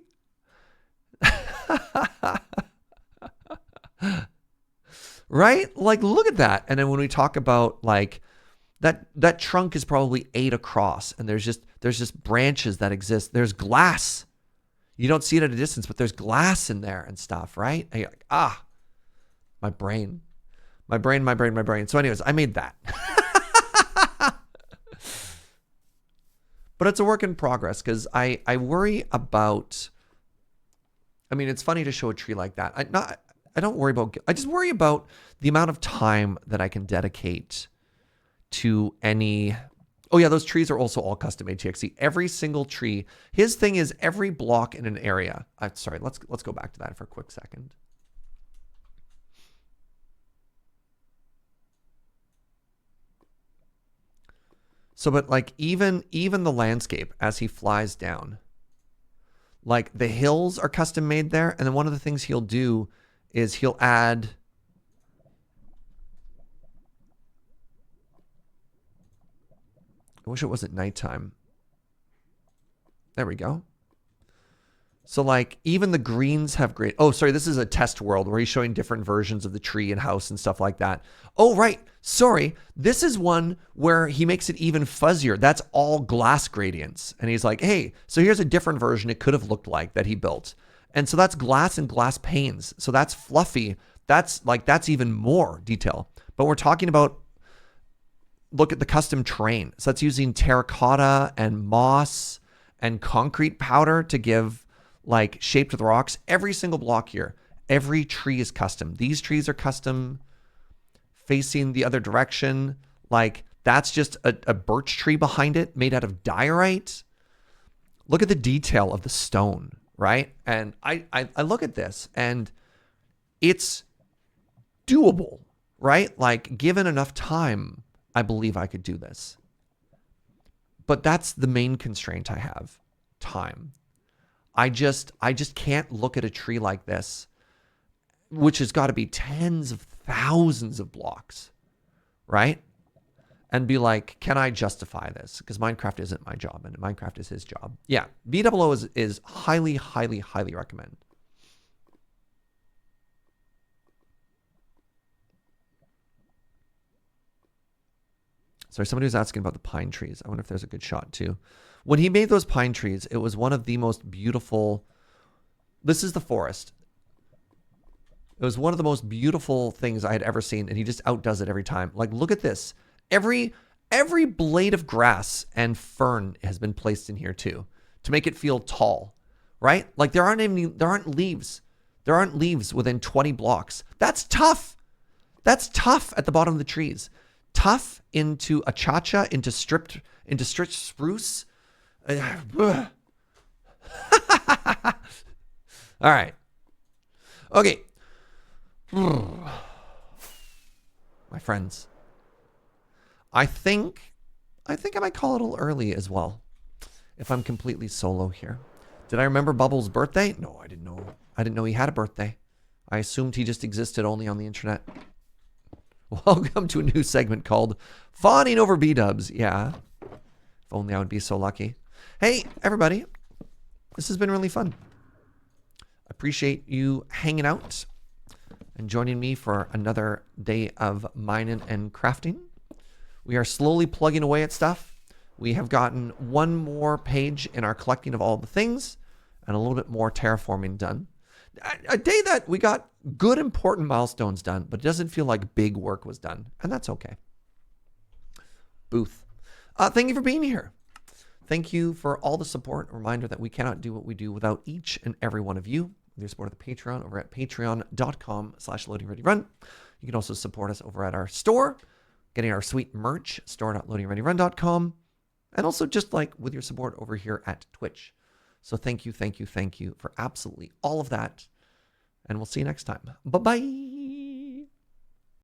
Right? Like, look at that. And then when we talk about like that trunk is probably 8 across, and there's just branches that exist. There's glass. You don't see it at a distance, but there's glass in there and stuff, right? And you're like, my brain. So anyways, I made that. But it's a work in progress because I worry about, I mean, it's funny to show a tree like that. I don't worry about, I just worry about the amount of time that I can dedicate to any. Oh yeah, those trees are also all custom ATXC. Every single tree. His thing is every block in an area. Sorry, let's go back to that for a quick second. So, but like even the landscape as he flies down, like the hills are custom made there. And then one of the things he'll do is he'll add, I wish it wasn't nighttime. There we go. So like even the greens have great. Oh, sorry. This is a test world where he's showing different versions of the tree and house and stuff like that. Oh, right. Sorry. This is one where he makes it even fuzzier. That's all glass gradients. And he's like, hey, so here's a different version it could have looked like that he built. And so that's glass and glass panes. So that's fluffy. That's even more detail. But we're talking about, look at the custom terrain. So that's using terracotta and moss and concrete powder to give like shaped with rocks. Every single block here, every tree is custom. These trees are custom facing the other direction. Like that's just a birch tree behind it made out of diorite. Look at the detail of the stone, right? And I look at this and it's doable, right? Like given enough time, I believe I could do this. But that's the main constraint I have, time. I just can't look at a tree like this, which has got to be tens of thousands of blocks, right? And be like, can I justify this? Because Minecraft isn't my job and Minecraft is his job. Yeah, BOO is highly, highly, highly recommend. Sorry, somebody was asking about the pine trees. I wonder if there's a good shot too. When he made those pine trees, it was one of the most beautiful. This is the forest. It was one of the most beautiful things I had ever seen, and he just outdoes it every time. Like, look at this. Every blade of grass and fern has been placed in here too to make it feel tall, right? Like there aren't leaves. There aren't leaves within 20 blocks. That's tough. That's tough at the bottom of the trees. Tough into acacia, into stripped spruce. All right. Okay. My friends. I think I might call it a little early as well. If I'm completely solo here. Did I remember Bubbles' birthday? No, I didn't know. I didn't know he had a birthday. I assumed he just existed only on the internet. Welcome to a new segment called Fawning Over B-Dubs. Yeah. If only I would be so lucky. Hey, everybody. This has been really fun. Appreciate you hanging out and joining me for another day of mining and crafting. We are slowly plugging away at stuff. We have gotten one more page in our collecting of all the things and a little bit more terraforming done. A day that we got good, important milestones done, but it doesn't feel like big work was done. And that's okay. Booth. Thank you for being here. Thank you for all the support. A reminder that we cannot do what we do without each and every one of you. With your support of the Patreon over at patreon.com/loadingreadyrun. You can also support us over at our store, getting our sweet merch, store.loadingreadyrun.com. And also just like with your support over here at Twitch. So thank you for absolutely all of that. And we'll see you next time. Bye-bye.